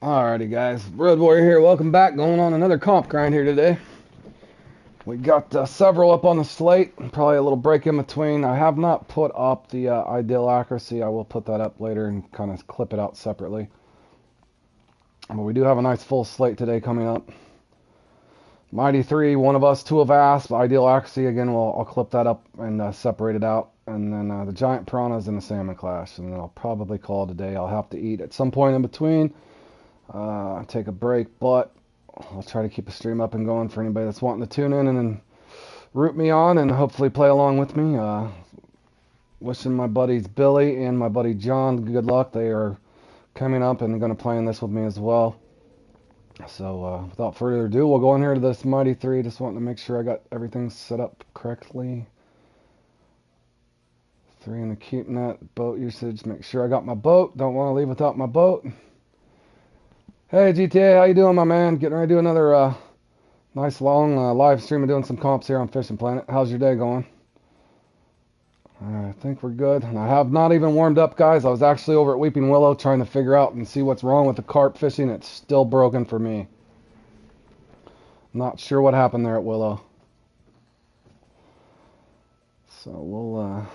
Alrighty guys, Road Warrior here, welcome back, going on another comp grind here today. We got several up on the slate, probably a little break in between. I have not put up the ideal accuracy, I will put that up later and kind of clip it out separately. But we do have a nice full slate today coming up. Mighty 3, one of us, two of Asp, ideal accuracy, again, I'll clip that up and separate it out. And then the giant piranhas and the salmon clash, and then I'll probably call it a day. I'll have to eat at some point in between. Take a break, but I'll try to keep a stream up and going for anybody that's wanting to tune in and root me on and hopefully play along with me. Wishing my buddies Billy and my buddy John good luck. They are coming up and going to play in this with me as well. So without further ado, we'll go in here to this Mighty 3. Just wanting to make sure I got everything set up correctly. 3 in the keep net, boat usage. Make sure I got my boat. Don't want to leave without my boat. Hey GTA, how you doing, my man? Getting ready to do another nice long live stream of doing some comps here on Fishing Planet. How's your day going? I think we're good. And I have not even warmed up, guys. I was actually over at Weeping Willow trying to figure out and see what's wrong with the carp fishing. It's still broken for me. Not sure what happened there at Willow. So we'll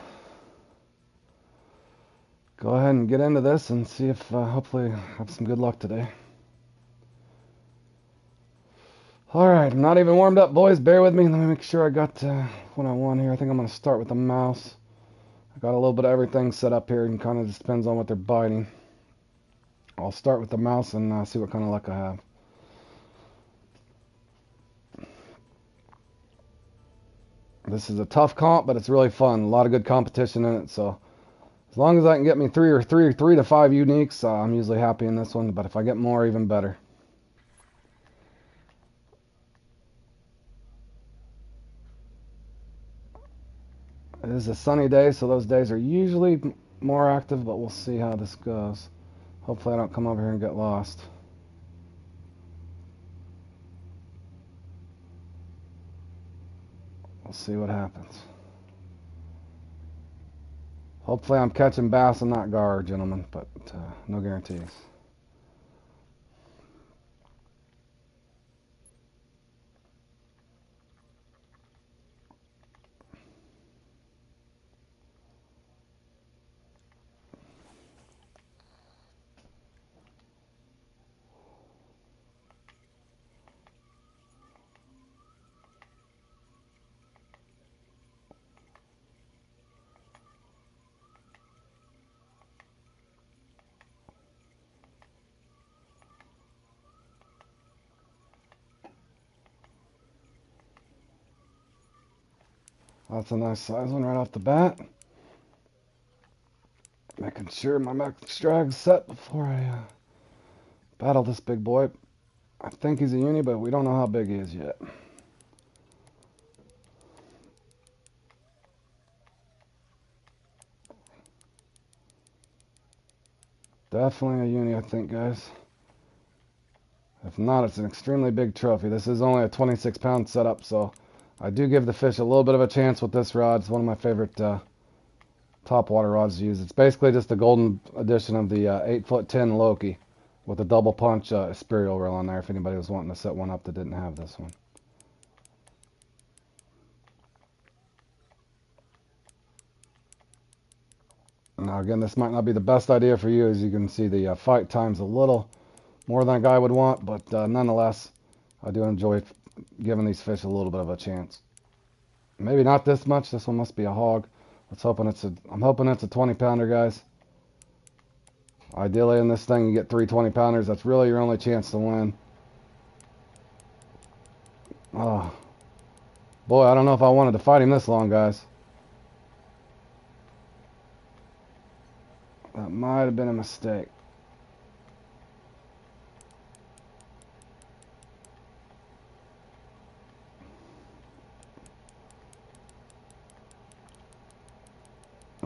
go ahead and get into this and see if hopefully have some good luck today. Alright, I'm not even warmed up, boys. Bear with me. Let me make sure I got what I want here. I think I'm going to start with the mouse. I got a little bit of everything set up here, and kind of just depends on what they're biting. I'll start with the mouse and see what kind of luck I have. This is a tough comp, but it's really fun. A lot of good competition in it, so as long as I can get me three to five uniques, I'm usually happy in this one, but if I get more, even better. It is a sunny day, so those days are usually more active, but we'll see how this goes. Hopefully I don't come over here and get lost. We'll see what happens. Hopefully I'm catching bass and not gar, gentlemen, but no guarantees. That's a nice size one right off the bat. Making sure my max drag's set before I battle this big boy. I think he's a uni, but we don't know how big he is yet. Definitely a uni, I think, guys. If not, it's an extremely big trophy. This is only a 26-pound setup, so I do give the fish a little bit of a chance with this rod. It's one of my favorite top water rods to use. It's basically just a golden edition of the 8'10" Loki with a double punch Esperial reel on there if anybody was wanting to set one up that didn't have this one. Now again, this might not be the best idea for you. As you can see, the fight time's a little more than a guy would want, but nonetheless, I do enjoy giving these fish a little bit of a chance. Maybe not this much. This one must be a hog. I'm hoping it's a 20-pounder, guys. Ideally in this thing you get 3 20-pounders. That's really your only chance to win. Oh, boy, I don't know if I wanted to fight him this long, guys. That might have been a mistake.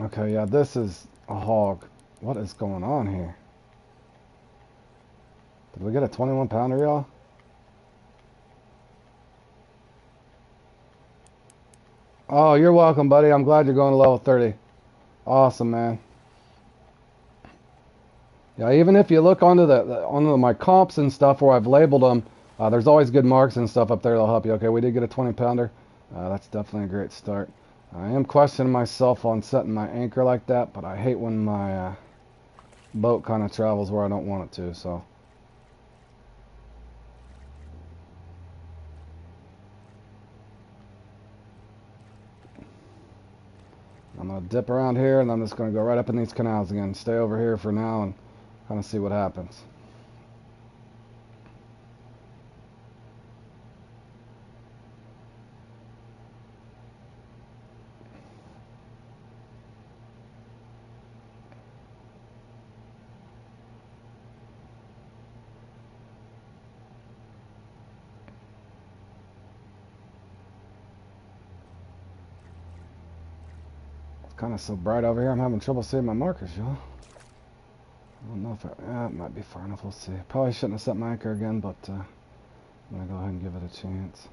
Okay, yeah, this is a hog. What is going on here? Did we get a 21-pounder, y'all? Oh, you're welcome, buddy. I'm glad you're going to level 30. Awesome, man. Yeah, even if you look onto my comps and stuff where I've labeled them, there's always good marks and stuff up there that'll help you. Okay, we did get a 20 pounder. That's definitely a great start. I am questioning myself on setting my anchor like that, but I hate when my boat kind of travels where I don't want it to, so. I'm going to dip around here, and I'm just going to go right up in these canals again. Stay over here for now and kind of see what happens. It's kind of so bright over here, I'm having trouble seeing my markers, y'all. I don't know if it might be far enough. We'll see. Probably shouldn't have set my anchor again, but I'm going to go ahead and give it a chance.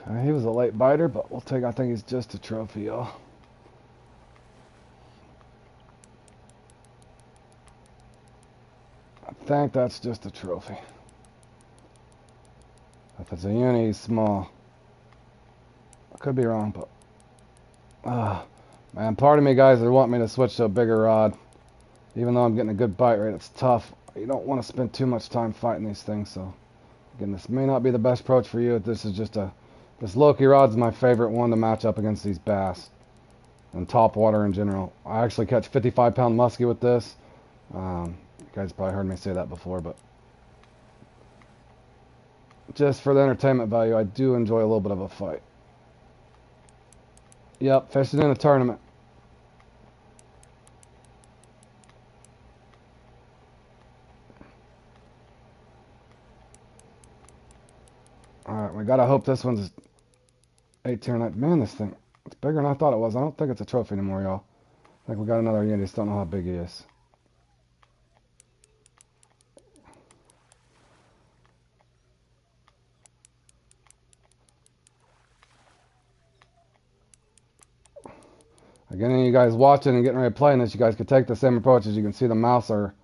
Okay, he was a late biter, but we'll take, I think he's just a trophy, y'all. I think that's just a trophy. If it's a uni, he's small. I could be wrong, but man, part of me, guys, they want me to switch to a bigger rod. Even though I'm getting a good bite rate, it's tough. You don't want to spend too much time fighting these things, so again, this may not be the best approach for you. This Loki rod's my favorite one to match up against these bass and top water in general. I actually catch 55-pound muskie with this. You guys probably heard me say that before, but just for the entertainment value, I do enjoy a little bit of a fight. Yep, fishing in a tournament. Alright, we gotta hope this one's 18 or 19. Man, this thing, it's bigger than I thought it was. I don't think it's a trophy anymore, y'all. I think we got another unit. Just don't know how big he is. Again, any of you guys watching and getting ready to play in this, you guys could take the same approach. As you can see, the mouse are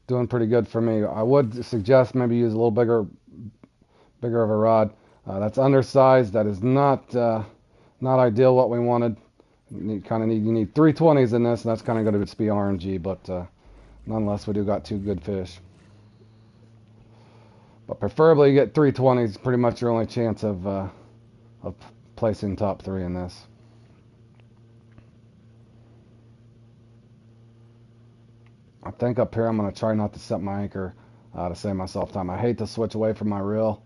doing pretty good for me. I would suggest maybe use a little bigger of a rod. That's undersized. That is not ideal. What we wanted. You need 320s in this, and that's kind of going to just be RNG. But nonetheless, we do got two good fish. But preferably, you get 320s. Pretty much your only chance of placing top 3 in this. I think up here I'm going to try not to set my anchor to save myself time. I hate to switch away from my reel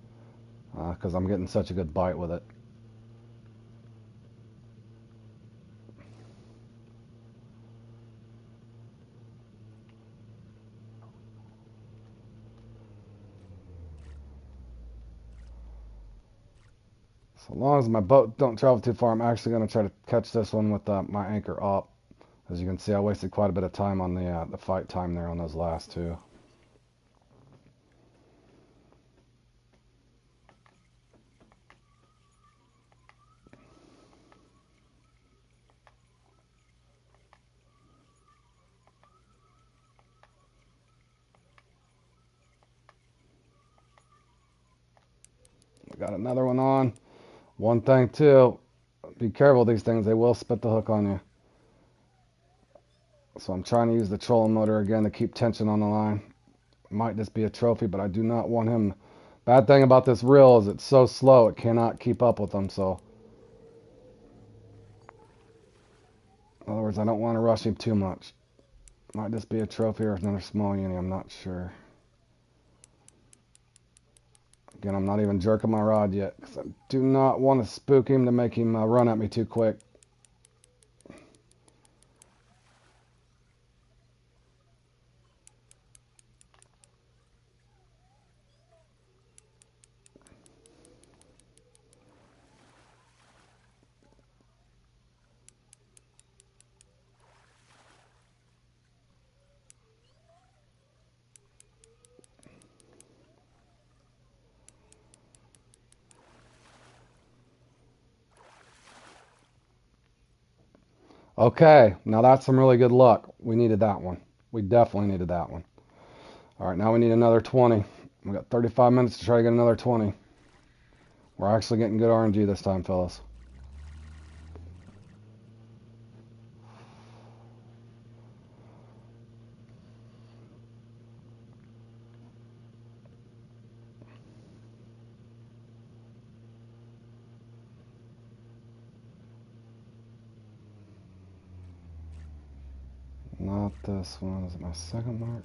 because I'm getting such a good bite with it. So long as my boat don't travel too far, I'm actually going to try to catch this one with my anchor up. As you can see, I wasted quite a bit of time on the fight time there on those last two. We got another one on. One thing too, be careful with these things. They will spit the hook on you. So I'm trying to use the trolling motor again to keep tension on the line. Might just be a trophy, but I do not want him Bad thing about this reel is it's so slow it cannot keep up with them, so. In other words, I don't want to rush him too much. Might just be a trophy or another small uni, I'm not sure. Again, I'm not even jerking my rod yet, because I do not want to spook him to make him run at me too quick. Okay, now that's some really good luck. We needed that one. We definitely needed that one. All right, now we need another 20. We got 35 minutes to try to get another 20. We're actually getting good RNG this time, fellas. Not this one. Is it my second mark?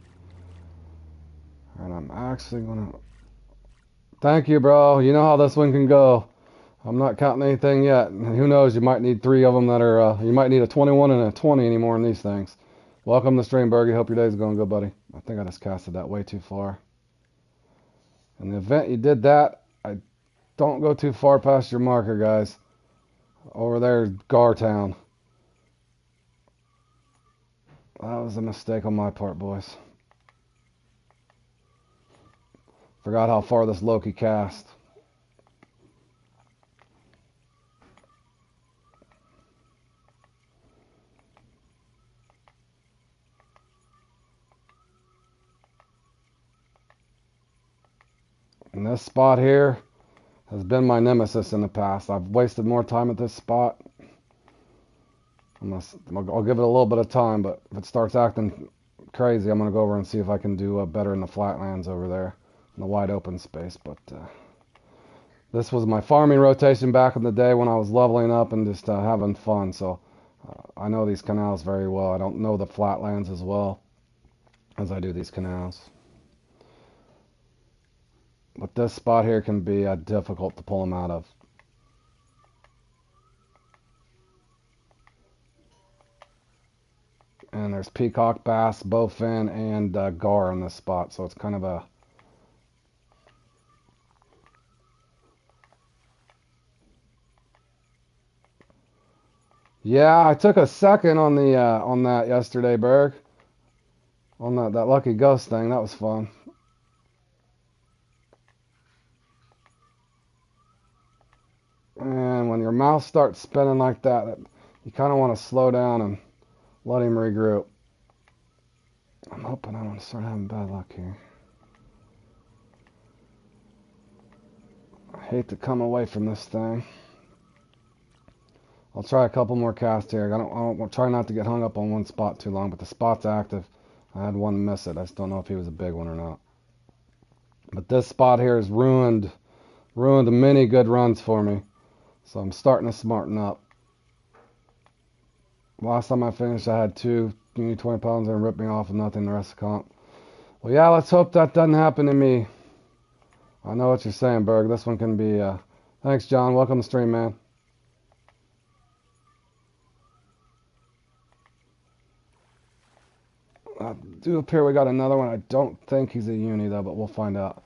All right, I'm actually going to... Thank you, bro. You know how this one can go. I'm not counting anything yet. Who knows? You might need 3 of them that are... you might need a 21 and a 20 anymore in these things. Welcome to stream, Bergie. Hope your day's going good, buddy. I think I just casted that way too far. In the event you did that, don't go too far past your marker, guys. Over there is Gartown. That was a mistake on my part, boys. Forgot how far this Loki cast. And this spot here has been my nemesis in the past. I've wasted more time at this spot. I'll give it a little bit of time, but if it starts acting crazy, I'm going to go over and see if I can do better in the flatlands over there, in the wide open space. But this was my farming rotation back in the day when I was leveling up and just having fun. So I know these canals very well. I don't know the flatlands as well as I do these canals. But this spot here can be difficult to pull them out of. And there's peacock bass, bowfin, and gar in this spot, so it's kind of a... Yeah, I took a second on the on that yesterday, Berg. On that lucky ghost thing, that was fun. And when your mouse starts spinning like that, you kind of want to slow down and let him regroup. I'm hoping I don't start having bad luck here. I hate to come away from this thing. I'll try a couple more casts here. I'll try not to get hung up on one spot too long, but the spot's active. I had one miss it. I just don't know if he was a big one or not. But this spot here has ruined many good runs for me. So I'm starting to smarten up. Last time I finished, I had 2 uni 20 pounds and ripped me off with nothing the rest of the comp. Well, yeah, let's hope that doesn't happen to me. I know what you're saying, Berg. This one can be... Thanks, John. Welcome to the stream, man. I do appear we got another one. I don't think he's a uni, though, but we'll find out.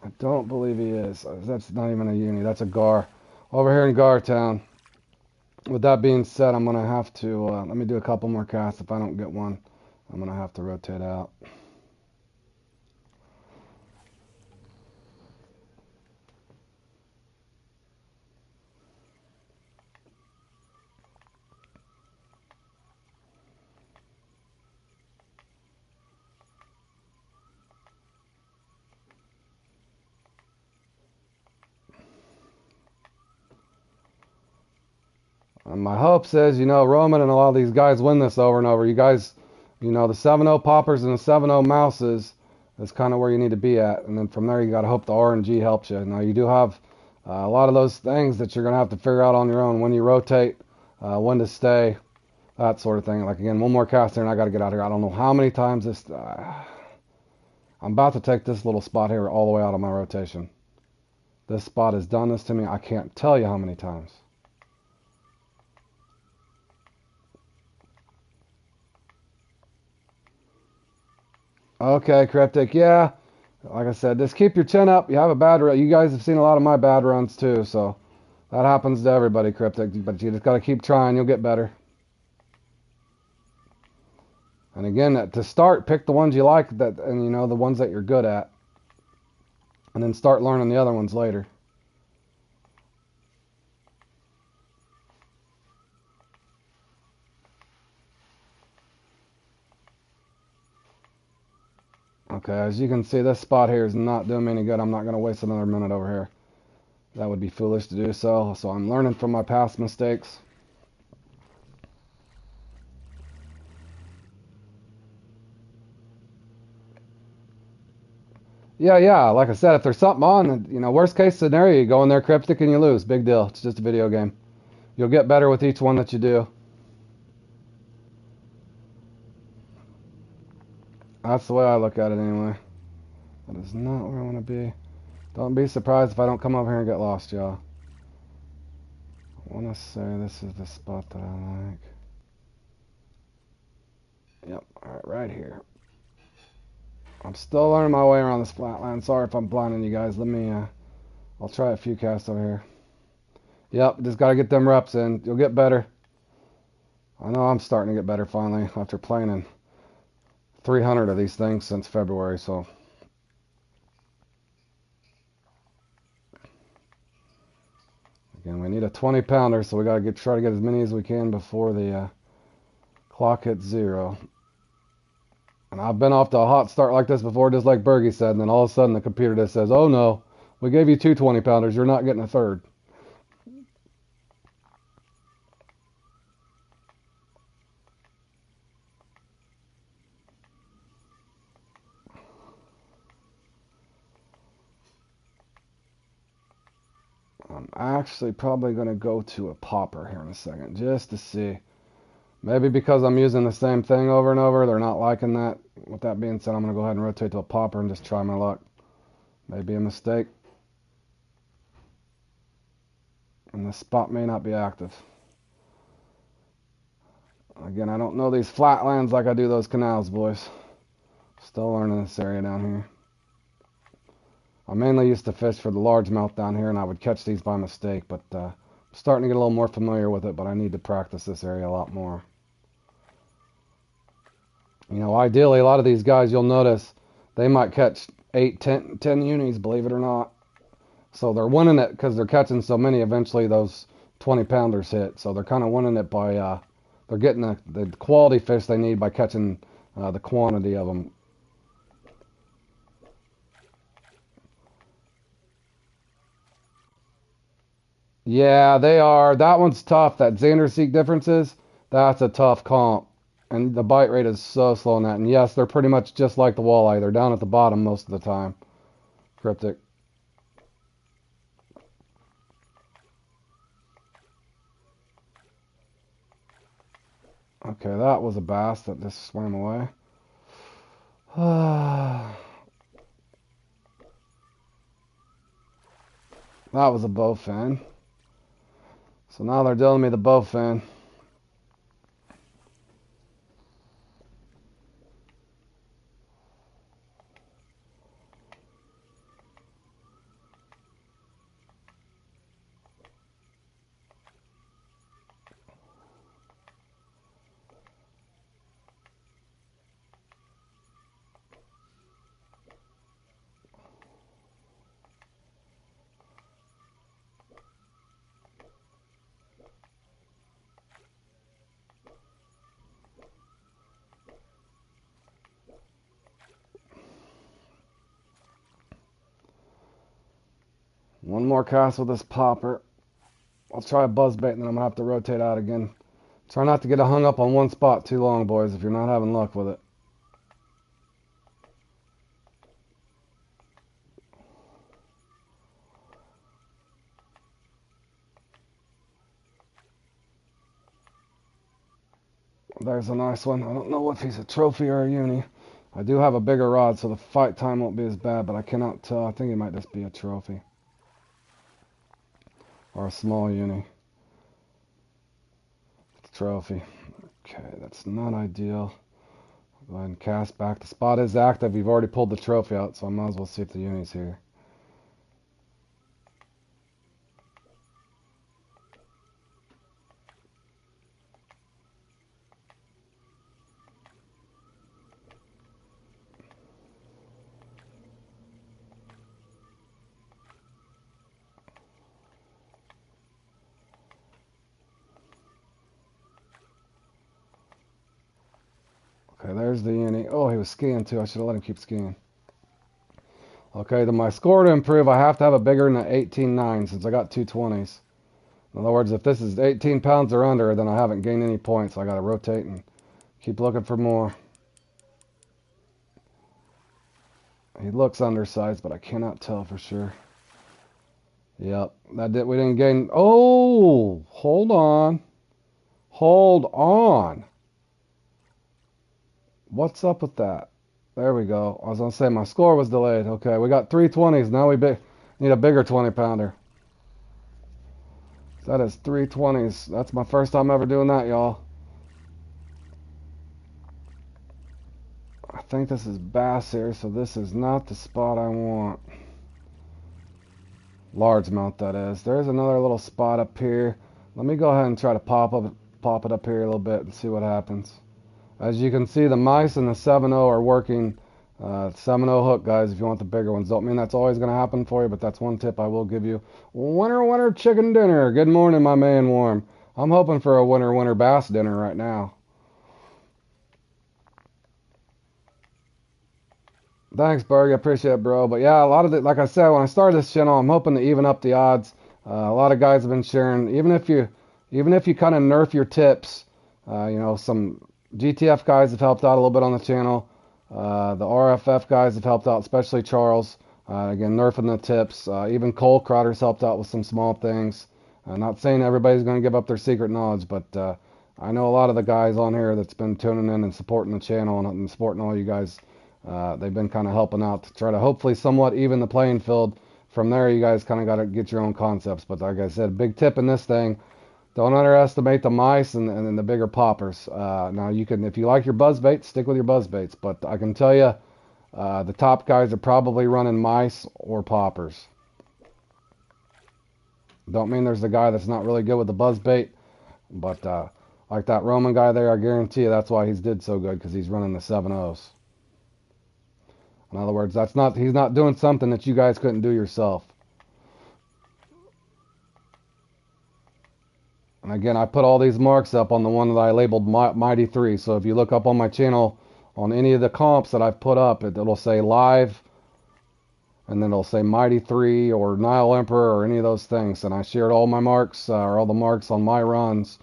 I don't believe he is. That's not even a uni. That's a gar. Over here in Gartown. With that being said, I'm going to have to... let me do a couple more casts. If I don't get one, I'm going to have to rotate out. And my hopes is, Roman and a lot of these guys win this over and over. You guys, the 7-0 poppers and the 7-0 mouses, is kind of where you need to be at. And then from there, you got to hope the RNG helps you. Now, you do have a lot of those things that you're going to have to figure out on your own. When you rotate, when to stay, that sort of thing. Like, again, one more cast there and I got to get out of here. I don't know how many times this... I'm about to take this little spot here all the way out of my rotation. This spot has done this to me. I can't tell you how many times. Okay, Cryptic, yeah. Like I said, just keep your chin up. You have a bad run. You guys have seen a lot of my bad runs too, so that happens to everybody, Cryptic. But you just got to keep trying. You'll get better. And again, to start, pick the ones you like, and you know, the ones that you're good at. And then start learning the other ones later. Okay, as you can see, this spot here is not doing me any good. I'm not going to waste another minute over here. That would be foolish to do so. So I'm learning from my past mistakes. Yeah. Like I said, if there's something on, you know, worst case scenario, you go in there Cryptic and you lose. Big deal. It's just a video game. You'll get better with each one that you do. That's the way I look at it anyway. That is not where I want to be. Don't be surprised if I don't come over here and get lost, y'all. I want to say this is the spot that I like. Yep, alright, right here. I'm still learning my way around this flatland. Sorry if I'm blinding you guys. Let me, I'll try a few casts over here. Yep, just got to get them reps in. You'll get better. I know I'm starting to get better finally after playing in 300 of these things since February, so. Again, we need a 20 pounder, so we got to try to get as many as we can before the clock hits 0. And I've been off to a hot start like this before, just like Bergie said, and then all of a sudden the computer just says, oh no, we gave you 2 20 pounders, you're not getting a third. I'm actually probably going to go to a popper here in a second, just to see. Maybe because I'm using the same thing over and over, they're not liking that. With that being said, I'm going to go ahead and rotate to a popper and just try my luck. Maybe a mistake. And this spot may not be active. Again, I don't know these flatlands like I do those canals, boys. Still learning this area down here. I mainly used to fish for the largemouth down here, and I would catch these by mistake, but I'm starting to get a little more familiar with it, but I need to practice this area a lot more. You know, ideally, a lot of these guys, you'll notice, they might catch 8, 10 unis, believe it or not. So they're winning it because they're catching so many. Eventually, those 20 pounders hit. So they're kind of winning it by, they're getting the quality fish they need by catching the quantity of them. Yeah, they are. That one's tough. That Xander Seek differences, that's a tough comp. And the bite rate is so slow on that. And yes, they're pretty much just like the walleye. They're down at the bottom most of the time. Cryptic. Okay, that was a bass that just swam away. That was a bowfin. So now they're dealing me the bowfin. One more cast with this popper. I'll try a buzzbait and then I'm going to have to rotate out again. Try not to get hung up on one spot too long, boys, if you're not having luck with it. There's a nice one. I don't know if he's a trophy or a uni. I do have a bigger rod, so the fight time won't be as bad, but I cannot tell. I think he might just be a trophy. Or a small uni. It's a trophy. Okay, that's not ideal. I'll go ahead and cast back. The spot is active. You've already pulled the trophy out, so I might as well see if the uni's here. Okay, there's the uni. Oh, he was skiing too. I should have let him keep skiing. Okay, to my score to improve, I have to have a bigger than an 18.9 since I got two 20s. In other words, if this is 18 pounds or under, then I haven't gained any points. I got to rotate and keep looking for more. He looks undersized, but I cannot tell for sure. Yep, we didn't gain. Oh, hold on. Hold on. What's up with that? There we go. I was going to say my score was delayed. Okay, we got 320s. Now we need a bigger 20 pounder. That is 320s. That's my first time ever doing that, y'all. I think this is bass here, so this is not the spot I want. Largemouth, that is. There's another little spot up here. Let me go ahead and try to pop it up here a little bit and see what happens. As you can see, the mice and the 7.0 are working. 7.0 hook, guys, if you want the bigger ones. Don't mean that's always going to happen for you, but that's one tip I will give you. Winter chicken dinner. Good morning, my man Warm. I'm hoping for a winter bass dinner right now. Thanks, Berg. I appreciate it, bro. But yeah, a lot of it, like I said, when I started this channel, I'm hoping to even up the odds. A lot of guys have been sharing, even if you kind of nerf your tips, some GTF guys have helped out a little bit on the channel. The RFF guys have helped out, especially Charles. Again, nerfing the tips. Even Cole Crotter's helped out with some small things. Not saying everybody's going to give up their secret knowledge, but I know a lot of the guys on here that's been tuning in and supporting the channel and supporting all you guys. They've been kind of helping out to try to hopefully somewhat even the playing field. From there, you guys kind of got to get your own concepts. But like I said, big tip in this thing, don't underestimate the mice and the bigger poppers. Now, you can, if you like your buzzbaits, stick with your buzzbaits. But I can tell you, the top guys are probably running mice or poppers. Don't mean there's the guy that's not really good with the buzzbait. But like that Roman guy there, I guarantee you that's why he's did so good, because he's running the 7.0s. In other words, he's not doing something that you guys couldn't do yourself. And again, I put all these marks up on the one that I labeled Mighty 3. So if you look up on my channel, on any of the comps that I've put up, it'll say live, and then it'll say Mighty 3 or Nile Emperor or any of those things. And I shared all my marks, or all the marks on my runs.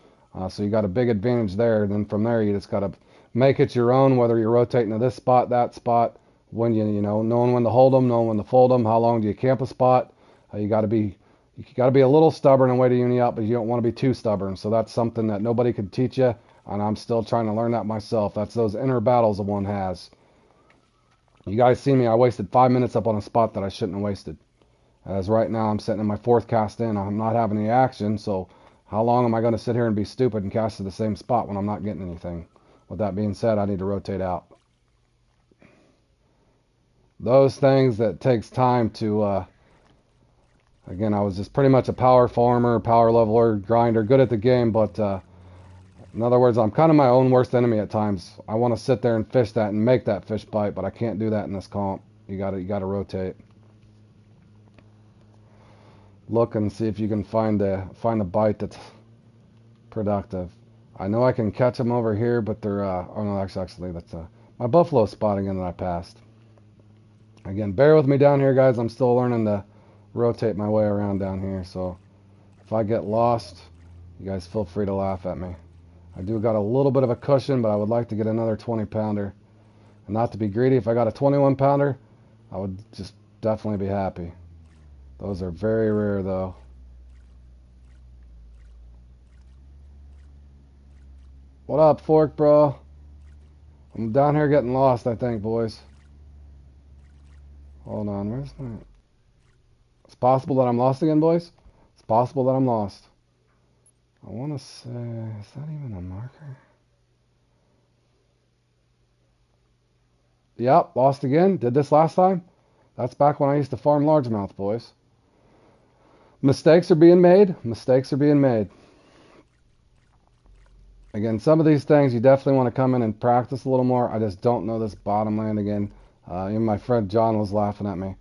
So you got a big advantage there. And then from there, you just got to make it your own, whether you're rotating to this spot, that spot. When knowing when to hold them, knowing when to fold them, how long do you camp a spot? You got to be a little stubborn and wait a uni out, but you don't want to be too stubborn. So that's something that nobody could teach you, and I'm still trying to learn that myself. That's those inner battles that one has. You guys see me, I wasted 5 minutes up on a spot that I shouldn't have wasted. As right now, I'm sitting in my 4th cast in. I'm not having any action, so how long am I going to sit here and be stupid and cast to the same spot when I'm not getting anything? With that being said, I need to rotate out. Those things that takes time to, again, I was just pretty much a power farmer, power leveler, grinder, good at the game, but in other words, I'm kind of my own worst enemy at times. I want to sit there and fish that and make that fish bite, but I can't do that in this comp. You gotta rotate. Look and see if you can find a bite that's productive. I know I can catch them over here, but they're, oh no, actually, that's my buffalo spot again that I passed. Again, bear with me down here, guys. I'm still learning to rotate my way around down here. So if I get lost, you guys feel free to laugh at me. I do got a little bit of a cushion, but I would like to get another 20 pounder. And not to be greedy, if I got a 21 pounder, I would just definitely be happy. Those are very rare, though. What up, Fork, bro? I'm down here getting lost, I think, boys. Hold on, where's my... It's possible that I'm lost again, boys. It's possible that I'm lost. I want to say... Is that even a marker? Yep, lost again. Did this last time. That's back when I used to farm largemouth, boys. Mistakes are being made. Mistakes are being made. Again, some of these things you definitely want to come in and practice a little more. I just don't know this bottom land again. Even my friend John was laughing at me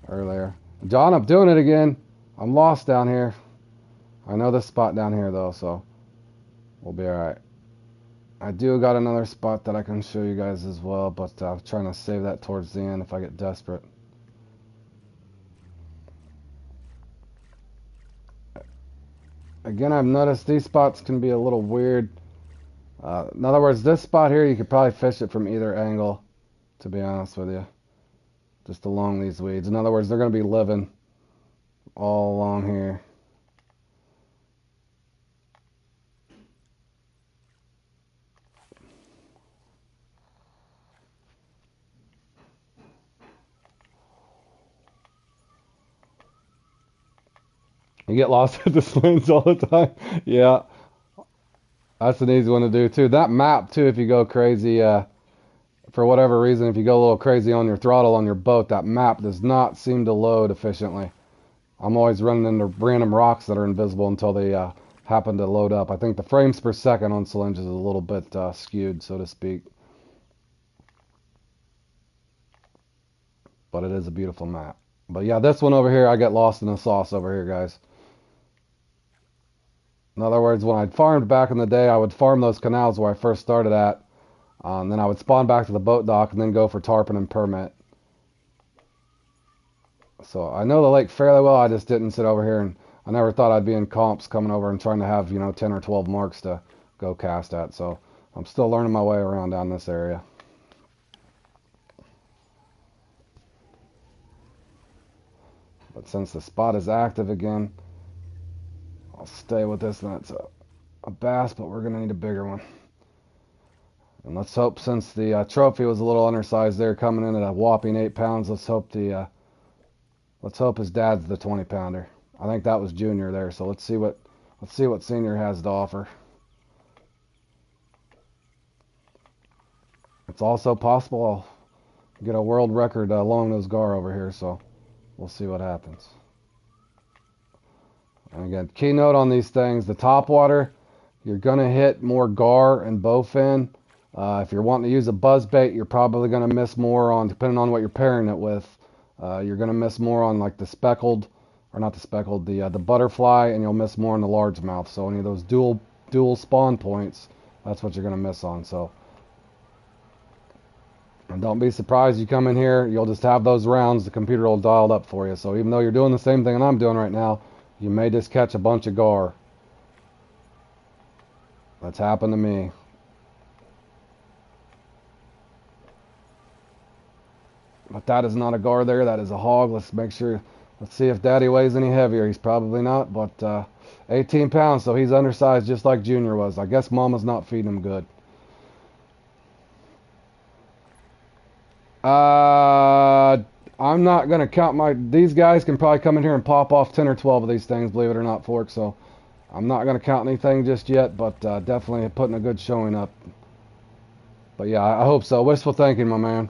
earlier. John, I'm doing it again. I'm lost down here. I know this spot down here, though, so we'll be alright. I do got another spot that I can show you guys as well, but I'm trying to save that towards the end if I get desperate. Again, I've noticed these spots can be a little weird. In other words, this spot here, you could probably fish it from either angle, to be honest with you. Just along these weeds. In other words, they're going to be living all along here. You get lost at the swings all the time. Yeah, that's an easy one to do too. That map too, if you go crazy, for whatever reason, if you go a little crazy on your throttle on your boat, that map does not seem to load efficiently. I'm always running into random rocks that are invisible until they happen to load up. I think the frames per second on Solenges is a little bit skewed, so to speak. But it is a beautiful map. But yeah, this one over here, I get lost in the sauce over here, guys. In other words, when I'd farmed back in the day, I would farm those canals where I first started at. Then I would spawn back to the boat dock and then go for tarpon and permit. So I know the lake fairly well. I just didn't sit over here, and I never thought I'd be in comps coming over and trying to have, 10 or 12 marks to go cast at. So I'm still learning my way around down this area. But since the spot is active again, I'll stay with this. And it's a bass, but we're going to need a bigger one. And let's hope, since the trophy was a little undersized there, coming in at a whopping 8 pounds, let's hope his dad's the 20-pounder. I think that was Junior there. So let's see what Senior has to offer. It's also possible I'll get a world record longnose gar over here. So we'll see what happens. And again, keynote on these things: the top water, you're gonna hit more gar and bowfin. If you're wanting to use a buzz bait, you're probably going to miss more on, depending on what you're pairing it with, you're going to miss more on like the speckled, or not the speckled, the butterfly, and you'll miss more on the largemouth. So any of those dual spawn points, that's what you're going to miss on. So, and don't be surprised you come in here, you'll just have those rounds, the computer will dial it up for you. So even though you're doing the same thing that I'm doing right now, you may just catch a bunch of gar. That's happened to me. But that is not a gar there. That is a hog. Let's make sure. Let's see if Daddy weighs any heavier. He's probably not, but 18 pounds, so he's undersized just like Junior was. I guess Mama's not feeding him good. I'm not going to count these guys can probably come in here and pop off 10 or 12 of these things, believe it or not, Fork. So I'm not going to count anything just yet, but definitely putting a good showing up. But yeah, I hope so. Wishful thinking, my man.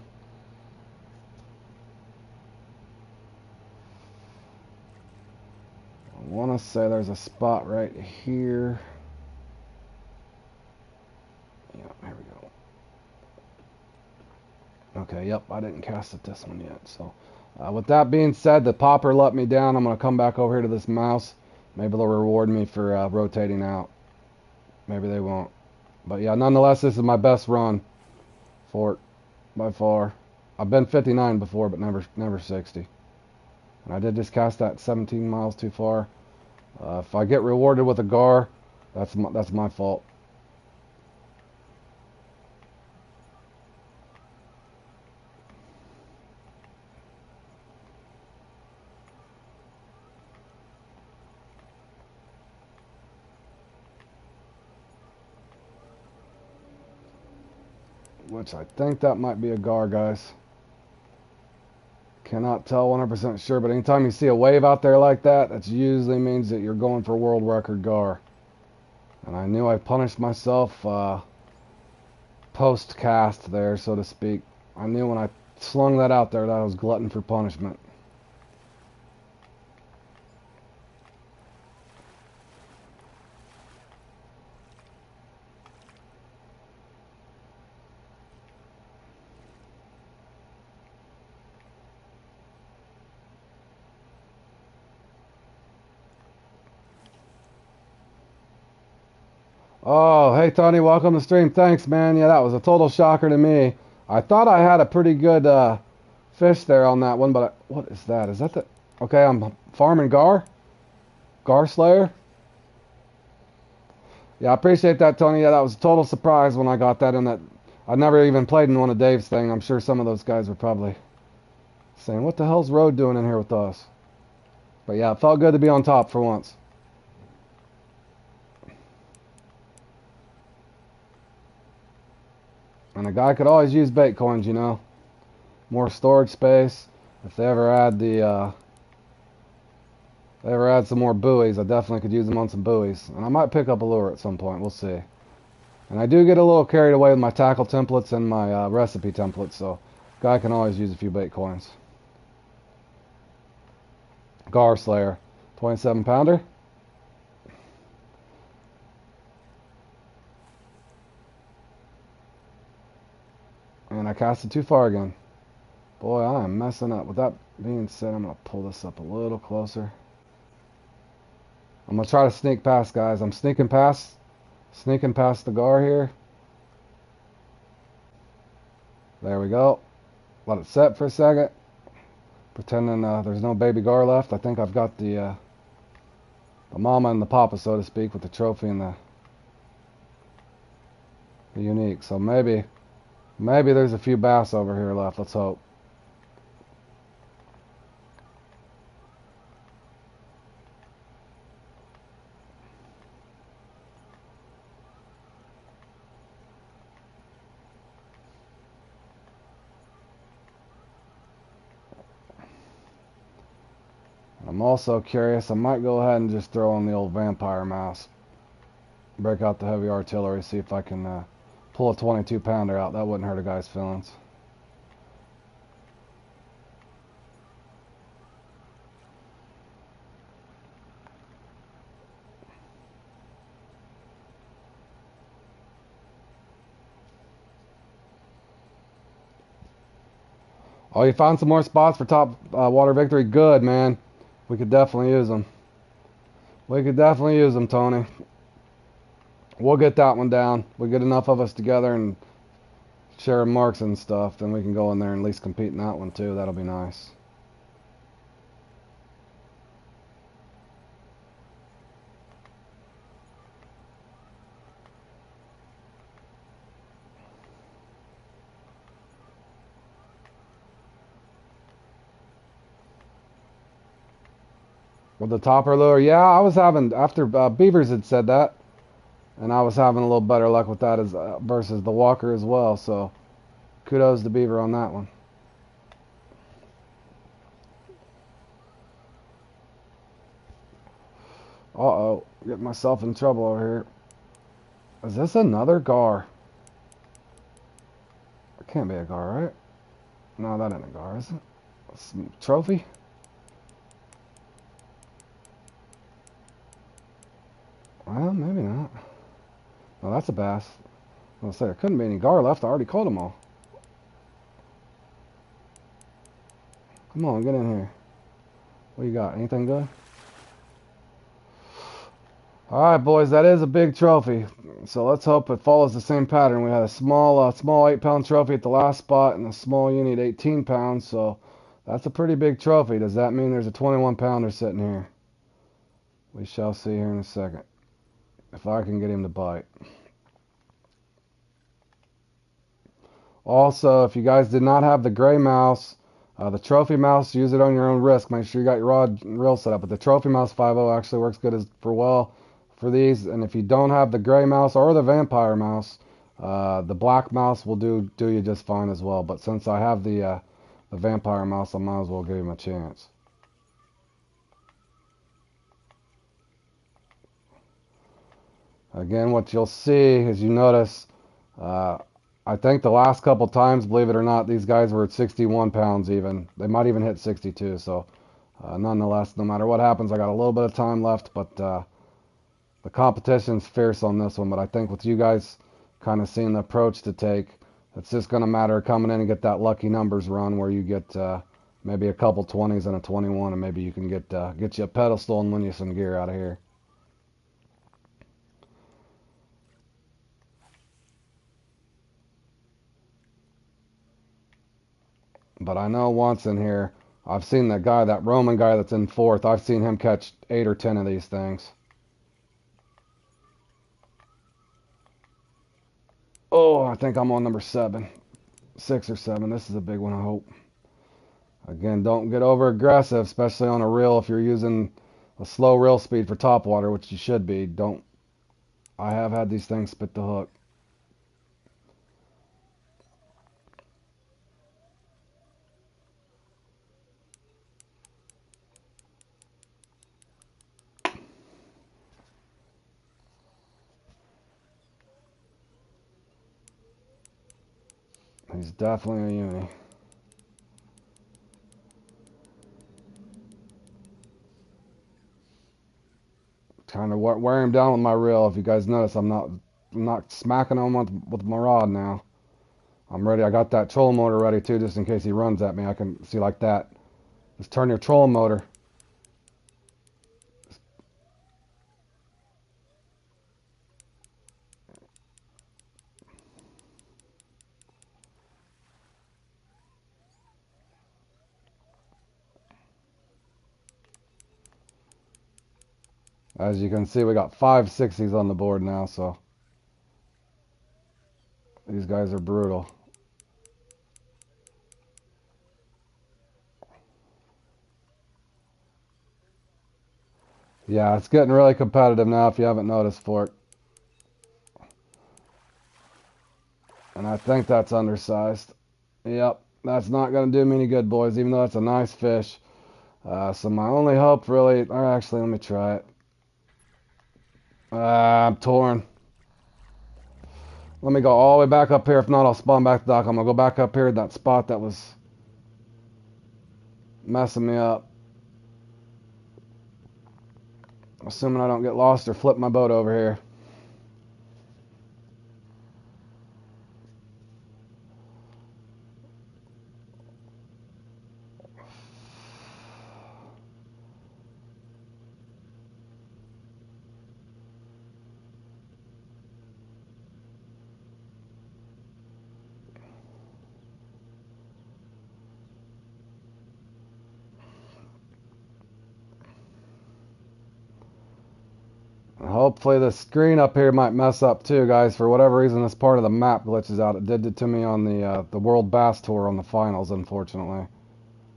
I want to say there's a spot right here. Yeah, here we go. Okay, yep, I didn't cast at this one yet. So, with that being said, the popper let me down. I'm going to come back over here to this mouse. Maybe they'll reward me for rotating out. Maybe they won't. But yeah, nonetheless, this is my best run for it by far. I've been 59 before, but never 60. And I did just cast that 17 miles too far. If I get rewarded with a gar, that's my fault. which I think that might be a gar, guys. Cannot tell 100% sure, but anytime you see a wave out there like that, that usually means that you're going for world record gar. And I knew I punished myself post-cast there, so to speak. I knew when I slung that out there that I was glutton for punishment. Oh, hey Tony, welcome to the stream. Thanks, man. Yeah, that was a total shocker to me. I thought I had a pretty good fish there on that one, but what is that? Is that the... Okay, I'm farming gar? Gar Slayer? Yeah, I appreciate that, Tony. Yeah, that was a total surprise when I got that in that. I never even played in one of Dave's thing. I'm sure some of those guys were probably saying, what the hell's Road doing in here with us? But yeah, it felt good to be on top for once. And a guy could always use bait coins, you know. More storage space. If they ever add some more buoys, I definitely could use them on some buoys. And I might pick up a lure at some point, we'll see. And I do get a little carried away with my tackle templates and my recipe templates, so a guy can always use a few bait coins. Gar Slayer, 27 pounder. And I cast it too far again. Boy, I am messing up. With that being said, I'm going to pull this up a little closer. I'm going to try to sneak past, guys. I'm sneaking past the gar here. There we go. Let it set for a second. Pretending there's no baby gar left. I think I've got the mama and the papa, so to speak, with the trophy and the unique. So maybe there's a few bass over here left. Let's hope. I'm also curious. I might go ahead and just throw on the old vampire mouse. Break out the heavy artillery. See if I can pull a 22 pounder out. That wouldn't hurt a guy's feelings. Oh, you found some more spots for top water victory? Good, man. We could definitely use them. We could definitely use them, Tony. We'll get that one down. We'll get enough of us together and share marks and stuff. Then we can go in there and at least compete in that one too. That'll be nice. With the topper lure, yeah, I was having, after Beavers had said that, and I was having a little better luck with that as versus the Walker as well, so kudos to Beaver on that one. Uh-oh, getting myself in trouble over here. Is this another gar? It can't be a gar, right? No, that ain't a gar, is it? Some trophy? Well, maybe not. No, that's a bass. I was gonna say, there couldn't be any gar left. I already caught them all. Come on, get in here. What you got? Anything good? Alright, boys, that is a big trophy. So let's hope it follows the same pattern. We had a small 8-pound trophy at the last spot and a small unit 18 pounds. So that's a pretty big trophy. Does that mean there's a 21-pounder sitting here? We shall see here in a second. If I can get him to bite. Also, if you guys did not have the gray mouse, the trophy mouse, use it on your own risk. Make sure you got your rod and reel set up. But the trophy mouse 5.0 actually works good for these. And if you don't have the gray mouse or the vampire mouse, The black mouse will do you just fine as well. But since I have the vampire mouse, I might as well give him a chance. Again, what you'll see is you notice, I think the last couple times, believe it or not, these guys were at 61 pounds even. They might even hit 62. So nonetheless, no matter what happens, I got a little bit of time left. But the competition's fierce on this one. But I think with you guys kind of seeing the approach to take, it's just going to matter coming in and get that lucky numbers run where you get maybe a couple 20s and a 21, and maybe you can get you a pedestal and win you some gear out of here. But I know once in here, I've seen that guy, that Roman guy that's in fourth, I've seen him catch 8 or 10 of these things. Oh, I think I'm on number 7. 6 or 7. This is a big one, I hope. Again, don't get over aggressive, especially on a reel if you're using a slow reel speed for topwater, which you should be. Don't. I have had these things spit the hook. He's definitely a uni. Kind of wear him down with my reel. If you guys notice, I'm not smacking him with my rod now. I'm ready. I got that trolling motor ready too, just in case he runs at me. I can see like that. Just turn your trolling motor. As you can see, we got 5 60s on the board now, so these guys are brutal. Yeah, it's getting really competitive now if you haven't noticed, Fork. And I think that's undersized. Yep, that's not going to do me any good, boys, even though that's a nice fish. So my only hope really, or actually, let me try it. I'm torn. Let me go all the way back up here. If not, I'll spawn back to the dock. I'm going to go back up here in that spot that was messing me up. Assuming I don't get lost or flip my boat over here. Hopefully the screen up here might mess up too, guys. For whatever reason, this part of the map glitches out. It did it to me on the World Bass Tour on the finals, unfortunately.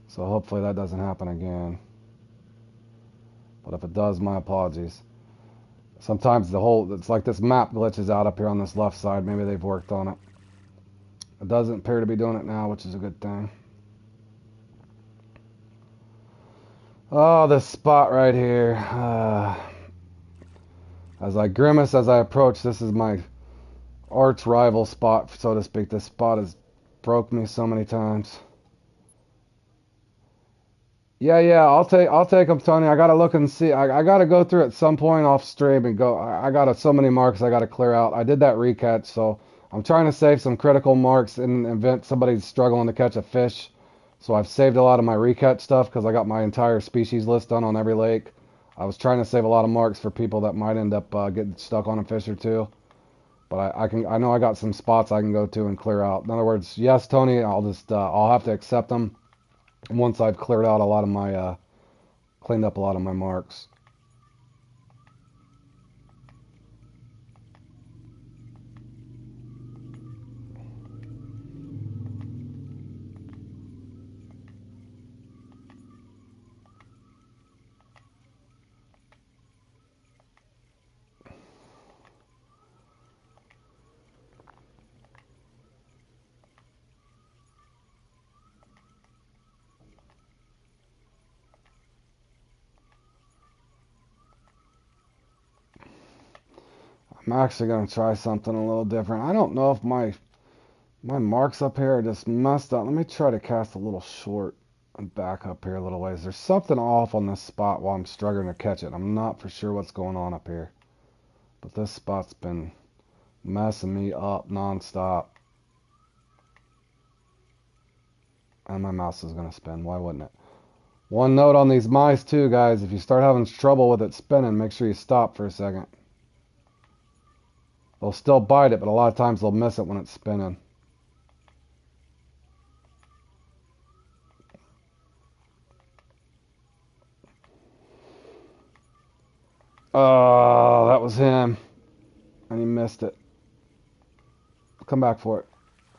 So hopefully that doesn't happen again. But if it does, my apologies. Sometimes it's like this map glitches out up here on this left side. Maybe they've worked on it. It doesn't appear to be doing it now, which is a good thing. Oh, this spot right here. As I grimace as I approach, this is my arch rival spot, so to speak. This spot has broke me so many times. Yeah, I'll take them, Tony. I gotta look and see. I gotta go through at some point off stream and go. I got so many marks I gotta clear out. I did that recatch, so I'm trying to save some critical marks in the event somebody's struggling to catch a fish. So I've saved a lot of my recatch stuff because I got my entire species list done on every lake. I was trying to save a lot of marks for people that might end up getting stuck on a fish or two. But I know I got some spots I can go to and clear out. In other words, yes, Tony, I'll have to accept them once I've cleared out a lot of my, cleaned up a lot of my marks. I'm actually going to try something a little different. I don't know if my marks up here are just messed up. Let me try to cast a little short and back up here a little ways. There's something off on this spot while I'm struggling to catch it. I'm not for sure what's going on up here. But this spot's been messing me up nonstop. And my mouse is going to spin. Why wouldn't it? One note on these mice too, guys. If you start having trouble with it spinning, make sure you stop for a second. They'll still bite it, but a lot of times they'll miss it when it's spinning. Oh, that was him. And he missed it. Come back for it.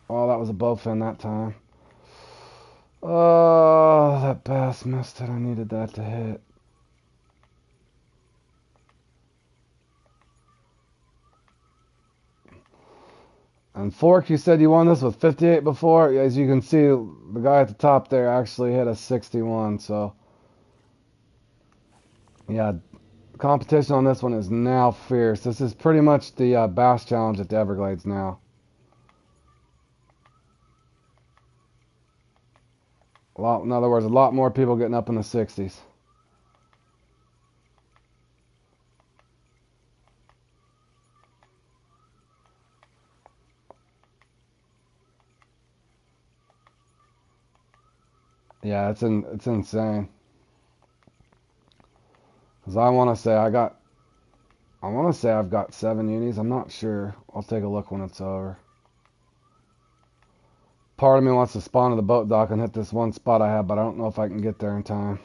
Oh, that was a bowfin that time. Oh, that bass missed it. I needed that to hit. And Fork, you said you won this with 58 before. As you can see, the guy at the top there actually hit a 61. So, yeah, the competition on this one is now fierce. This is pretty much the Bass Challenge at the Everglades now. In other words, a lot more people getting up in the 60s. Yeah, it's insane. Cause I want to say I've got 7 unis. I'm not sure. I'll take a look when it's over. Part of me wants to spawn to the boat dock and hit this one spot I have, but I don't know if I can get there in time.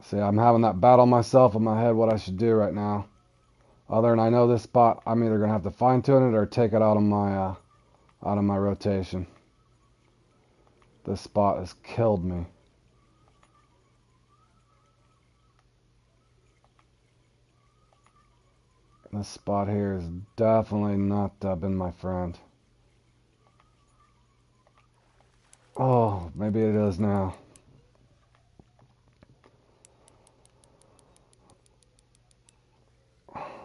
See, I'm having that battle myself in my head what I should do right now. Other than I know this spot, I'm either gonna have to fine tune it or take it out of my rotation. This spot has killed me. This spot here has definitely not been my friend. Oh, maybe it is now.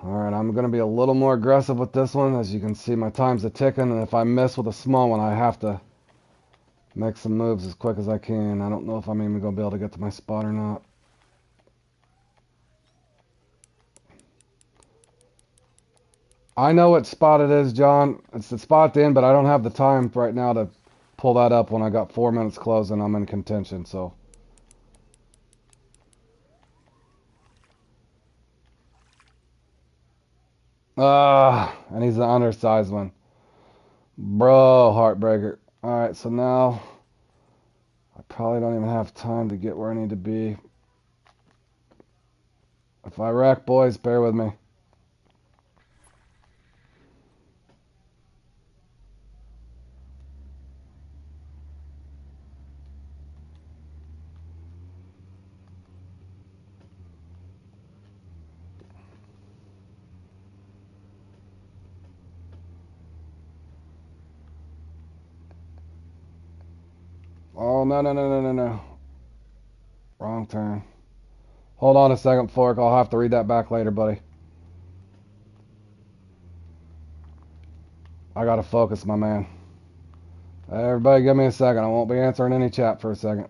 Alright, I'm going to be a little more aggressive with this one. As you can see, my time's a-ticking, and if I miss with a small one, I have to make some moves as quick as I can. I don't know if I'm even going to be able to get to my spot or not. I know what spot it is, John. It's the spot at the end, but I don't have the time right now to pull that up when I got 4 minutes closed and I'm in contention, so... and he's an undersized one. Bro, heartbreaker. Alright, so now I probably don't even have time to get where I need to be. If I wreck, boys, bear with me. Oh, no. Wrong turn. Hold on a second, Fork. I'll have to read that back later, buddy. I gotta focus, my man. Everybody give me a second. I won't be answering any chat for a second.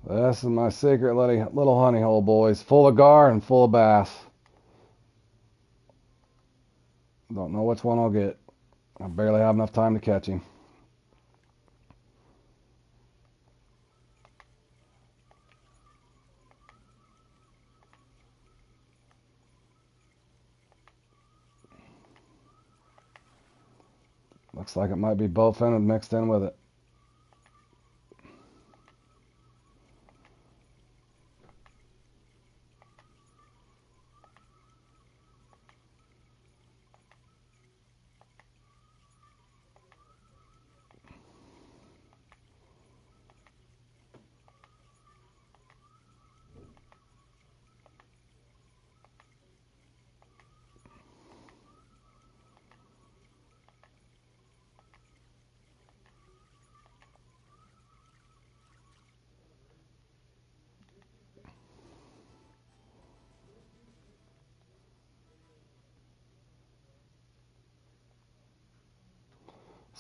This is my secret little honey hole, boys. Full of gar and full of bass. Don't know which one I'll get. I barely have enough time to catch him. Looks like it might be bowfin mixed in with it.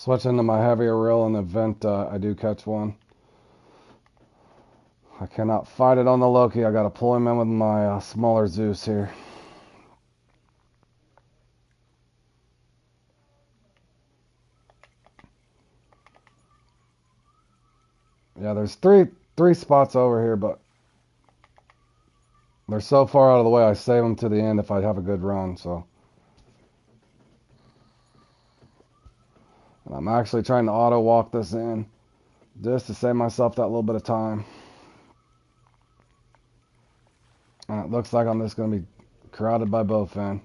Switch into my heavier reel in the event I do catch one. I cannot fight it on the Loki. I gotta pull him in with my smaller Zeus here. Yeah, there's three spots over here, but they're so far out of the way. I save them to the end if I have a good run. So, and I'm actually trying to auto walk this in just to save myself that little bit of time. And it looks like I'm just gonna be crowded by bowfin.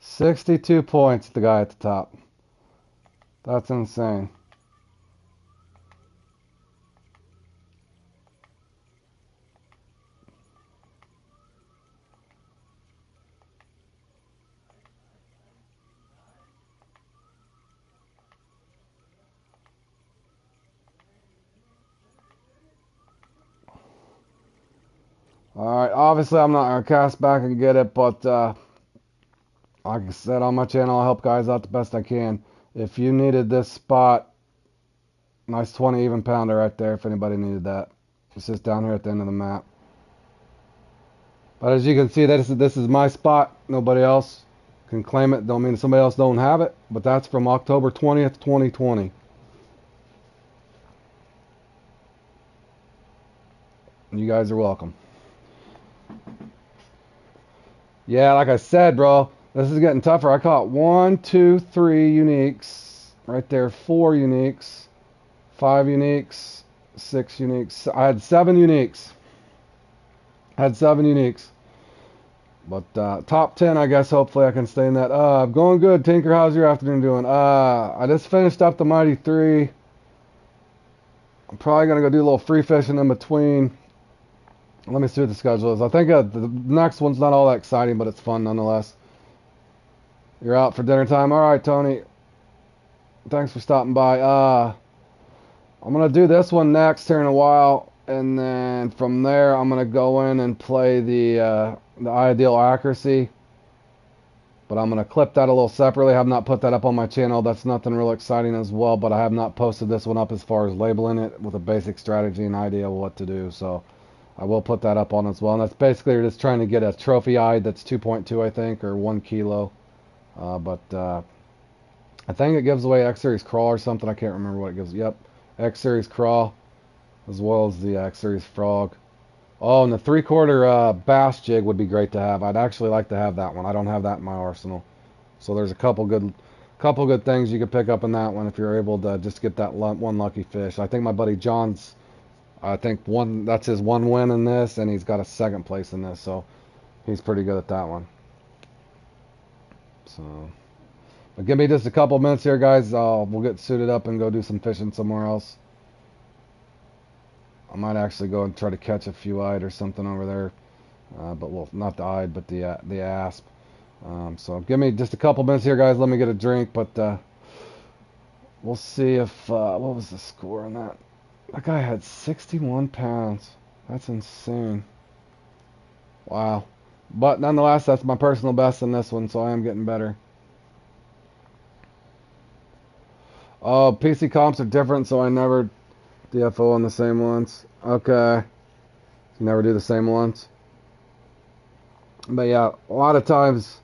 $62 points, the guy at the top. That's insane. Alright, obviously I'm not going to cast back and get it, but like I said on my channel, I'll help guys out the best I can. If you needed this spot, nice 20 even pounder right there if anybody needed that. It's just down here at the end of the map. But as you can see, this is my spot. Nobody else can claim it. Don't mean somebody else don't have it, but that's from October 20th, 2020. You guys are welcome. Yeah, like I said, bro, this is getting tougher. I caught 1, 2, 3 uniques. Right there, 4 uniques. 5 uniques. 6 uniques. I had 7 uniques. But top 10, I guess, hopefully I can stay in that. Going good. Tinker, how's your afternoon doing? I just finished up the Mighty 3. I'm probably going to go do a little free fishing in between. Let me see what the schedule is. I think the next one's not all that exciting, but it's fun nonetheless. You're out for dinner time. All right, Tony. Thanks for stopping by. I'm going to do this one next here in a while. And then from there, I'm going to go in and play the ideal accuracy. But I'm going to clip that a little separately. I have not put that up on my channel. That's nothing real exciting as well. But I have not posted this one up as far as labeling it with a basic strategy and idea of what to do. So I will put that up on as well. And that's basically you're just trying to get a trophy eye that's 2.2, I think, or 1 kilo. But I think it gives away X Series Crawl or something. I can't remember what it gives. Yep, X Series Crawl as well as the X Series Frog. Oh, and the 3/4 bass jig would be great to have. I'd actually like to have that one. I don't have that in my arsenal. So there's a couple good things you could pick up in that one if you're able to just get that one lucky fish. I think my buddy John's, that's his one win in this, and he's got a second place in this, so he's pretty good at that one. So, but give me just a couple minutes here, guys. We'll get suited up and go do some fishing somewhere else. I might actually go and try to catch a few eyed or something over there. But well, not the eyed, but the asp. So give me just a couple minutes here, guys. Let me get a drink, but we'll see if what was the score on that? That guy had 61 pounds. That's insane. Wow. But nonetheless, that's my personal best in this one, so I am getting better. Oh, PC comps are different, so I never DFO on the same ones. Okay. You never do the same ones. But yeah, a lot of times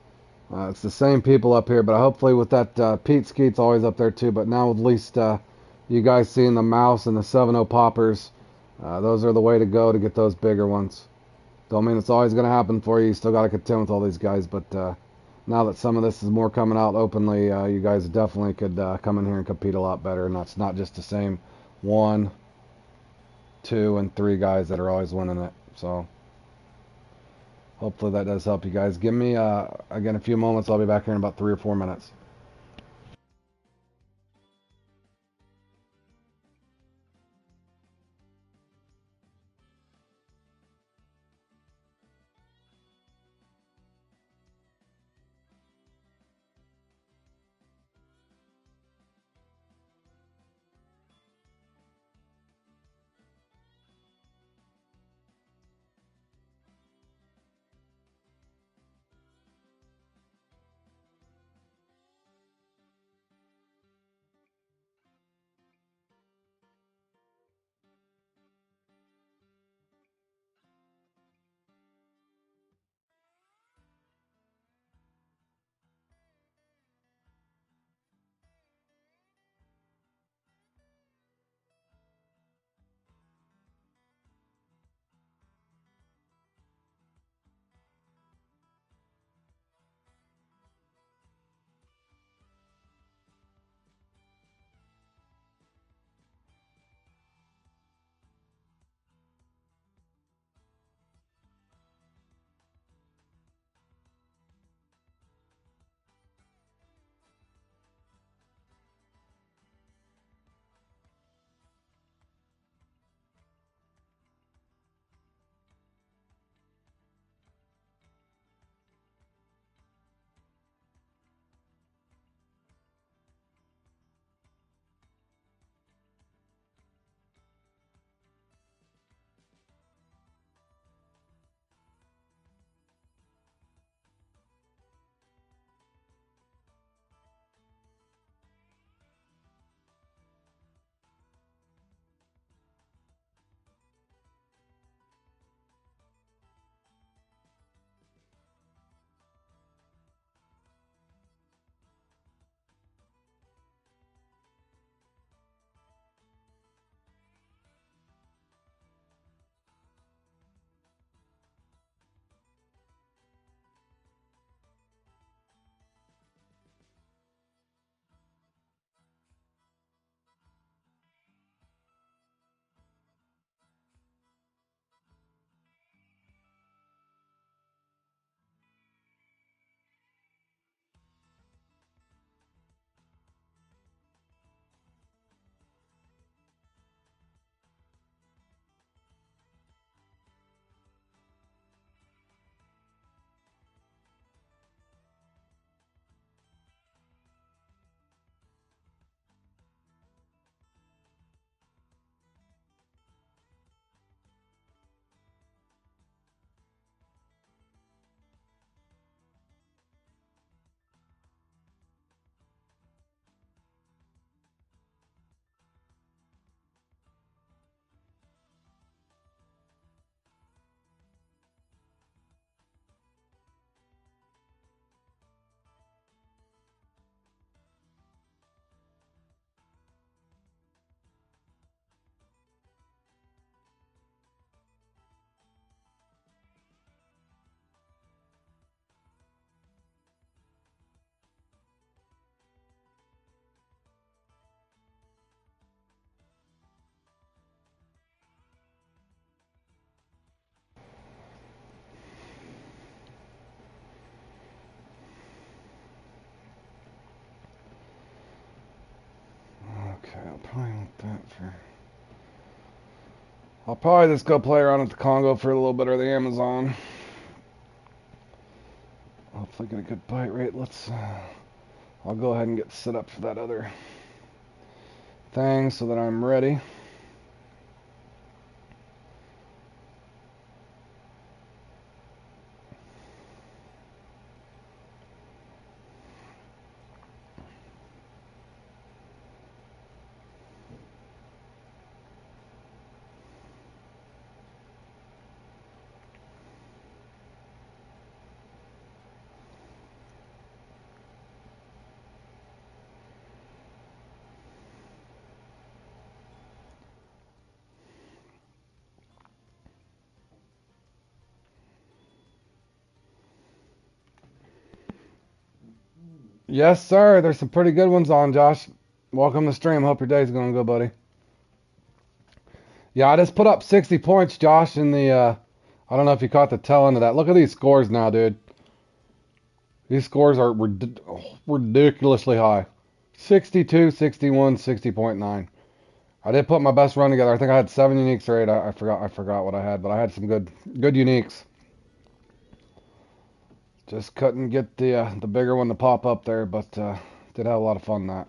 it's the same people up here, but hopefully with that Pete Skeet's always up there too, but now at least you guys seeing the mouse and the 7.0 poppers, those are the way to go to get those bigger ones. Don't mean it's always going to happen for you. You still got to contend with all these guys, but now that some of this is more coming out openly, you guys definitely could come in here and compete a lot better, and that's not just the same 1, 2, and 3 guys that are always winning it. So hopefully that does help you guys. Give me, again, a few moments. I'll be back here in about 3 or 4 minutes. I'll probably just go play around at the Congo for a little bit, or the Amazon. Hopefully get a good bite rate. I'll go ahead and get set up for that other thing so that I'm ready. Yes, sir. There's some pretty good ones on, Josh. Welcome to the stream. Hope your day's going good, buddy. Yeah, I just put up 60 points, Josh, in the, I don't know if you caught the tail end of that. Look at these scores now, dude. These scores are ridiculously high. 62, 61, 60.9. I did put my best run together. I think I had 7 uniques or 8. I forgot what I had, but I had some good uniques. Just couldn't get the bigger one to pop up there, but did have a lot of fun that.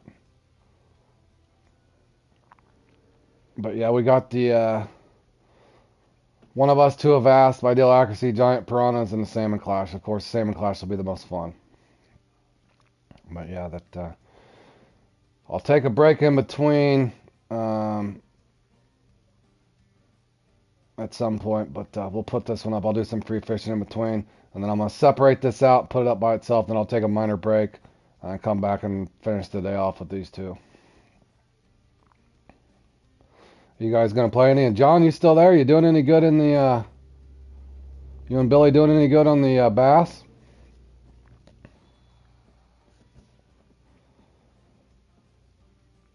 But yeah, we got the One of Us, Two of Vast, Ideal Accuracy, Giant Piranhas, and the Salmon Clash. Of course, Salmon Clash will be the most fun. But yeah, that I'll take a break in between at some point, but we'll put this one up. I'll do some free fishing in between, and then I'm going to separate this out, put it up by itself, then I'll take a minor break, and come back and finish the day off with these two. You guys going to play any? And John, you still there? You doing any good in the, you and Billy doing any good on the bass?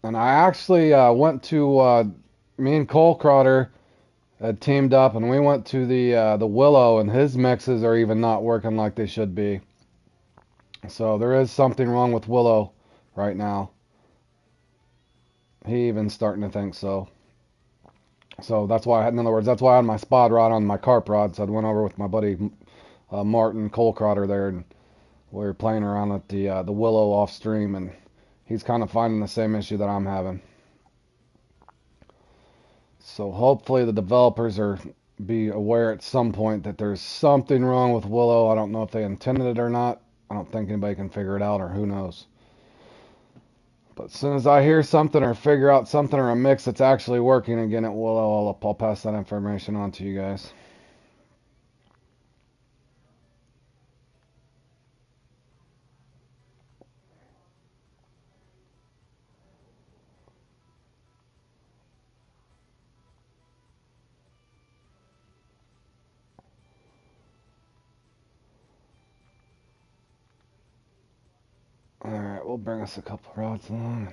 And I actually went to, me and Cole Crotter had teamed up, and we went to the Willow, and his mixes are even not working like they should be. So there is something wrong with Willow right now. He even's starting to think so. So that's why, in other words, that's why I had my spot rod on my carp rod. So I went over with my buddy Martin Cole Crotter there, and we were playing around at the Willow off stream, and he's kind of finding the same issue that I'm having. So hopefully the developers be aware at some point that there's something wrong with Willow. I don't know if they intended it or not. I don't think anybody can figure it out, or who knows. But as soon as I hear something or figure out something or a mix that's actually working again at Willow, I'll pass that information on to you guys. Alright, we'll bring us a couple rods along.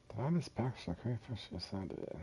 Did I miss packs of crayfish? Yes, I did.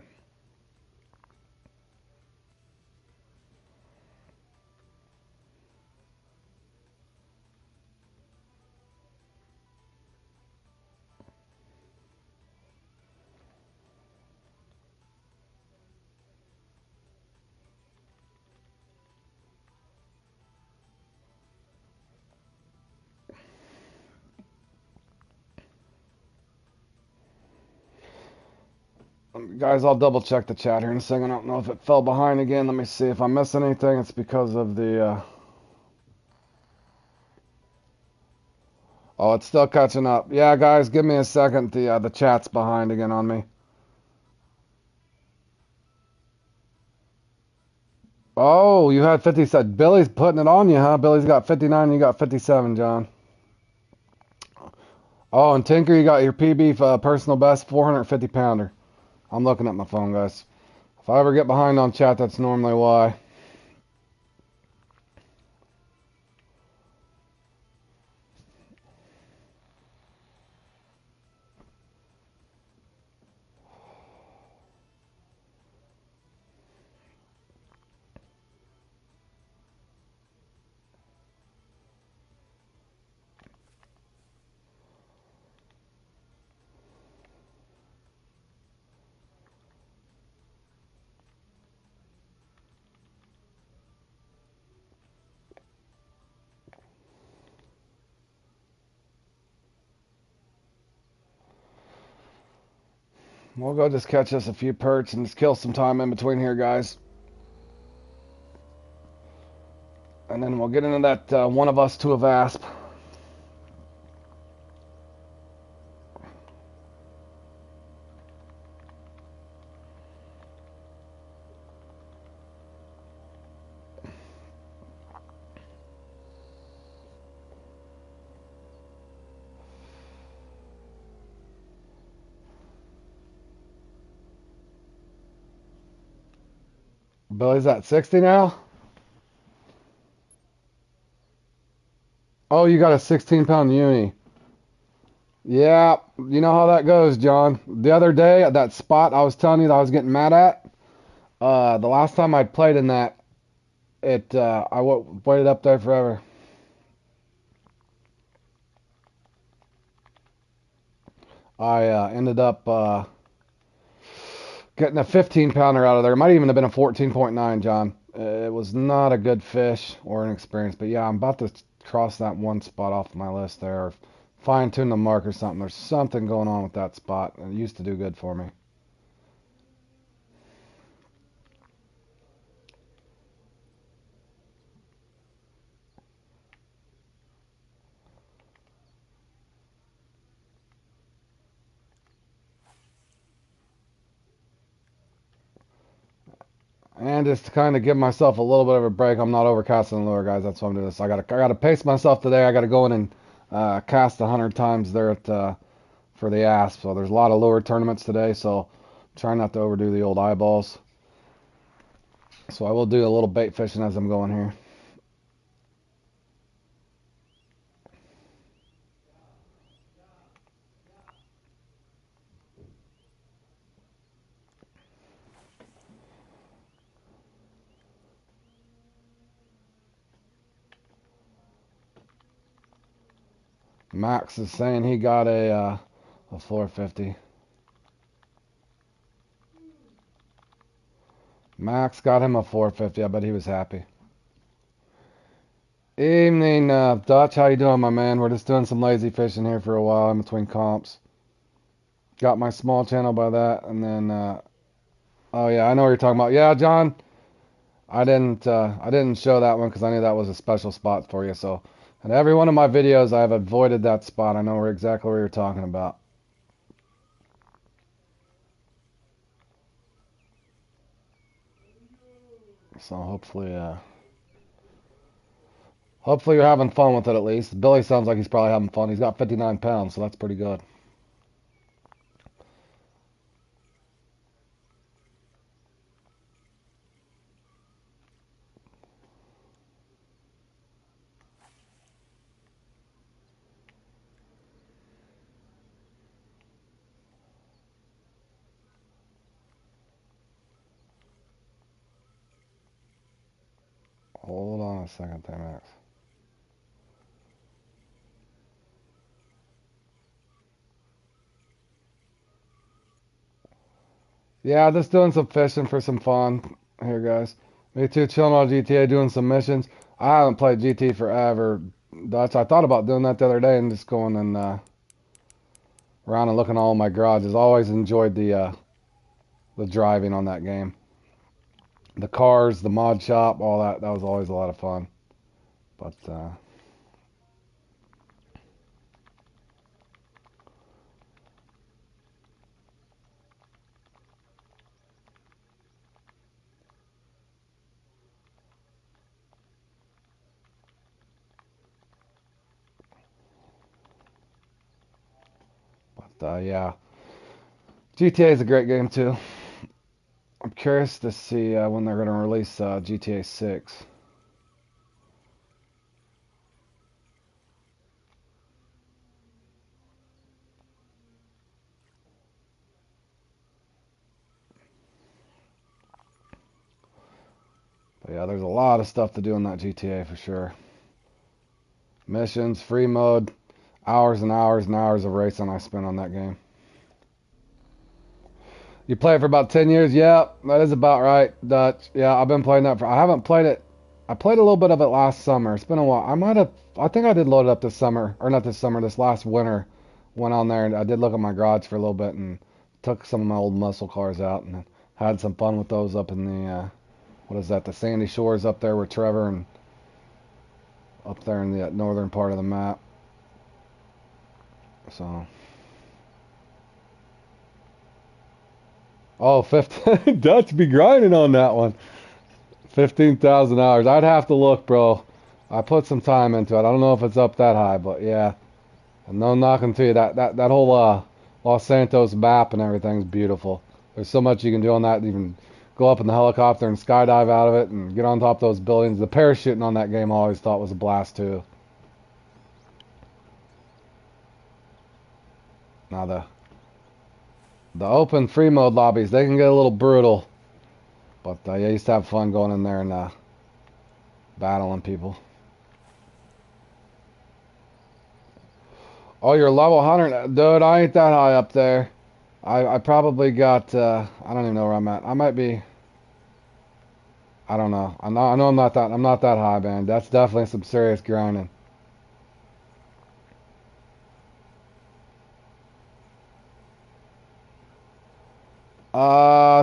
Guys, I'll double check the chat here in a second. I don't know if it fell behind again. Let me see if I miss anything. It's because of the oh, it's still catching up. Yeah, guys, give me a second. The chat's behind again on me. Oh, you had 57. Billy's putting it on you, huh? Billy's got 59, you got 57, John. Oh, and Tinker, you got your PB personal best 450 pounder. I'm looking at my phone, guys. If I ever get behind on chat, that's normally why. We'll go just catch us a few perch and just kill some time in between here, guys. And then we'll get into that one of us to a VASP. Billy's at 60 now? Oh, you got a 16-pound uni. Yeah, you know how that goes, John. The other day at that spot I was telling you that I was getting mad at, the last time I played in that, I waited up there forever. I ended up getting a 15-pounder out of there. It might even have been a 14.9, John. It was not a good fish or an experience, but yeah, I'm about to cross that one spot off my list there, or fine-tune the mark or something. There's something going on with that spot. It used to do good for me. And just to kind of give myself a little bit of a break, I'm not overcasting the lure, guys. That's why I'm doing this. I gotta pace myself today. I gotta go in and cast 100 times there for the ASP. So there's a lot of lure tournaments today. So try not to overdo the old eyeballs. So I will do a little bait fishing as I'm going here. Max is saying he got a 450. Max got him a 450. I bet he was happy. Evening, Dutch. How you doing, my man? We're just doing some lazy fishing here for a while in between comps. Got my small channel by that, and then oh yeah, I know what you're talking about. Yeah, John. I didn't show that one because I knew that was a special spot for you. So, in every one of my videos, I've avoided that spot. I know exactly what you're talking about. So hopefully you're having fun with it at least. Billy sounds like he's probably having fun. He's got 59 pounds, so that's pretty good. Hold on a second there, Max. Yeah, just doing some fishing for some fun here, guys. Me too, chilling on GTA, doing some missions. I haven't played GT forever, Dutch. I thought about doing that the other day and just going and around and looking at all my garages. Always enjoyed the driving on that game. The cars, the mod shop, all that. That was always a lot of fun. But yeah, GTA is a great game too. I'm curious to see when they're going to release GTA 6. But yeah, there's a lot of stuff to do in that GTA for sure. Missions, free mode, hours and hours and hours of racing I spent on that game. You play it for about 10 years? Yeah, that is about right, Dutch. Yeah, I've been playing that for... I haven't played it... I played a little bit of it last summer. It's been a while. I think I did load it up this summer. Or not this summer, this last winter. Went on there and I did look at my garage for a little bit and took some of my old muscle cars out and had some fun with those up in the what is that? The Sandy Shores up there with Trevor and up there in the northern part of the map. So. Oh, 15. Dutch be grinding on that one. 15,000 hours. I'd have to look, bro. I put some time into it. I don't know if it's up that high, but yeah. And no knocking to you. That whole Los Santos map and everything's beautiful. There's so much you can do on that. You can go up in the helicopter and skydive out of it and get on top of those buildings. The parachuting on that game I always thought was a blast too. Now the open free mode lobbies, they can get a little brutal. But I used to have fun going in there and battling people. Oh, you're level 100? Dude, I ain't that high up there. I probably got, I don't even know where I'm at. I might be, I don't know. I know I'm not that high, man. That's definitely some serious grinding.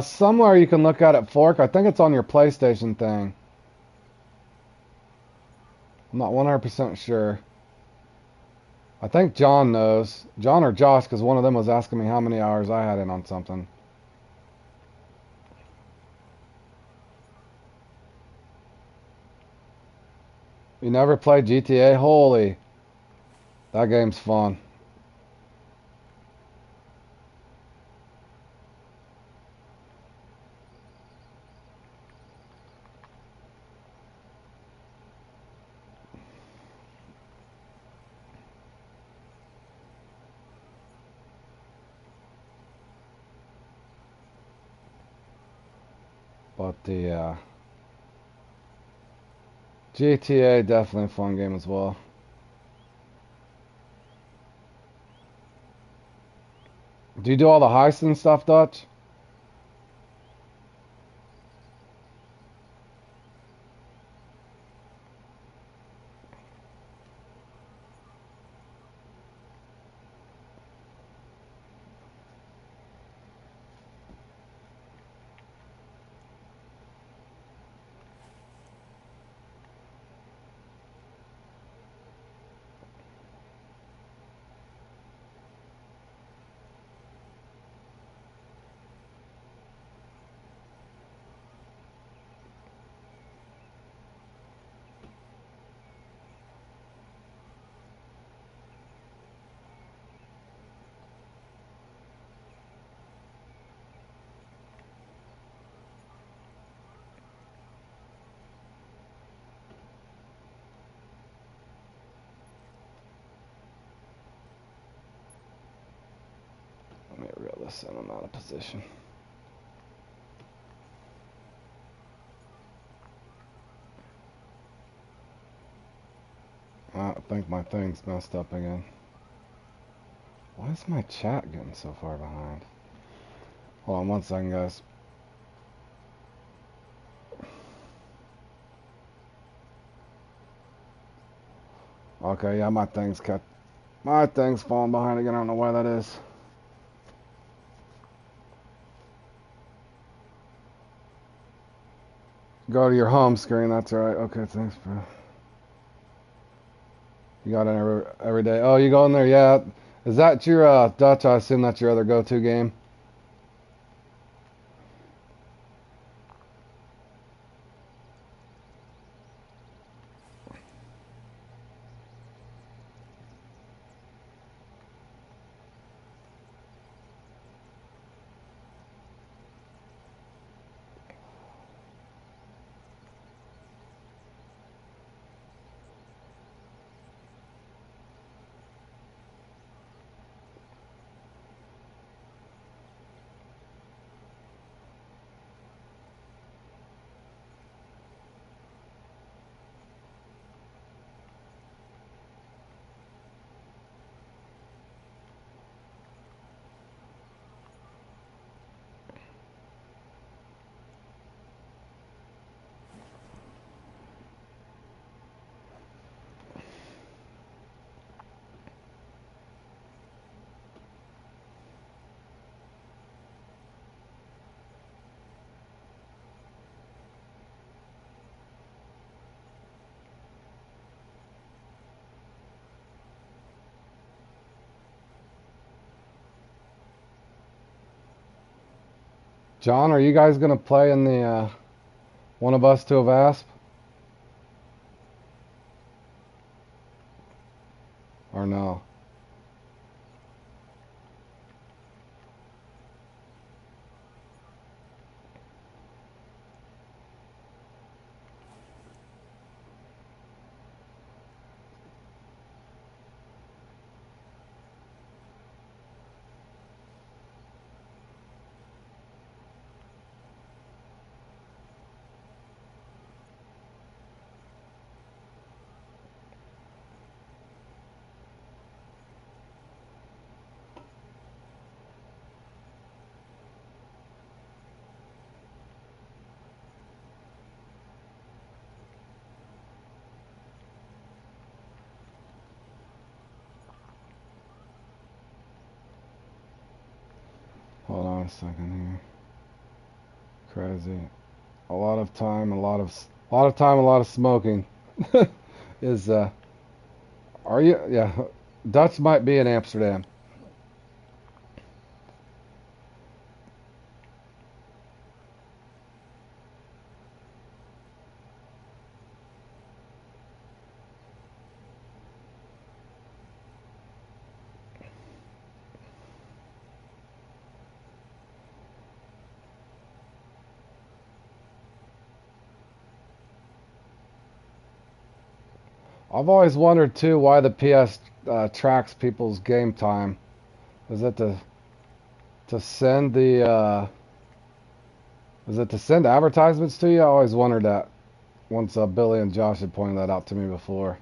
Somewhere you can look at it, Fork. I think it's on your PlayStation thing. I'm not 100% sure. I think John knows. John or Josh, because one of them was asking me how many hours I had in on something. You never played GTA? Holy. That game's fun. But the GTA, definitely a fun game as well. Do you do all the heists and stuff, Dutch? Let me reel this in. I'm out of position. I think my thing's messed up again. Why is my chat getting so far behind? Hold on 1 second, guys. Okay, yeah, my thing's falling behind again. I don't know why that is. Go to your home screen. That's right. Okay, thanks, bro. You got it every day. Oh, you go in there? Yeah. Is that your Dutch? I assume that's your other go-to game. John, are you guys gonna play in the One of Us to a Vasp? Or no? Hold on a second here. Crazy. A lot of time, a lot of smoking. Is are you? Yeah, Dutch might be in Amsterdam. I've always wondered too why the PS tracks people's game time. Is it to send the is it to send advertisements to you? I always wondered that. Once Billy and Josh had pointed that out to me before.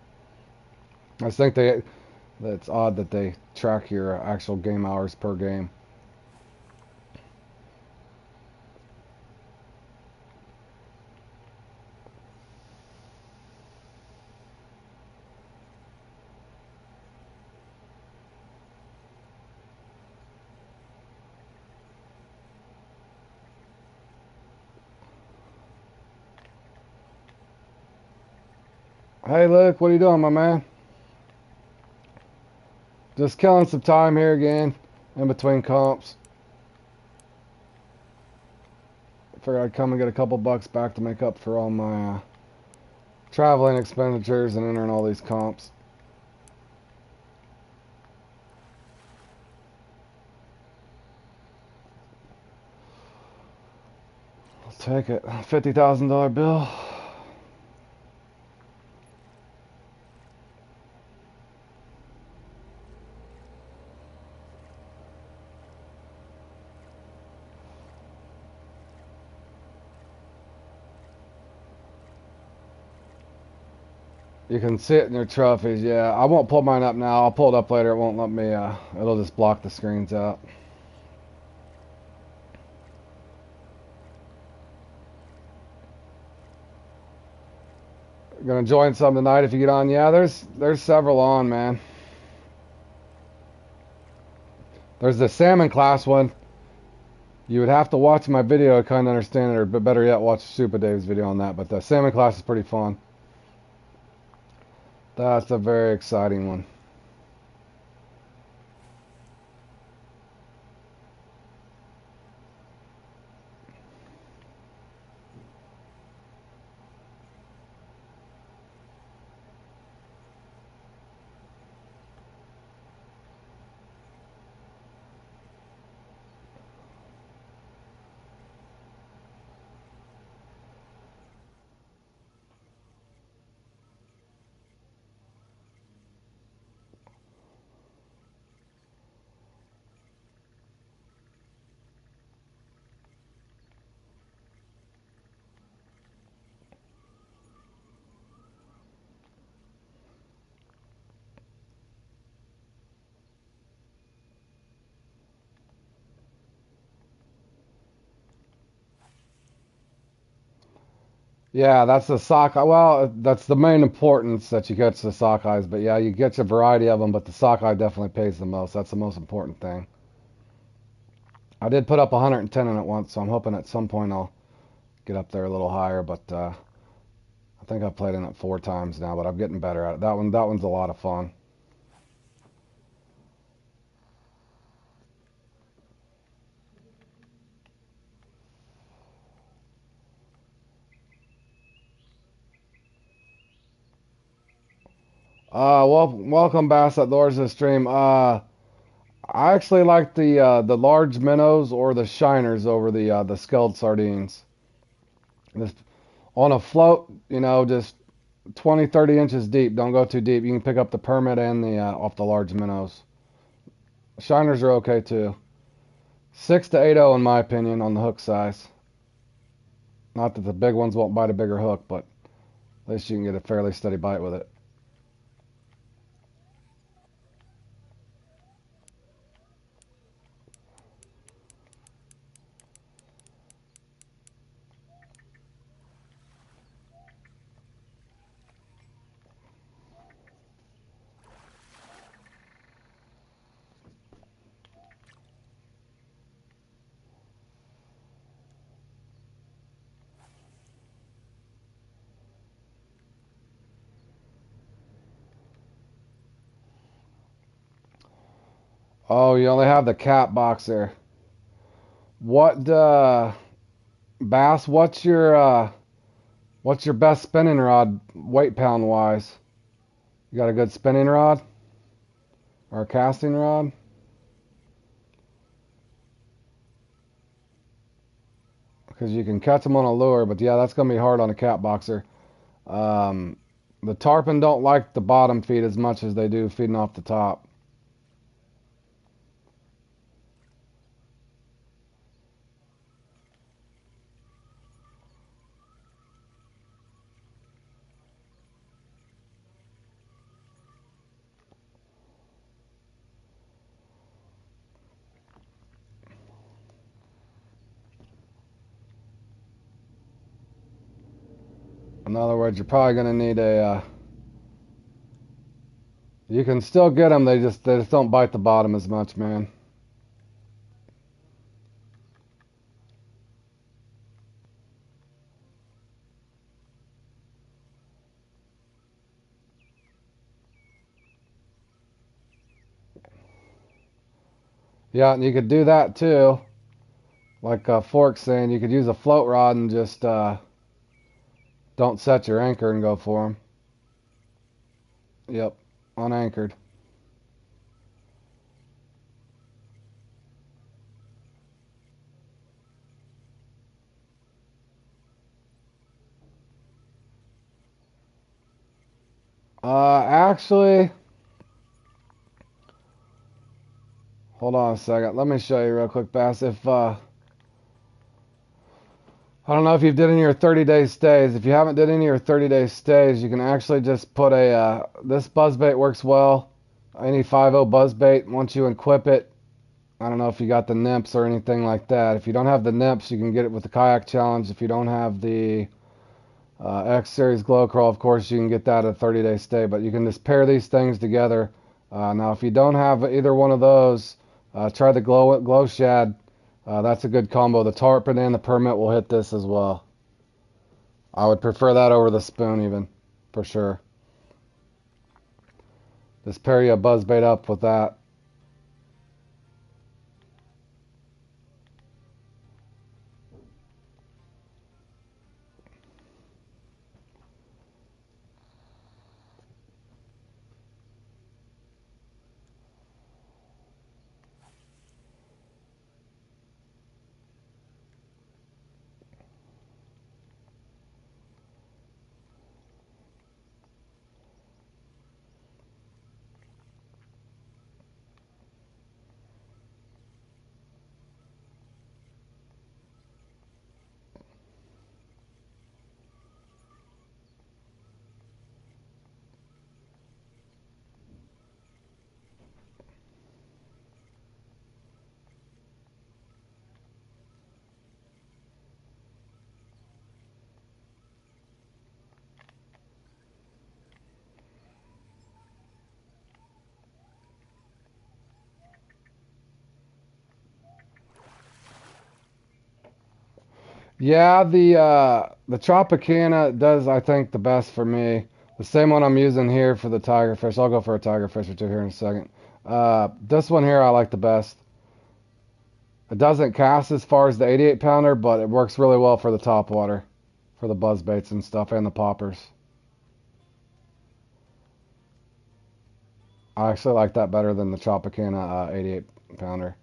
I just think it's odd that they track your actual game hours per game. Hey, Luke, what are you doing, my man? Just killing some time here again, in between comps. Figured I'd come and get a couple bucks back to make up for all my traveling expenditures and entering all these comps. I'll take it. $50,000 bill. You can see it in your trophies, yeah. I won't pull mine up now. I'll pull it up later. It won't let me, it'll just block the screens out. Gonna join some tonight if you get on. Yeah, there's several on, man. There's the salmon class one. You would have to watch my video to kind of understand it, or better yet, watch Super Dave's video on that. But the salmon class is pretty fun. That's a very exciting one. Yeah, that's the sockeye. Well, that's the main importance that you get to the sockeyes. But yeah, you get a variety of them, but the sockeye definitely pays the most. That's the most important thing. I did put up 110 in it once, so I'm hoping at some point I'll get up there a little higher. But I think I've played in it 4 times now, but I'm getting better at it. That one's a lot of fun. Welcome Bass Outdoors to the stream. I actually like the large minnows or the shiners over the skilled sardines. Just on a float, just 20, 30 inches deep. Don't go too deep. You can pick up the permit and the off the large minnows. Shiners are okay too. 6 to 8.0 in my opinion on the hook size. Not that the big ones won't bite a bigger hook, but at least you can get a fairly steady bite with it. Oh, you only have the cat box there. What Bass, what's your best spinning rod weight pound wise? You got a good spinning rod or a casting rod? Because you can catch them on a lure, but yeah, that's gonna be hard on a cat boxer. Um, the tarpon don't like the bottom feed as much as they do feeding off the top. In other words, you're probably gonna need a. You can still get them. They just don't bite the bottom as much, man. Yeah, and you could do that too. Like Fork's saying, you could use a float rod and just don't set your anchor and go for them. Yep, unanchored. Actually, hold on a second. Let me show you real quick, Bass. If I don't know if you've did any of your 30-day stays. If you haven't did any of your 30-day stays, you can actually just put a. This buzzbait works well. Any 5.0 buzzbait. Once you equip it, I don't know if you got the nymphs or anything like that. If you don't have the nymphs, you can get it with the kayak challenge. If you don't have the X Series Glow Crawl, of course, you can get that at a 30-day stay. But you can just pair these things together. Now, if you don't have either one of those, try the Glow Shad. That's a good combo. The tarpon and the permit will hit this as well. I would prefer that over the spoon even, for sure. Just pair you a buzzbait up with that. Yeah, the Tropicana does, I think, the best for me. The same one I'm using here for the tigerfish. I'll go for a tigerfish or two here in a second. This one here I like the best. It doesn't cast as far as the 88 pounder, but it works really well for the top water, for the buzz baits and stuff, and the poppers. I actually like that better than the Tropicana 88 pounder.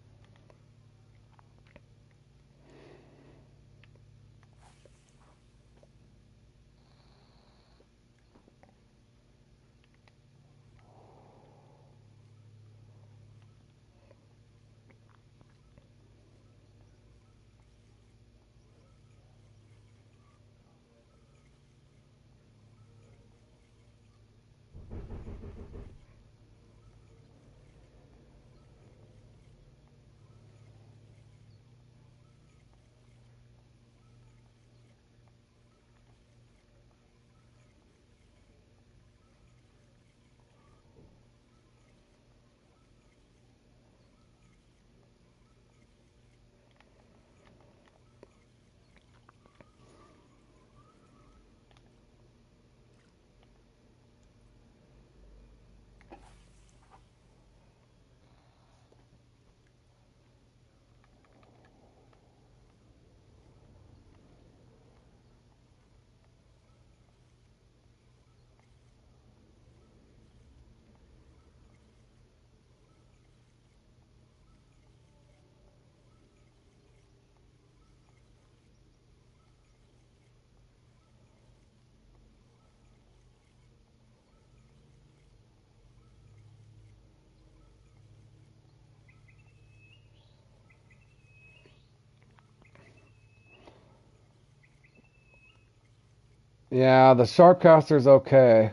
Yeah, the Sharpcaster's okay.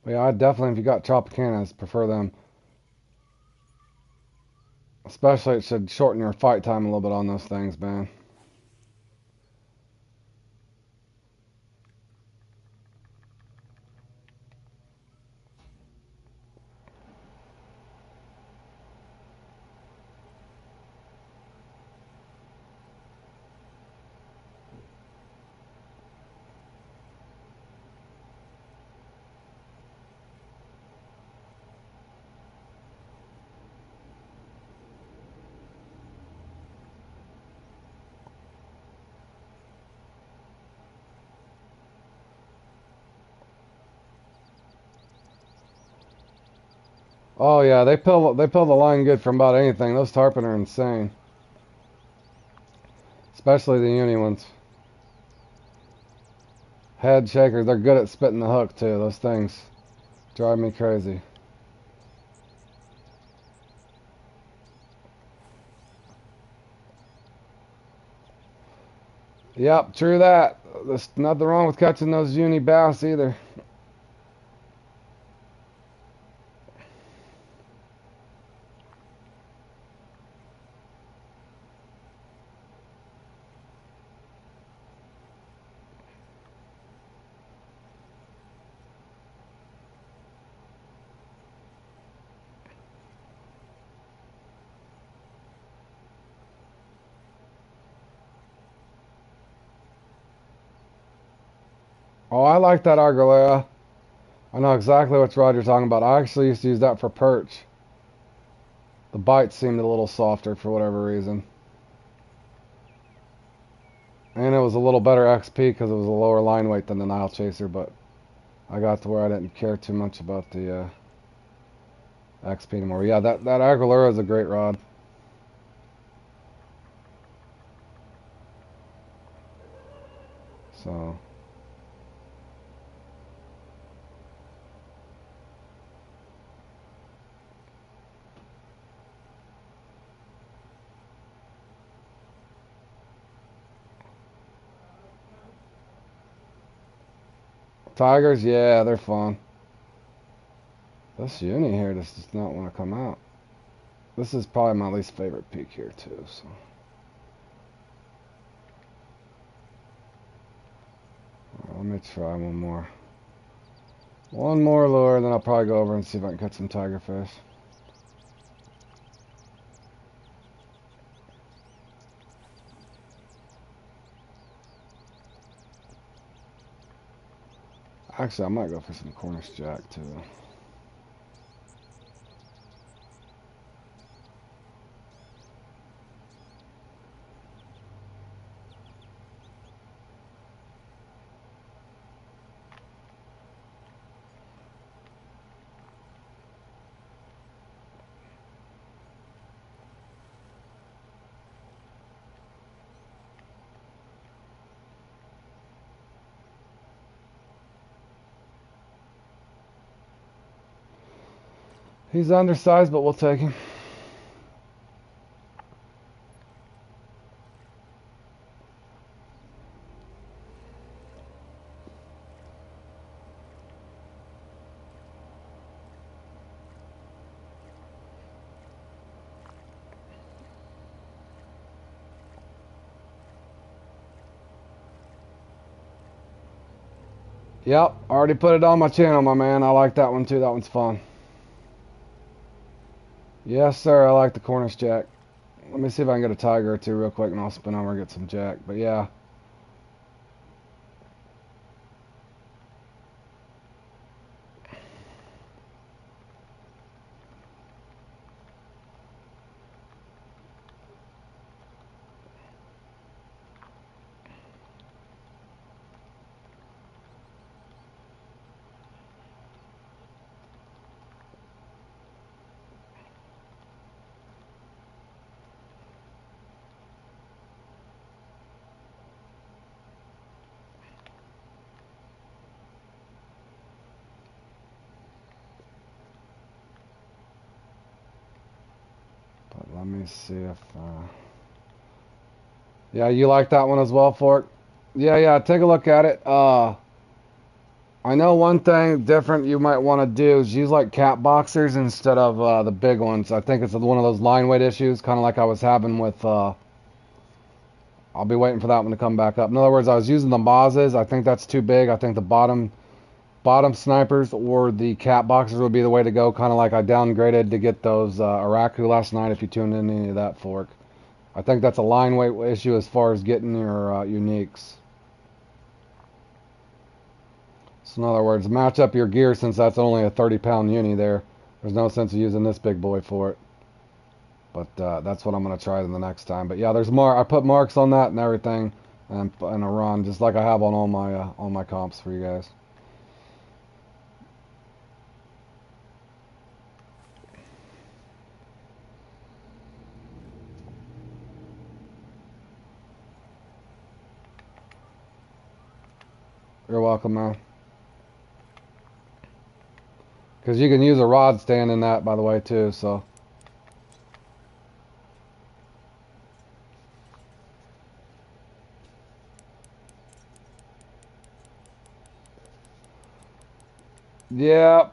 But yeah, I definitely, if you got Tropicanas, prefer them. Especially, it should shorten your fight time a little bit on those things, man. Oh yeah, they pull the line good from about anything. Those tarpon are insane, especially the uni ones. Head shakers, they're good at spitting the hook too. Those things drive me crazy. Yep, true that. There's nothing wrong with catching those uni bass either. Oh, I like that Argolera. I know exactly which rod you're talking about. I actually used to use that for perch. The bite seemed a little softer for whatever reason. And it was a little better XP because it was a lower line weight than the Nile Chaser, but I got to where I didn't care too much about the XP anymore. Yeah, that Aguilera is a great rod. So, Tigers, yeah, they're fun. This uni here just does not want to come out. This is probably my least favorite peak here too. So, let me try one more. One more lure, then I'll probably go over and see if I can catch some tiger fish. Actually, I might go for some Cornish Jack too. He's undersized, but we'll take him. Yep, already put it on my channel, my man. I like that one too. That one's fun. Yes, sir. I like the Cornish Jack. Let me see if I can get a tiger or two real quick, and I'll spin over and get some Jack. But yeah. But let me see if... Yeah, you like that one as well, Fork? Yeah, take a look at it. I know one thing different you might want to do is use like cat boxers instead of the big ones. I think it's one of those line weight issues, kind of like I was having with... I'll be waiting for that one to come back up. In other words, I was using the Mazes. I think that's too big. I think the bottom snipers or the cat boxers would be the way to go, kind of like I downgraded to get those Araku last night if you tuned in any of that, Fork. I think that's a line weight issue as far as getting your uniques. So in other words, match up your gear since that's only a 30-pound uni there. There's no sense of using this big boy for it. But that's what I'm going to try the next time. But yeah, there's more. I put marks on that and everything and a run just like I have on all my comps for you guys. You're welcome, man. Because you can use a rod stand in that, by the way, too, so. Yeah.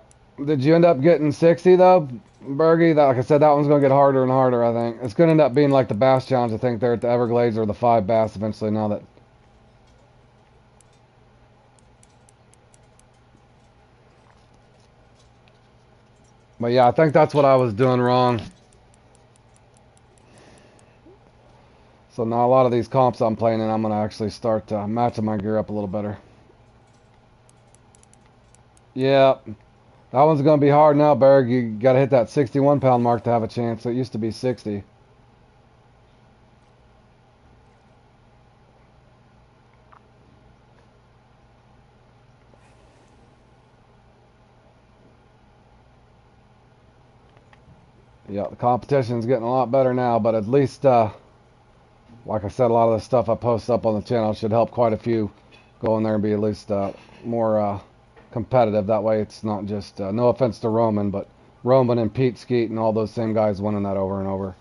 Did you end up getting 60, though, Bergie? Like I said, that one's going to get harder and harder, I think. It's going to end up being like the Bass Challenge, I think, there at the Everglades, or the 5 Bass eventually now that... But yeah, I think that's what I was doing wrong. So now a lot of these comps I'm playing in, I'm going to actually start matching my gear up a little better. Yeah. That one's going to be hard now, Berg. You got to hit that 61-pound mark to have a chance. It used to be 60. Yeah, the competition's getting a lot better now, but at least, like I said, a lot of the stuff I post up on the channel should help quite a few go in there and be at least more competitive. That way it's not just, no offense to Roman, but Roman and Pete Skeet and all those same guys winning that over and over.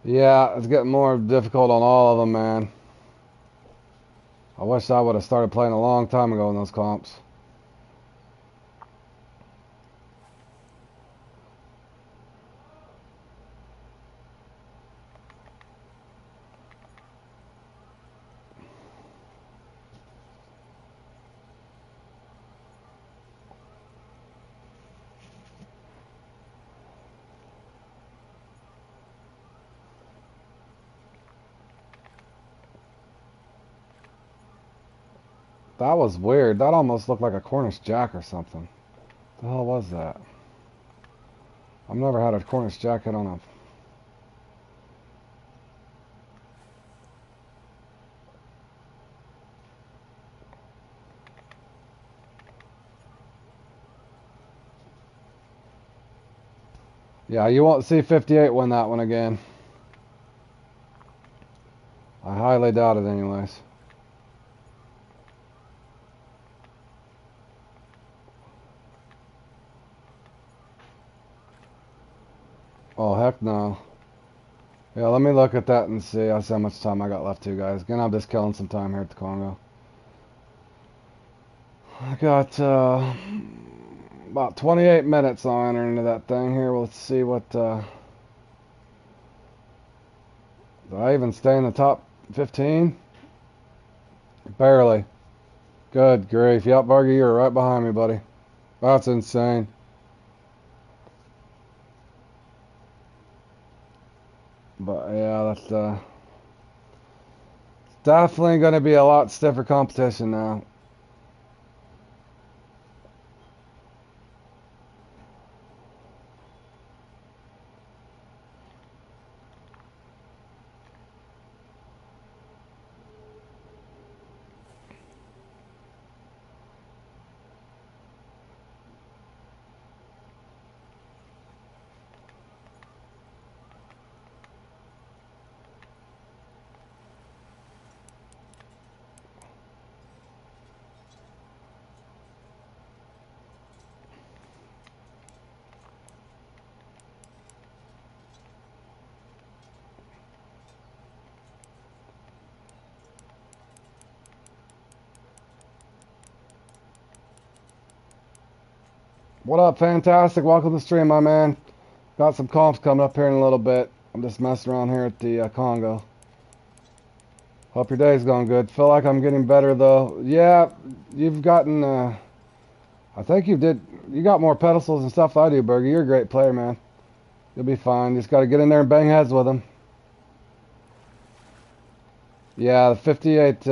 Yeah, it's getting more difficult on all of them, man. I wish I would have started playing a long time ago in those comps. That was weird. That almost looked like a Cornish Jack or something. The hell was that? I've never had a Cornish Jack hit on a... Yeah, you won't see 58 win that one again. I highly doubt it anyways. Oh, heck no. Yeah, let me look at that and see. I see how much time I got left too, guys. Again, I'm just killing some time here at the Congo. I got about 28 minutes I'll enter into that thing here. Let's see what... did I even stay in the top 15? Barely. Good grief. Yep, Vargy, you're right behind me, buddy. That's insane. But yeah, that's definitely going to be a lot stiffer competition now. What up, Fantastic? Welcome to the stream, my man. Got some comps coming up here in a little bit. I'm just messing around here at the Congo. Hope your day's going good. Feel like I'm getting better, though. Yeah, you've gotten... I think you got more pedestals and stuff than I do, Bergie. You're a great player, man. You'll be fine. You just got to get in there and bang heads with them. Yeah, the 58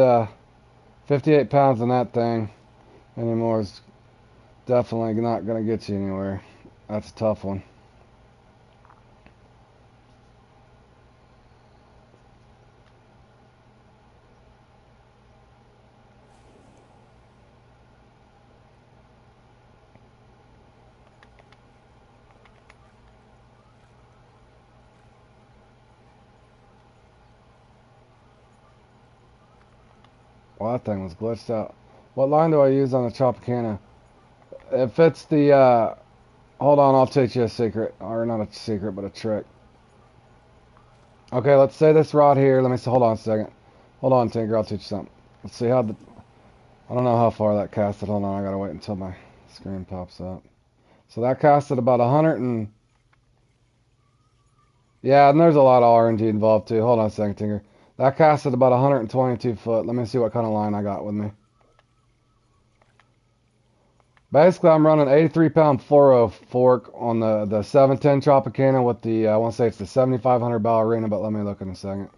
pounds in that thing anymore is definitely not going to get you anywhere. That's a tough one. Well, that thing was glitched out. What line do I use on the Tropicana? If it's the, hold on, I'll teach you a secret. Or not a secret, but a trick. Okay, let's say this rod here. Let me see, hold on a second. Hold on, Tinker, I'll teach you something. Let's see how the, I don't know how far that casted. Hold on, I gotta wait until my screen pops up. So that casted about 100 and... Yeah, and there's a lot of RNG involved too. Hold on a second, Tinker. That casted about 122 foot. Let me see what kind of line I got with me. Basically, I'm running 83 pound fluoro fork on the 710 Tropicana with the, I want to say it's the 7500 Ballerina, but let me look in a second.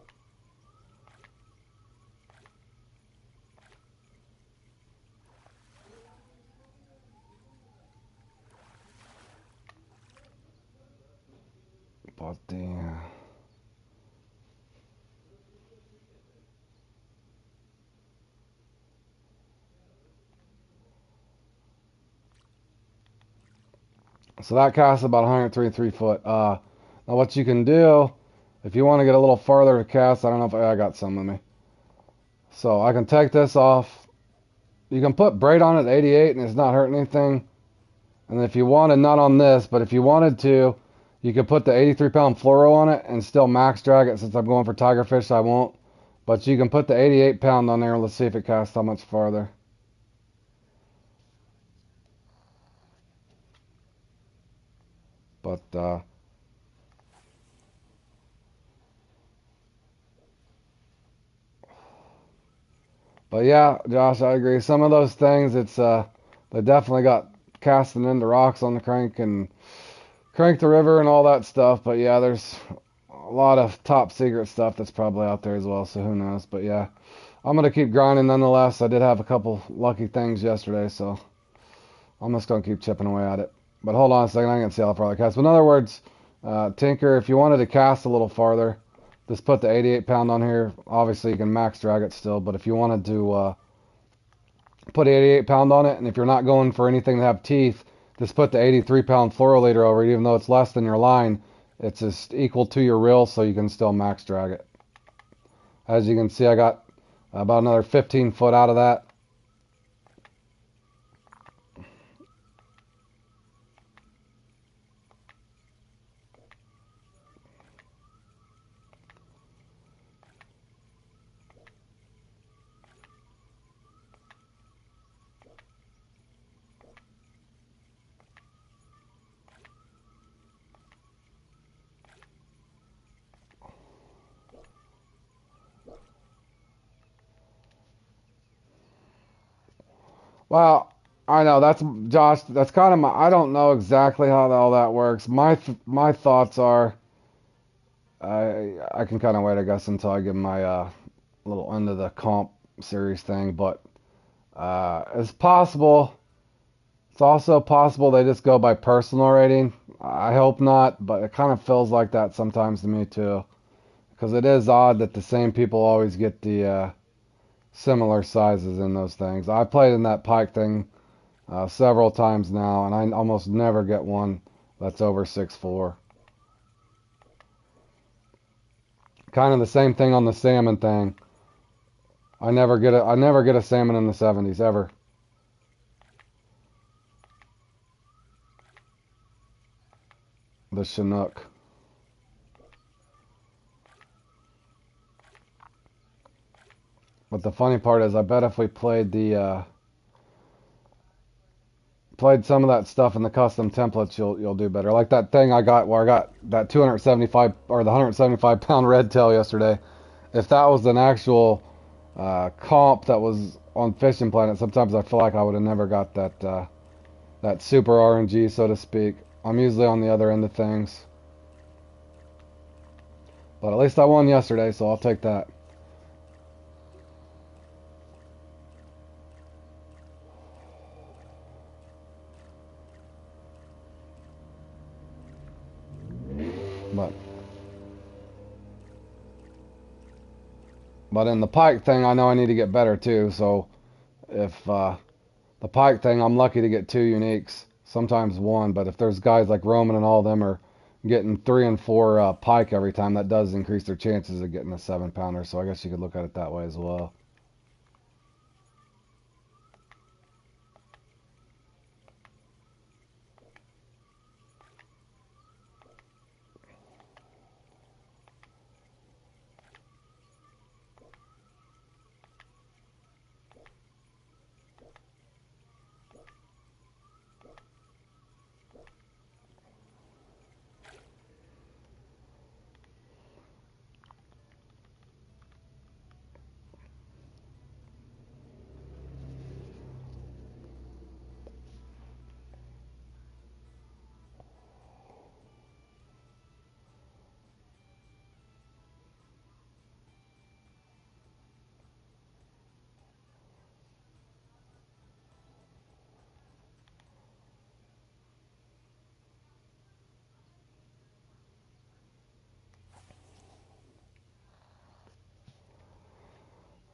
But the... So that casts about 133 foot. Now what you can do, if you want to get a little farther to cast, I don't know if I got some with me. So I can take this off. You can put braid on it at 88 and it's not hurting anything. And if you wanted, not on this, but if you wanted to, you could put the 83 pound fluoro on it and still max drag it. Since I'm going for tigerfish, I won't. But you can put the 88 pound on there. Let's see if it casts how much farther. But yeah, Josh, I agree. Some of those things, it's they definitely got casting into rocks on the crank and crank the river and all that stuff. But yeah, there's a lot of top secret stuff that's probably out there as well. So who knows? But yeah, I'm gonna keep grinding nonetheless. I did have a couple lucky things yesterday, so I'm just gonna keep chipping away at it. But hold on a second, I can see how far I cast. But in other words, Tinker, if you wanted to cast a little farther, just put the 88 pound on here. Obviously, you can max drag it still, but if you wanted to put 88 pound on it, and if you're not going for anything to have teeth, just put the 83 pound fluorolator over it. Even though it's less than your line, it's just equal to your reel, so you can still max drag it. As you can see, I got about another 15 foot out of that. Well, I know that's Josh. That's kind of my. I don't know exactly how all that works. My thoughts are, I can kind of wait, I guess, until I give my little end of the comp series thing. But it's possible. It's also possible they just go by personal rating. I hope not, but it kind of feels like that sometimes to me too, because it is odd that the same people always get the similar sizes in those things. I played in that pike thing several times now, and I almost never get one that's over 6'4". Kind of the same thing on the salmon thing. I never get a salmon in the 70s ever. The Chinook. But the funny part is, I bet if we played played some of that stuff in the custom templates, you'll do better. Like that thing I got where I got that 275 or the 175 pound red tail yesterday. If that was an actual comp that was on Fishing Planet, sometimes I feel like I would have never got that super RNG, so to speak. I'm usually on the other end of things, but at least I won yesterday, so I'll take that. But in the pike thing, I know I need to get better too. So if the pike thing, I'm lucky to get 2 uniques, sometimes 1. But if there's guys like Roman and all of them are getting 3 and 4 pike every time, that does increase their chances of getting a 7-pounder. So I guess you could look at it that way as well.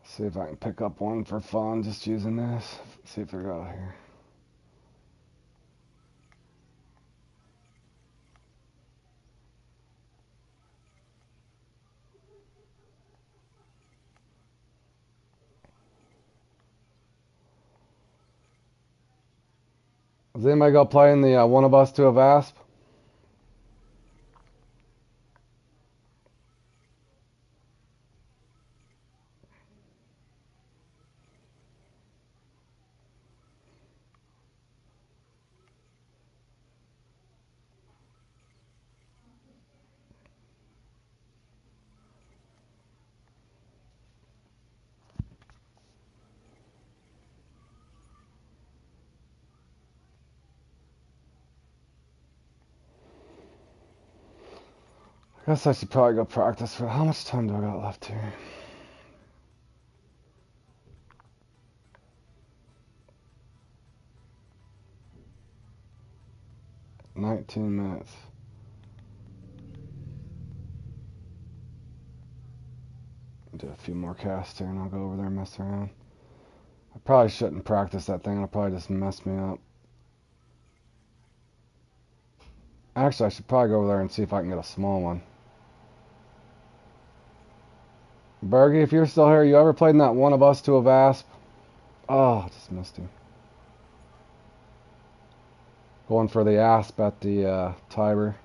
See if I can pick up one for fun just using this. See if they're out here. Does anybody go playing the One of Us to a Vasp? I guess I should probably go practice for how much time do I got left here? 19 minutes. Do a few more casts here and I'll go over there and mess around. I probably shouldn't practice that thing. It'll probably just mess me up. Actually, I should probably go over there and see if I can get a small one. Bergie, if you're still here, you ever played in that One of Us to a Vasp? Oh, I just missed him. Going for the asp at the Tiber.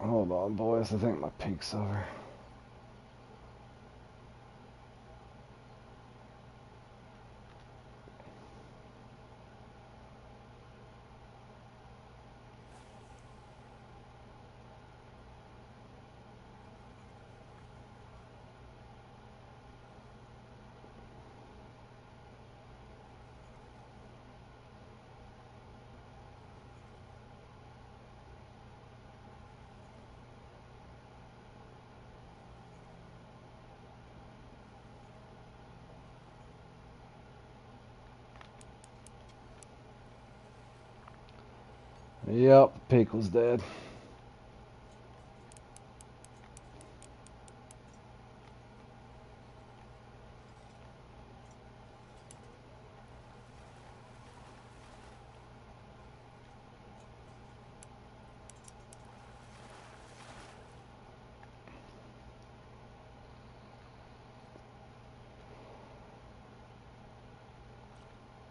Hold on, boys. I think my peak's over. Yep, the peak was dead.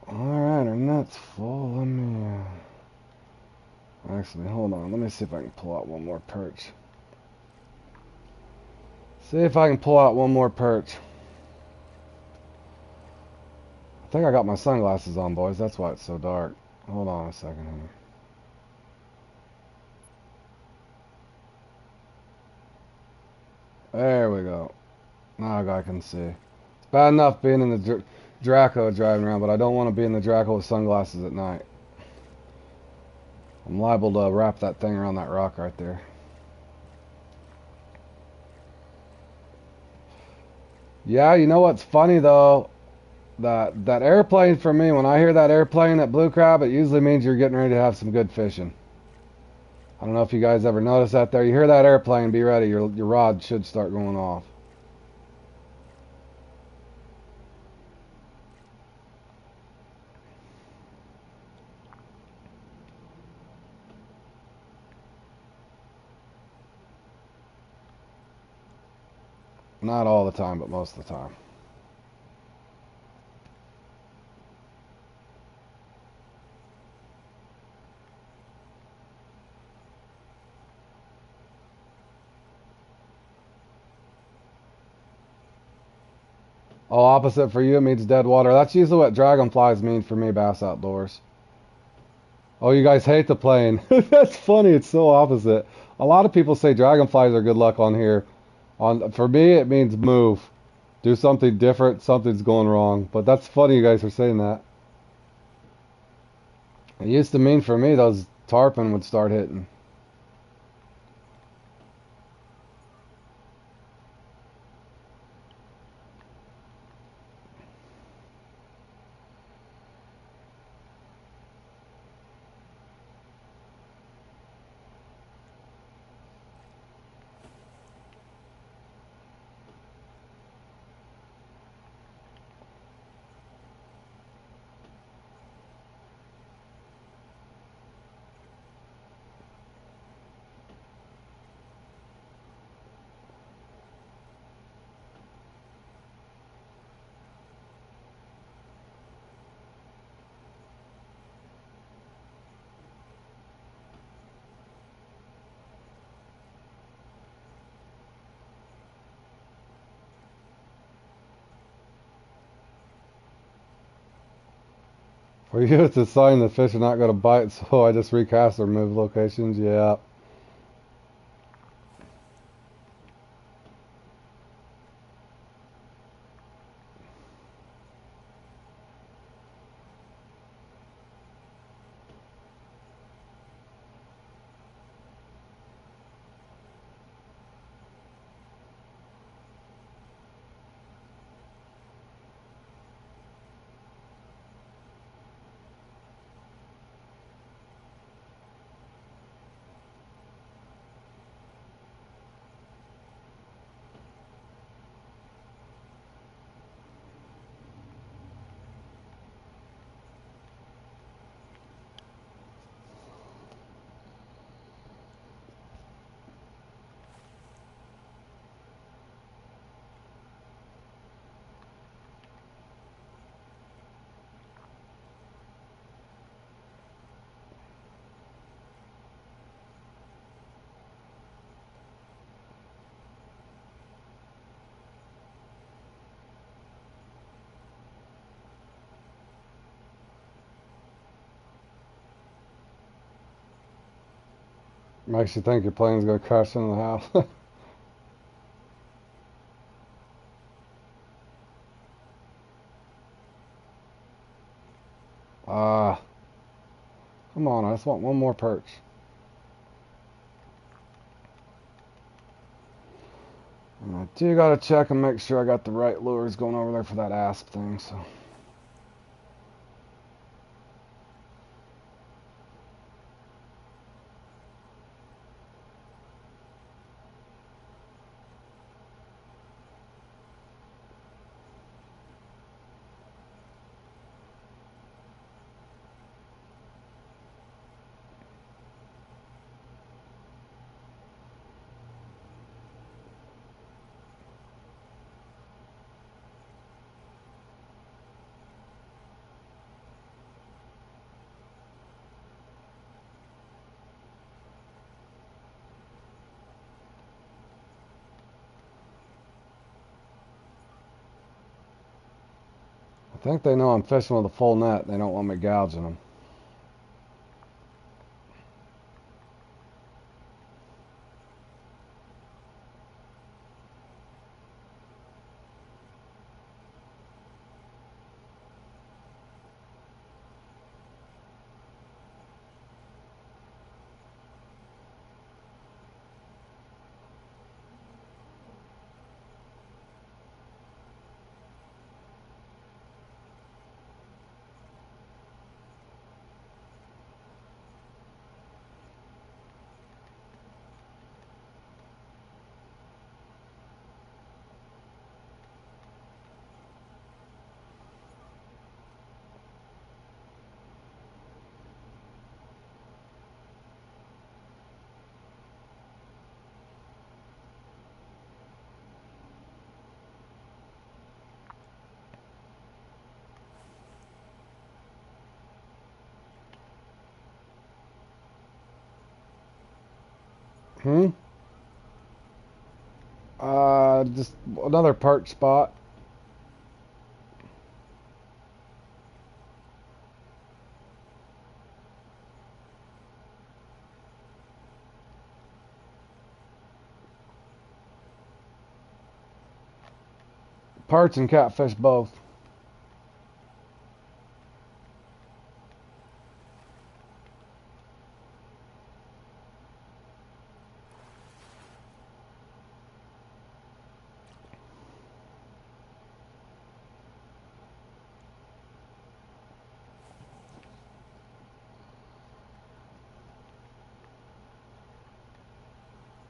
Alright, our net's full. Let me... Actually, hold on. Let me see if I can pull out one more perch. See if I can pull out one more perch. I think I got my sunglasses on, boys. That's why it's so dark. Hold on a second here. There we go. Now I can see. It's bad enough being in the Draco driving around, but I don't want to be in the Draco with sunglasses at night. I'm liable to wrap that thing around that rock right there. Yeah, you know what's funny though? That airplane for me, when I hear that airplane at Blue Crab, it usually means you're getting ready to have some good fishing. I don't know if you guys ever noticed that there. You hear that airplane, be ready. Your rod should start going off. Not all the time, but most of the time. Oh, opposite for you, it means dead water. That's usually what dragonflies mean for me, Bass Outdoors. Oh, you guys hate the plane. That's funny. It's so opposite. A lot of people say dragonflies are good luck on here. For me, it means move. Do something different. Something's going wrong. But that's funny you guys are saying that. It used to mean for me those tarpon would start hitting. For you, it's a sign the fish are not going to bite, so I just recast or move locations. Yeah. Makes you think your plane's going to crash into the house. Ah, come on, I just want one more perch. And I do got to check and make sure I got the right lures going over there for that asp thing, so. I think they know I'm fishing with a full net. They don't want me gouging them. Hmm? Just another perch spot. Perch and catfish both.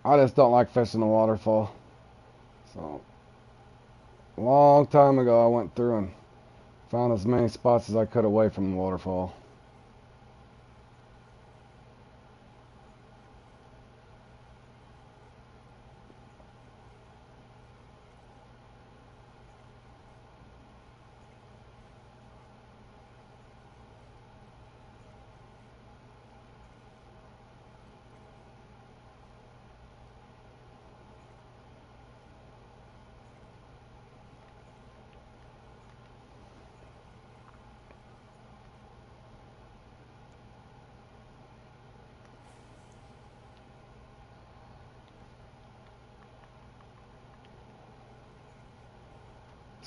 I just don't like fishing the waterfall. So, a long time ago, I went through and found as many spots as I could away from the waterfall.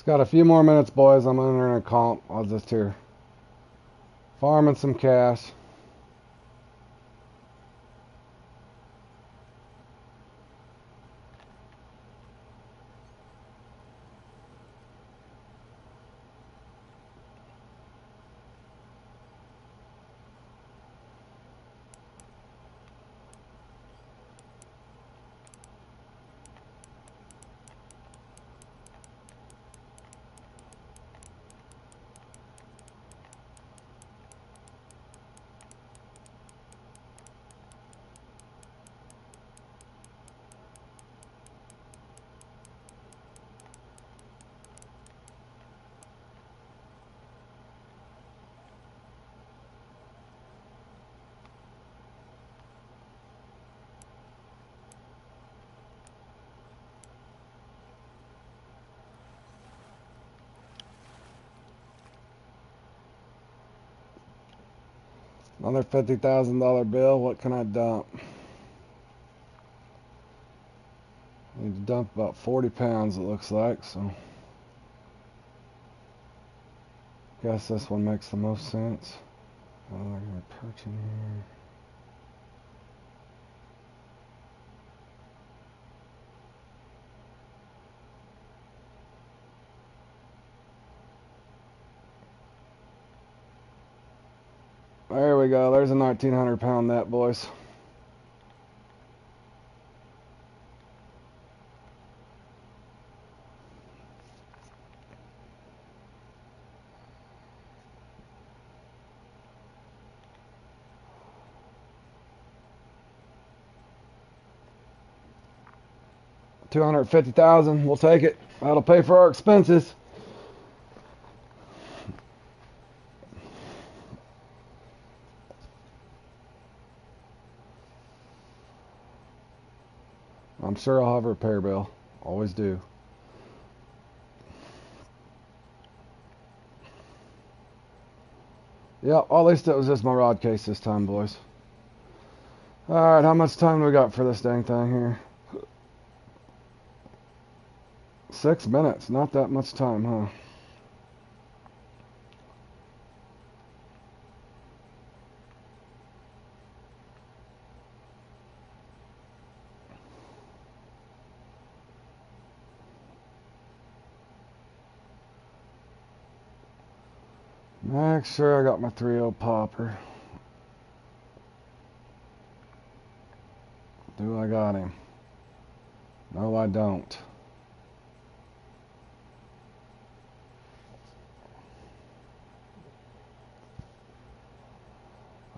It's got a few more minutes, boys. I'm entering a comp. I'll just here farming some cash. Another $50,000 bill. What can I dump? Need to dump about 40 pounds, it looks like, so guess this one makes the most sense. Oh, they're gonna perch in here. There we go. There's a 1,900 pound net, boys. $250,000. We'll take it. That'll pay for our expenses. I'm sure I'll have a repair bill. Always do. Yep, at least it was just my rod case this time, boys. Alright, how much time do we got for this dang thing here? 6 minutes. Not that much time, huh? Make sure I got my 3.0 popper. Do I got him? No, I don't.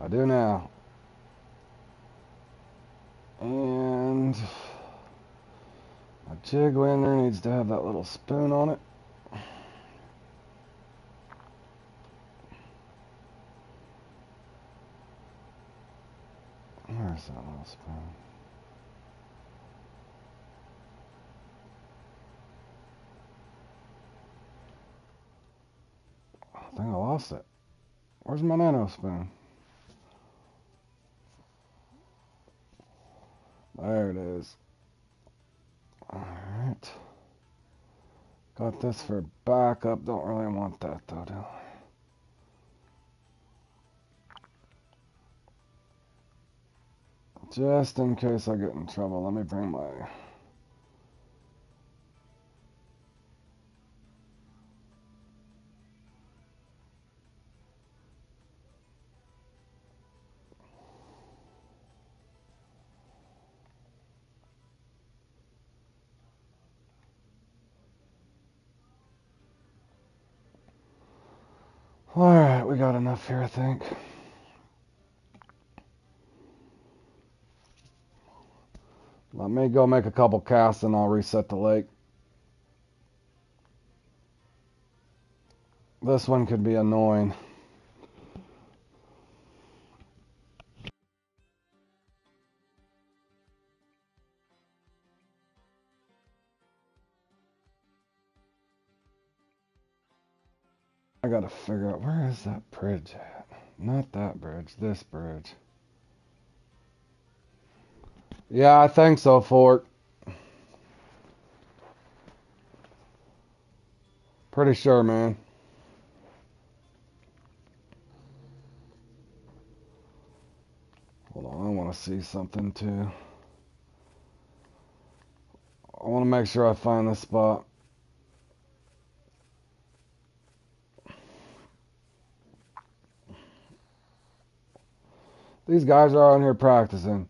I do now. And my jig winder needs to have that little spoon on it. Where's that little spoon? I think I lost it. Where's my nano spoon? There it is. Alright. Got this for backup. Don't really want that though, do I? Just in case I get in trouble, let me bring my... Alright, we got enough here, I think. Let me go make a couple casts and I'll reset the lake. This one could be annoying. I gotta figure out, where is that bridge at? Not that bridge, this bridge. Yeah, I think so, Fort. Pretty sure, man. Hold on, I want to see something too. I want to make sure I find this spot. These guys are out here practicing.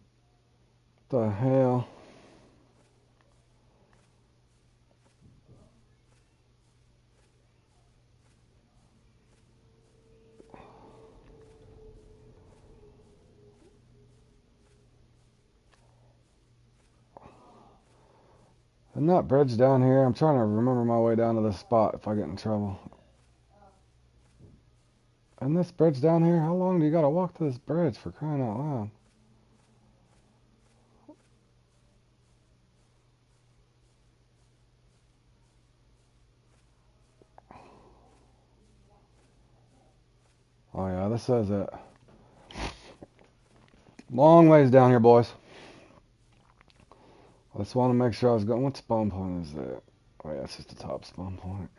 What the hell? Isn't that bridge down here? I'm trying to remember my way down to this spot if I get in trouble. Isn't this bridge down here? How long do you gotta walk to this bridge, for crying out loud? Oh yeah, this says it. Long ways down here, boys. I just want to make sure I was going. What spawn point is that? Oh yeah, it's just the top spawn point.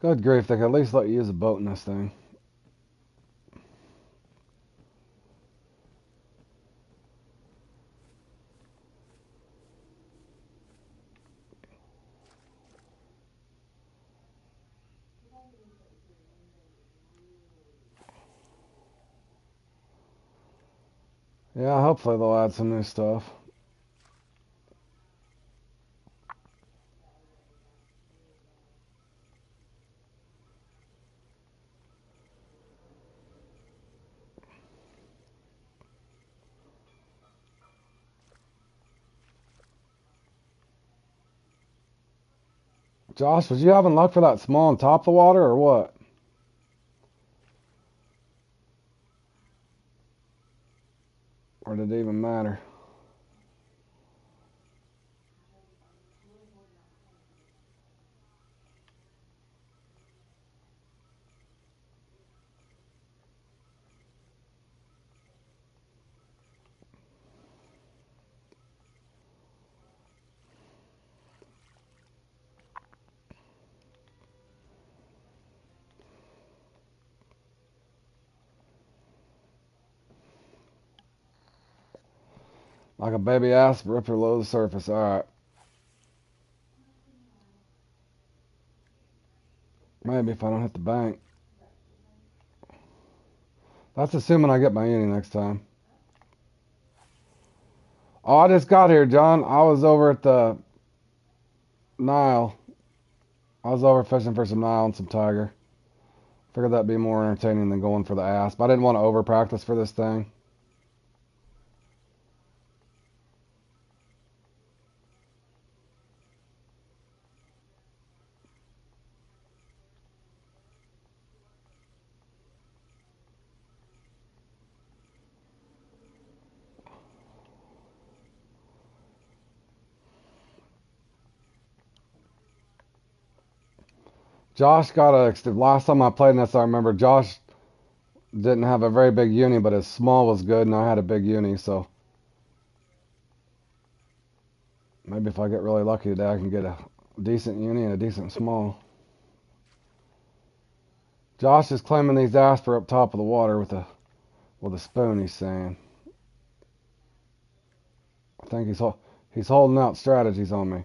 Good grief, they could at least let you use a boat in this thing. Yeah, hopefully they'll add some new stuff. Josh, was you having luck for that small on top of the water or what? Or did it even matter? Like a baby ass, rip her low to the surface. Alright. Maybe if I don't hit the bank. That's assuming I get my uni next time. Oh, I just got here, John. I was over at the Nile. I was over fishing for some Nile and some tiger. Figured that'd be more entertaining than going for the asp. I didn't want to over practice for this thing. Josh got a. Last time I played in this, I remember Josh didn't have a very big uni, but his small was good, and I had a big uni, so maybe if I get really lucky today, I can get a decent uni and a decent small. Josh is claiming these asper up top of the water with a spoon. He's saying. I think he's holding out strategies on me.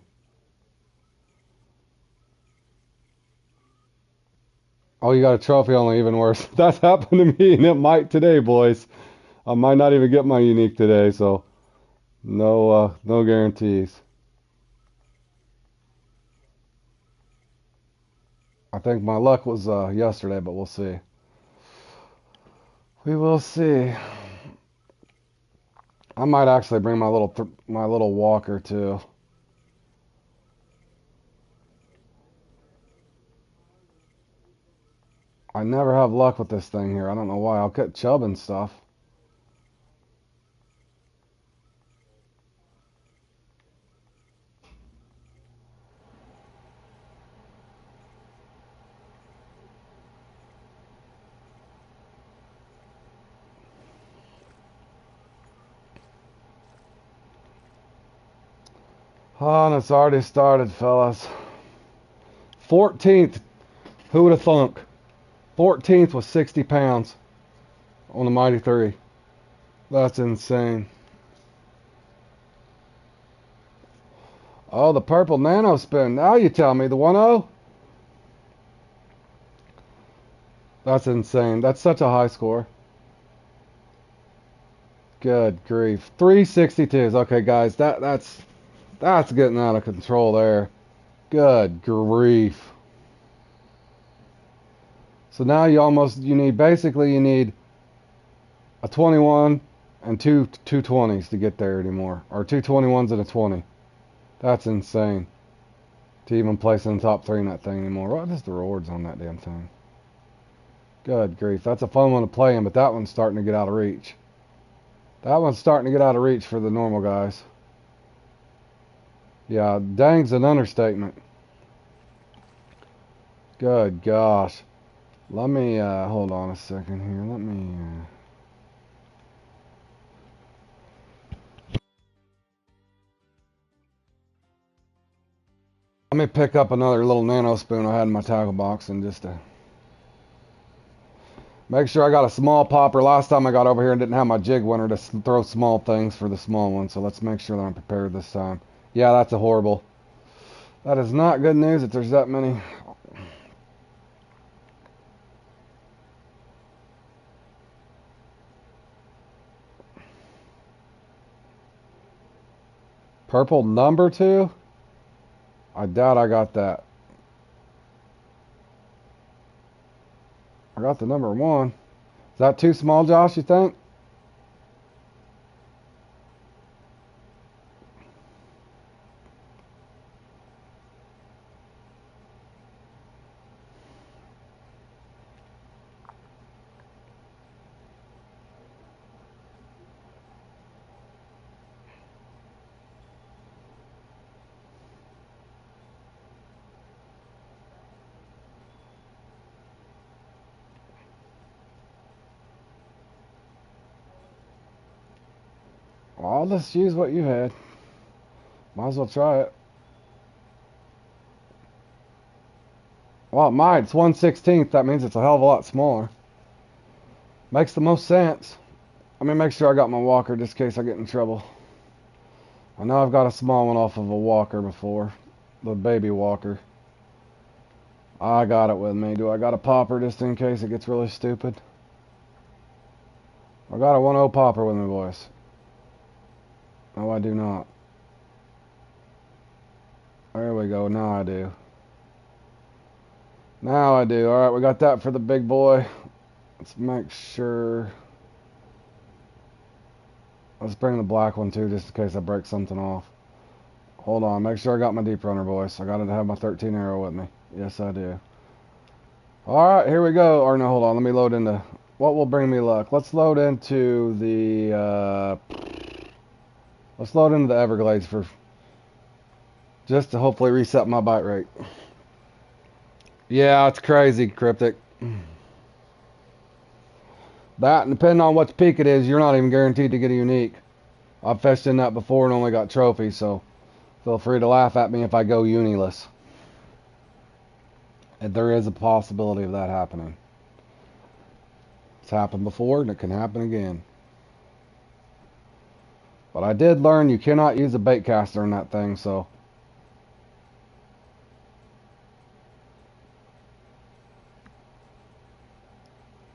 Oh, you got a trophy only, even worse. That's happened to me, and it might today, boys. I might not even get my unique today, so no guarantees. I think my luck was yesterday, but we'll see. We will see. I might actually bring my little walker too. I never have luck with this thing here. I don't know why. I'll get chub and stuff. Oh, and it's already started, fellas. 14th. Who would have thunk? 14th was 60 pounds on the Mighty 3. That's insane. Oh, the purple nano spin. Now you tell me the 1-0? That's insane. That's such a high score. Good grief. 362s. Okay, guys, that's getting out of control there. Good grief. So now you need a 21 and two 220s to get there anymore. Or two 21s and a 20. That's insane. To even place in the top 3 in that thing anymore. What is the rewards on that damn thing? Good grief. That's a fun one to play in, but that one's starting to get out of reach. That one's starting to get out of reach for the normal guys. Yeah, dang's an understatement. Good gosh. Let me, hold on a second here. Let me pick up another little nano spoon I had in my tackle box and just make sure I got a small popper. Last time I got over here and didn't have my jig winner to throw small things for the small one. So let's make sure that I'm prepared this time. Yeah, that's a horrible. That is not good news that there's that many. Purple number 2? I doubt I got that. I got the number 1. Is that too small, Josh, you think? Well, I'll just use what you had. Might as well try it. Well, it might. It's 1/16. That means it's a hell of a lot smaller. Makes the most sense. Let me make sure I got my walker just in case I get in trouble. I know I've got a small one off of a walker before. The baby walker. I got it with me. Do I got a popper just in case it gets really stupid? I got a 1-0 popper with me, boys. No, I do not. There we go. Now I do. Now I do. Alright, we got that for the big boy. Let's make sure. Let's bring the black one too, just in case I break something off. Hold on. Make sure I got my deep runner, boys. I got to have my 13 arrow with me. Yes, I do. Alright, here we go. Or no, hold on. Let me load into. What will bring me luck? Let's load into the. Let's load into the Everglades for. Just to hopefully reset my bite rate. Yeah, it's crazy, Cryptic. That, and depending on what peak it is, you're not even guaranteed to get a unique. I've fished in that before and only got trophies, so feel free to laugh at me if I go uniless. And there is a possibility of that happening. It's happened before, and it can happen again. But I did learn you cannot use a bait caster in that thing, so.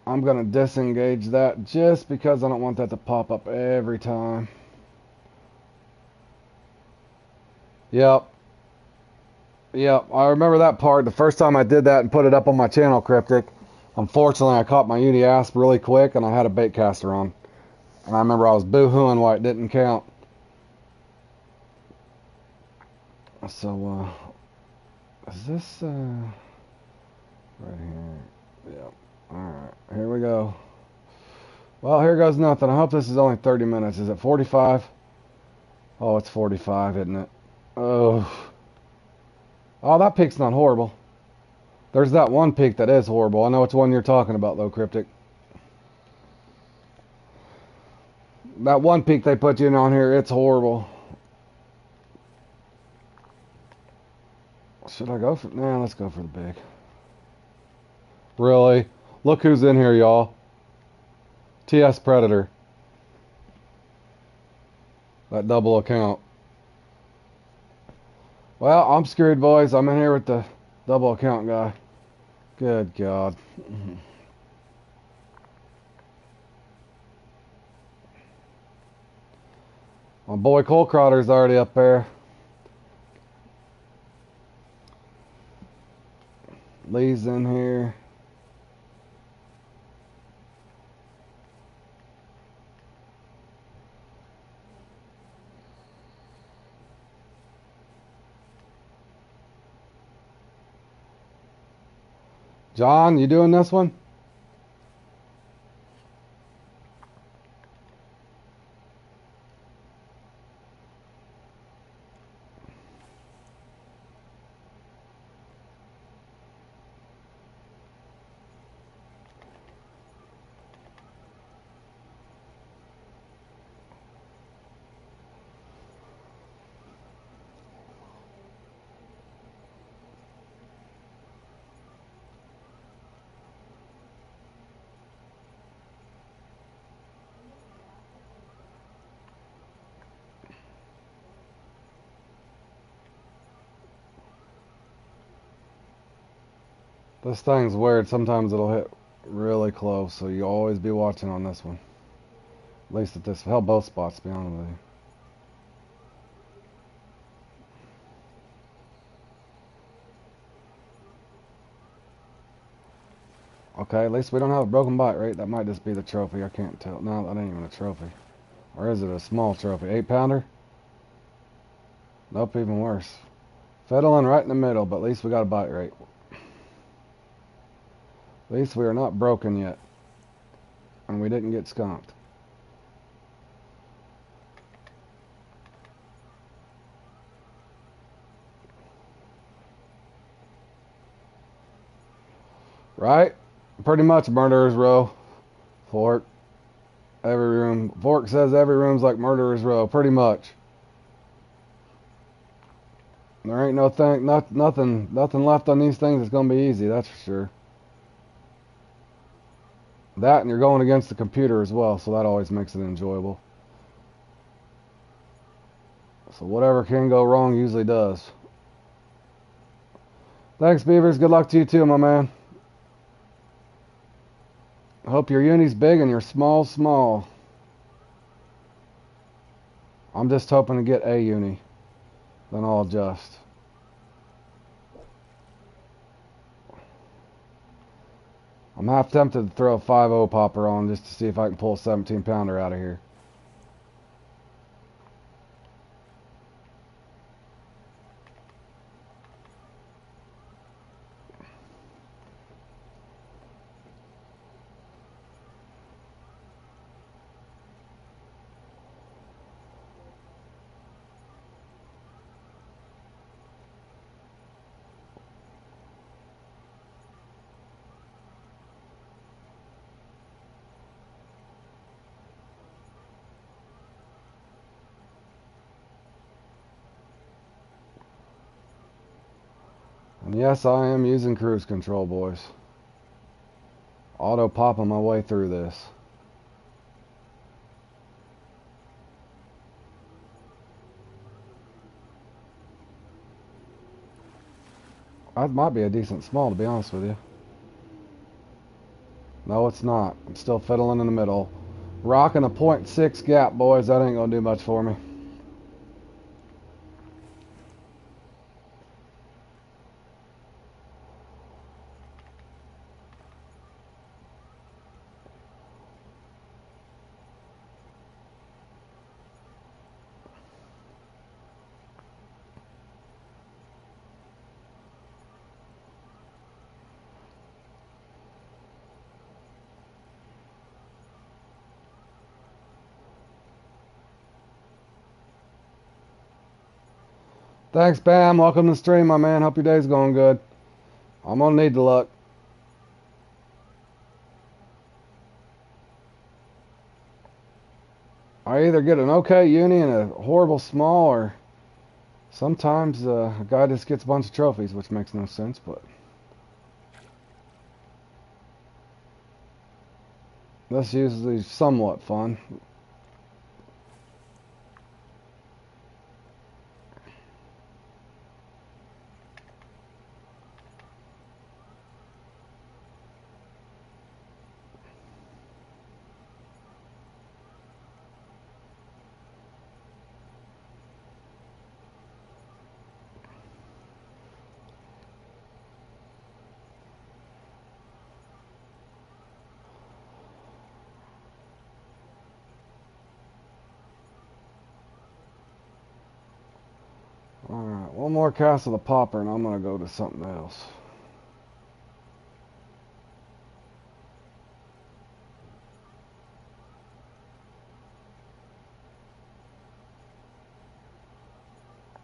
I'm going to disengage that just because I don't want that to pop up every time. Yep. Yep, I remember that part. The first time I did that and put it up on my channel, Cryptic, unfortunately I caught my uni asp really quick and I had a bait caster on. And I remember I was boo-hooing why it didn't count. So, is this, right here? Yep. Alright, here we go. Well, here goes nothing. I hope this is only 30 minutes. Is it 45? Oh, it's 45, isn't it? Oh. Oh, that peak's not horrible. There's that one peak that is horrible. I know which one you're talking about, though, Cryptic. That one peak they put you in on here, it's horrible. Should I go for... Nah, let's go for the big. Really? Look who's in here, y'all. TS Predator. That double account. Well, I'm screwed, boys. I'm in here with the double account guy. Good God. My boy Cole Crotter's already up there. Lee's in here. John, you doing this one? This thing's weird. Sometimes it'll hit really close, so you always be watching on this one. At least at this, hell, both spots, to be honest with you. Okay, at least we don't have a broken bite rate. That might just be the trophy. I can't tell. No, that ain't even a trophy. Or is it a small trophy? 8-pounder? Nope, even worse. Fiddling right in the middle, but at least we got a bite rate. At least we are not broken yet. And we didn't get skunked. Right? Pretty much Murderer's Row. Fork. Every room. Fork says every room's like Murderer's Row. Pretty much. There ain't nothing left on these things that's gonna be easy, that's for sure. That, and you're going against the computer as well, so that always makes it enjoyable. So whatever can go wrong usually does. Thanks, Beavers. Good luck to you too, my man. I hope your uni's big and your small's small. I'm just hoping to get a uni. Then I'll adjust. I'm half tempted to throw a 5-0 popper on just to see if I can pull a 17-pounder out of here. And yes, I am using cruise control, boys. Auto popping my way through this. That might be a decent small, to be honest with you. No, it's not. I'm still fiddling in the middle. Rocking a .6 gap, boys. That ain't gonna do much for me. Thanks, Bam. Welcome to the stream, my man. Hope your day's going good. I'm gonna need the luck. I either get an okay uni and a horrible small, or Sometimes a guy just gets a bunch of trophies, which makes no sense, but that's usually somewhat fun. Alright, one more cast of the popper and I'm going to go to something else.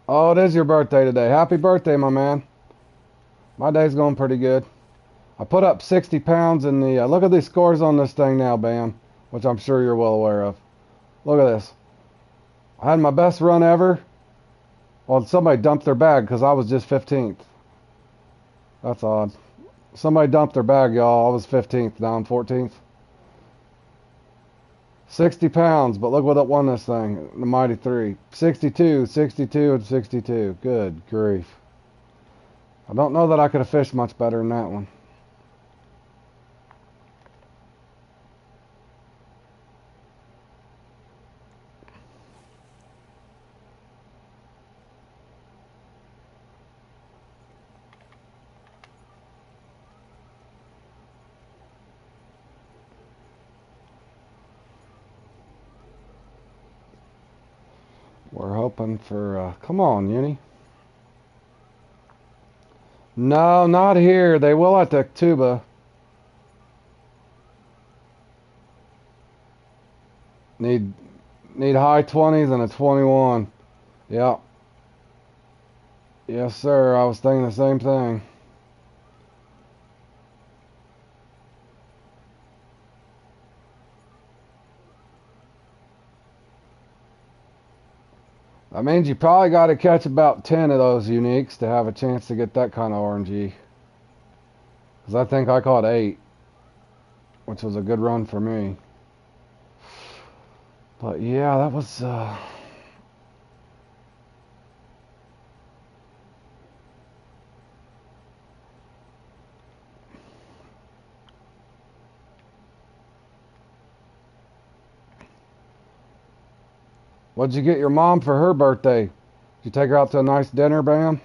Oh, it is your birthday today. Happy birthday, my man. My day's going pretty good. I put up 60 pounds in the... look at these scores on this thing now, Bam, which I'm sure you're well aware of. Look at this. I had my best run ever. Well, somebody dumped their bag because I was just 15th. That's odd. Somebody dumped their bag, y'all. I was 15th. Now I'm 14th. 60 pounds, but look what it won this thing. The Mighty 3. 62, 62, and 62. Good grief. I don't know that I could have fished much better than that one. We're hoping for... come on, Uni. No, not here. They will at the tuba. Need high 20s and a 21. Yep. Yes, sir. I was thinking the same thing. That means you probably got to catch about 10 of those uniques to have a chance to get that kind of RNG. Because I think I caught 8, which was a good run for me. But yeah, that was... What'd you get your mom for her birthday? Did you take her out to a nice dinner, Bam?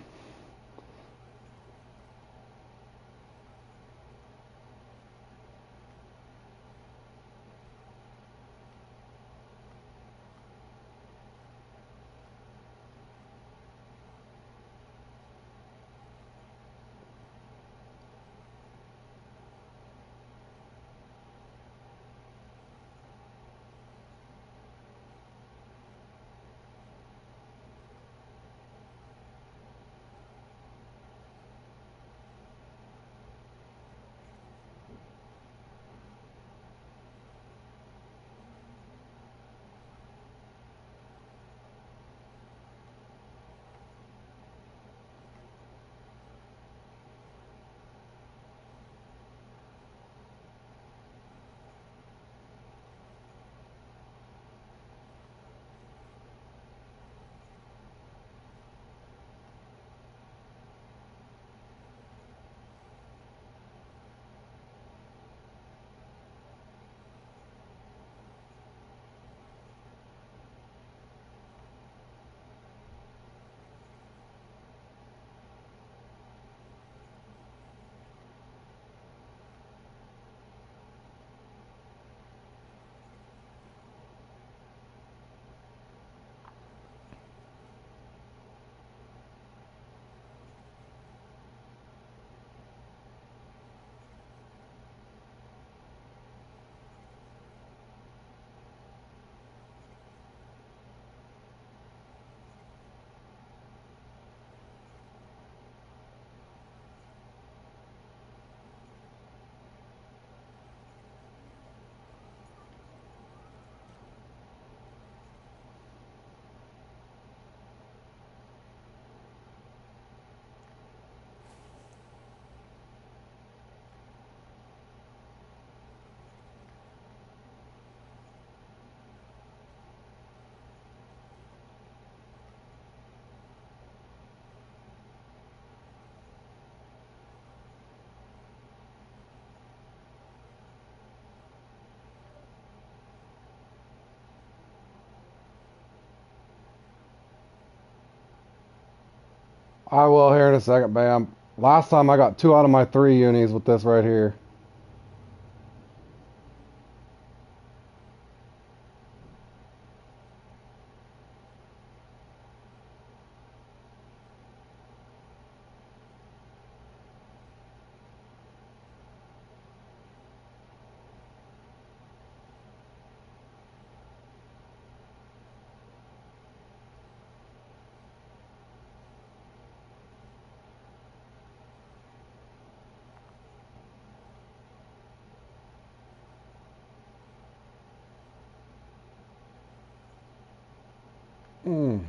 I will here in a second, Bam. Last time I got 2 out of my 3 unis with this right here.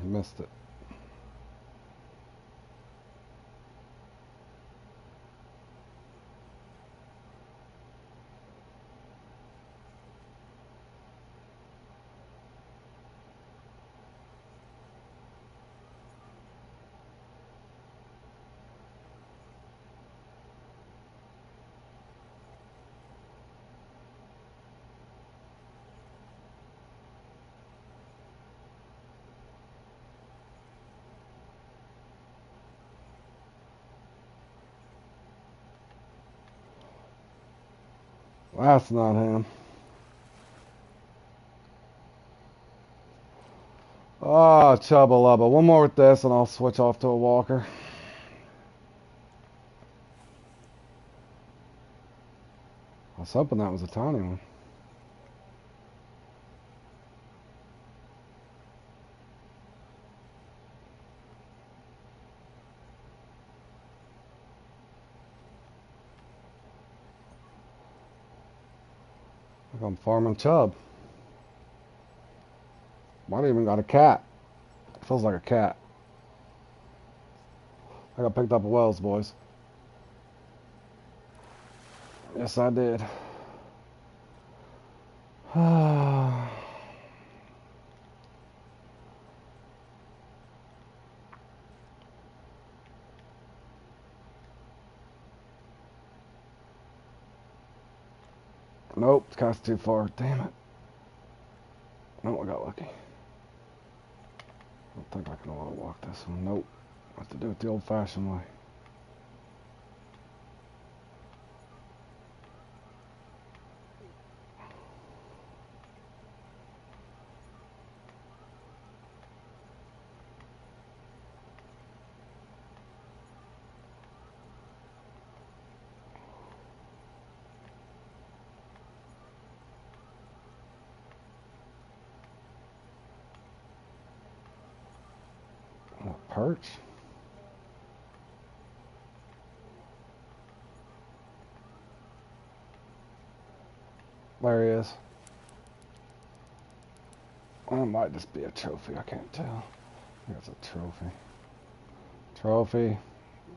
Missed it. That's not him. Oh, Chubba Lubba. One more with this and I'll switch off to a walker. I was hoping that was a tiny one. Like I'm farming chub. Might even got a cat. Feels like a cat. I got picked up a Wells, boys. Yes, I did. Nope, it's cast too far. Damn it. No, I got lucky. I don't think I can auto walk this one. Nope. I have to do it the old-fashioned way. Perch? There he is. Well, it might just be a trophy, I can't tell. I think it's a trophy. Trophy.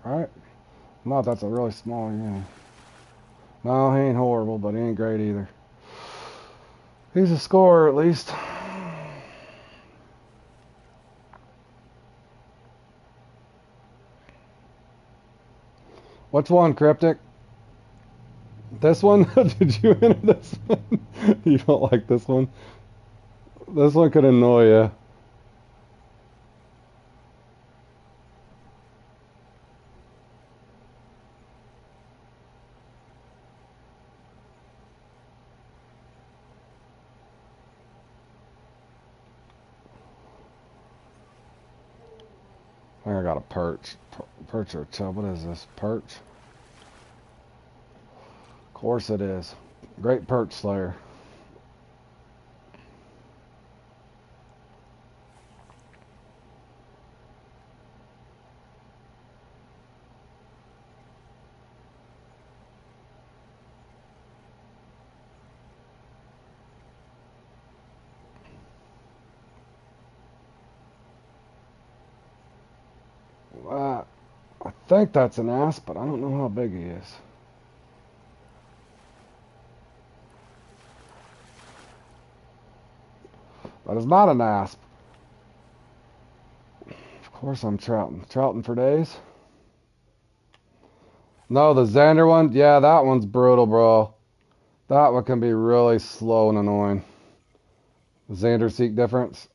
Right? No, that's a really small unit. No, he ain't horrible, but he ain't great either. He's a scorer at least. Which one, Cryptic? This one? Did you enter this one? You don't like this one? This one could annoy you. I think I got a perch. Perch or chub. What is this? Perch? Of course it is. Great perch slayer. I think that's an asp, but I don't know how big he is. That is not an asp. Of course I'm trouting. Trouting for days. No, the Xander one? Yeah, that one's brutal, bro. That one can be really slow and annoying. The Xander Seek difference.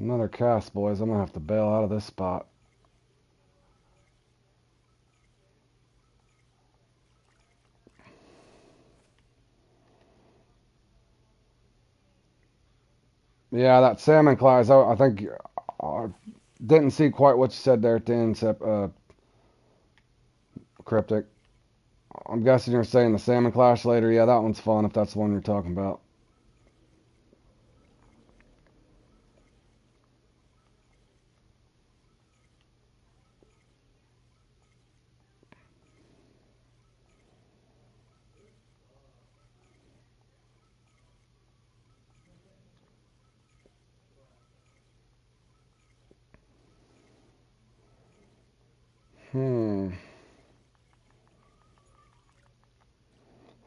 Another cast, boys. I'm going to have to bail out of this spot. Yeah, that salmon class, I think, didn't see quite what you said there at the end, Cryptic. I'm guessing you're saying the Salmon Clash later. Yeah, that one's fun if that's the one you're talking about.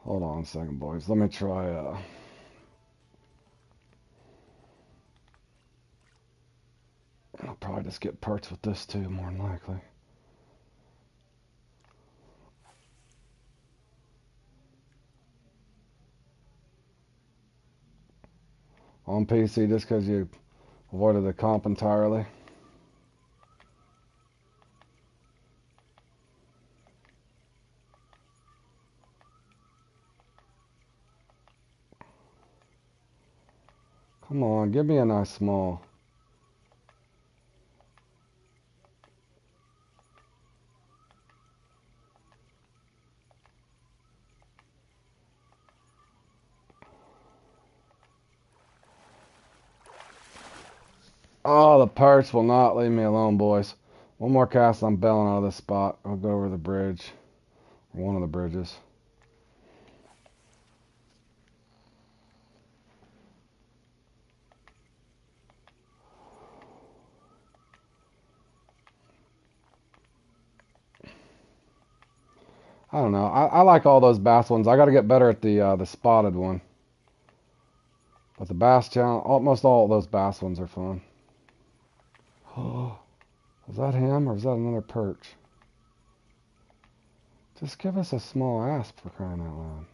Hold on a second, boys. Let me try, I'll probably just get perched with this too, more than likely. On PC just because you avoided the comp entirely. Come on, give me a nice small. Oh, the perch will not leave me alone, boys. One more cast, I'm bailing out of this spot. I'll go over the bridge. Or one of the bridges. I don't know. I like all those bass ones. I got to get better at the spotted one. But the bass challenge, almost all of those bass ones are fun. Oh, was that him or was that another perch? Just give us a small asp for crying out loud.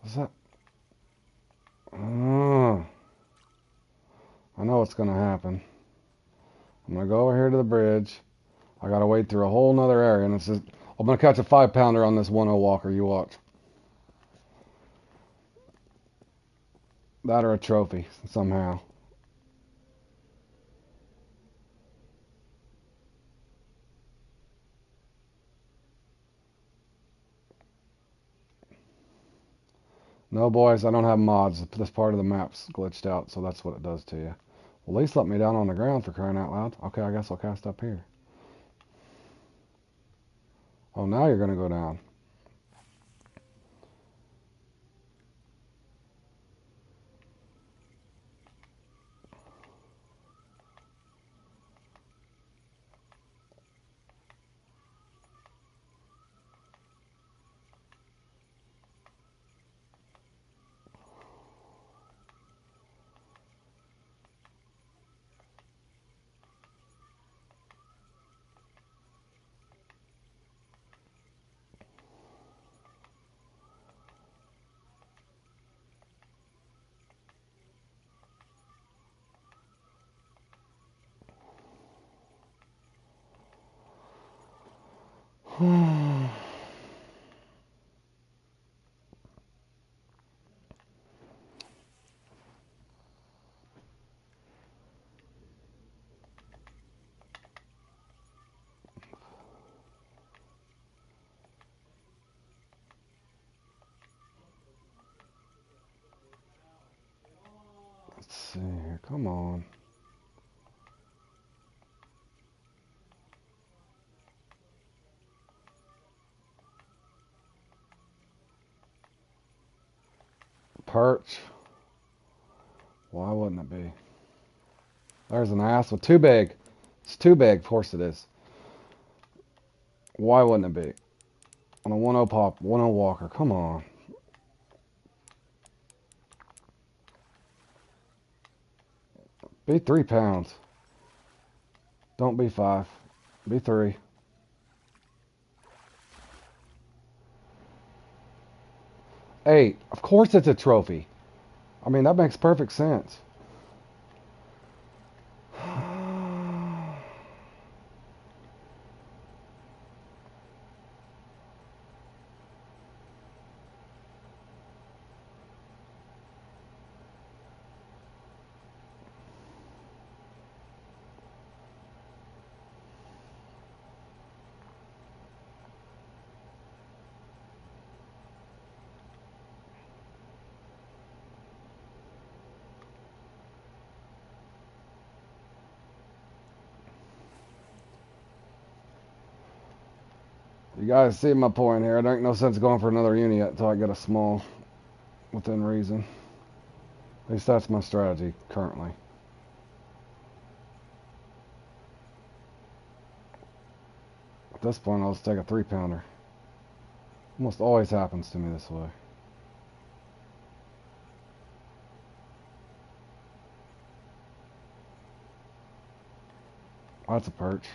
Was that? Oh, I know what's gonna happen. I'm gonna go over here to the bridge. I gotta wade through a whole nother area, and it's just, I'm gonna catch a 5-pounder on this 1-0 walker. You watch. That or a trophy somehow. No, boys, I don't have mods. This part of the map's glitched out, so that's what it does to you. Well, at least let me down on the ground for crying out loud. Okay, I guess I'll cast up here. Oh, now you're gonna go down. Let's see here. Come on. Perch. Why wouldn't it be? There's an ass with too big. It's too big. Of course it is. Why wouldn't it be? On a 1-0 pop, 1-0 walker. Come on. Be 3 pounds. Don't be 5. Be 3. Eight. Of course it's a trophy. I mean, that makes perfect sense. You guys see my point here. There ain't no sense going for another uni yet until I get a small within reason. At least that's my strategy currently. At this point, I'll just take a 3-pounder. Almost always happens to me this way. That's a perch.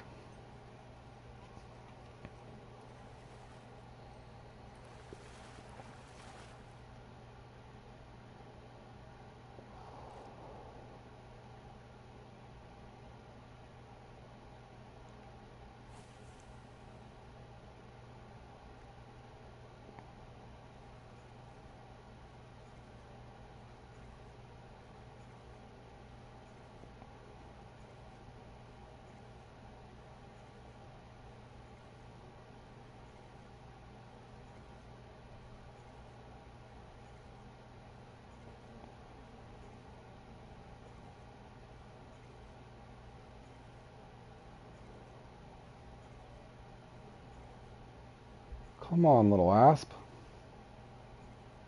Come on, little asp.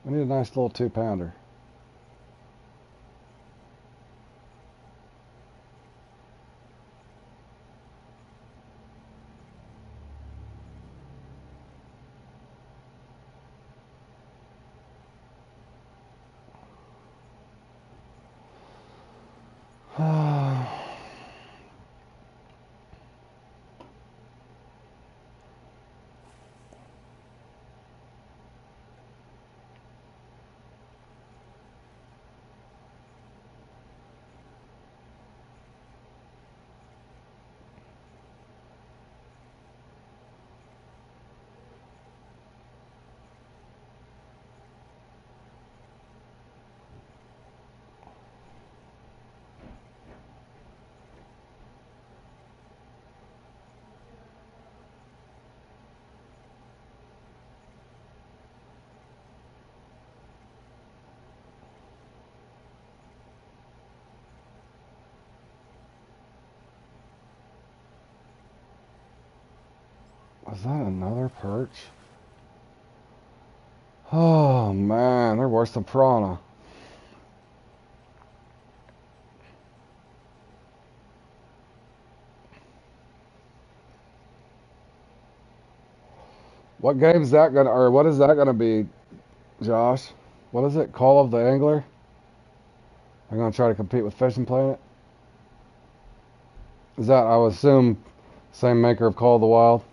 I need a nice little 2-pounder. Is that another perch? Oh man, they're worse than piranha. What game's that gonna, or what is that gonna be, Josh? What is it? Call of the Angler? I'm gonna try to compete with Fishing Planet. Is that, I would assume, same maker of Call of the Wild?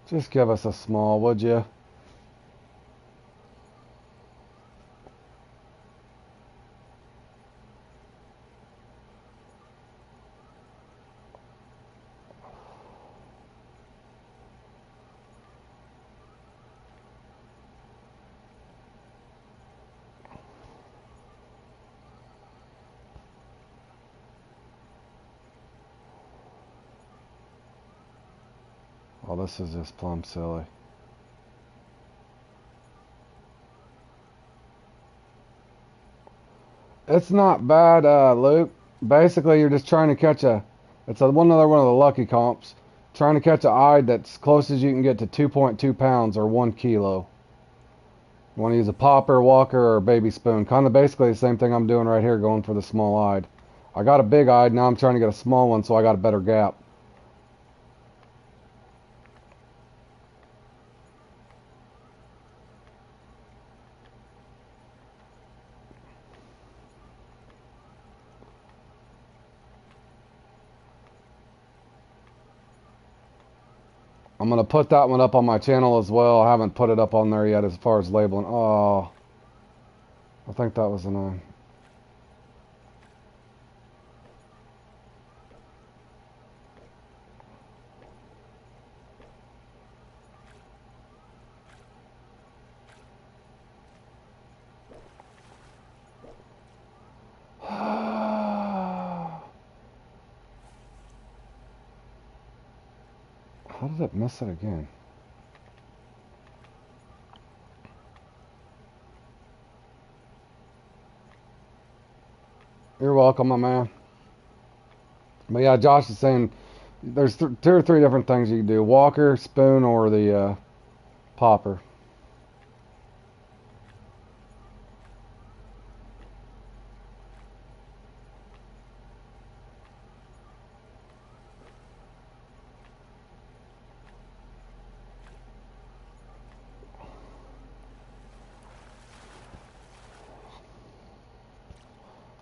Just give us a small, would you? Oh, this is just plumb silly. It's not bad, Luke. Basically, you're just trying to catch a. It's another one of the lucky comps. Trying to catch an eye that's close as you can get to 2.2 pounds or 1 kilo. You want to use a popper, walker, or a baby spoon. Kind of basically the same thing I'm doing right here, going for the small eyed. I got a big eyed, now I'm trying to get a small one so I got a better gap. I'm going to put that one up on my channel as well. I haven't put it up on there yet as far as labeling. Oh, I think that was annoying. How did it miss it again? You're welcome, my man. But yeah, Josh is saying there's 2 or 3 different things you can do. Walker, spoon, or the popper.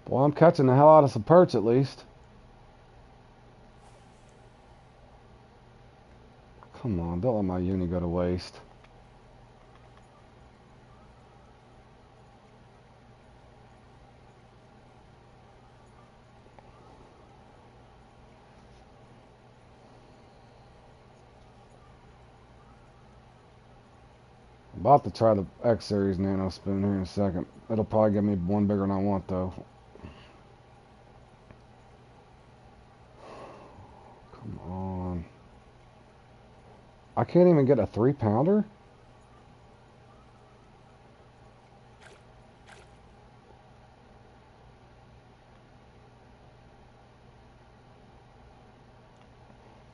Well, I'm catching the hell out of some perch at least. Come on, don't let my uni go to waste. I'm about to try the X Series Nano Spoon here in a second. It'll probably give me one bigger than I want though. Come on. I can't even get a 3-pounder?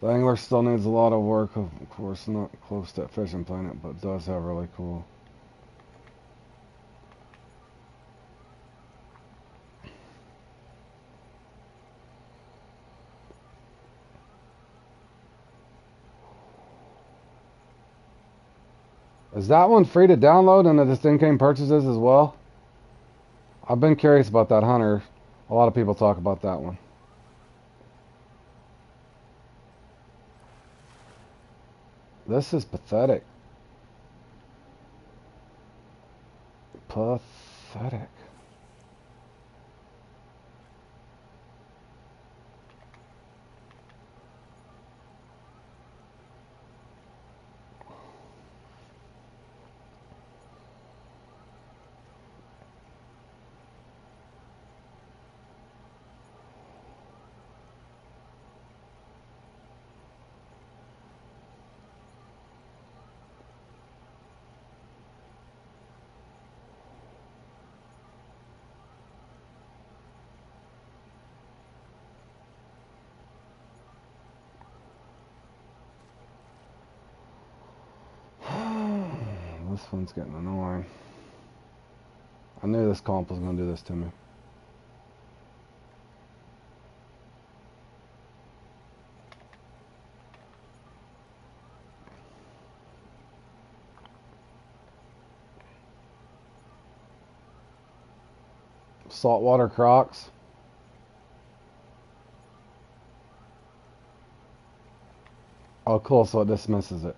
The angler still needs a lot of work, of course, not close to that fishing planet, but does have really cool. Is that one free to download and the just in-game purchases as well? I've been curious about that hunter. A lot of people talk about that one. This is pathetic. Pathetic. This one's getting annoying. I knew this comp was going to do this to me. Saltwater Crocs. Oh, cool. So it dismisses it.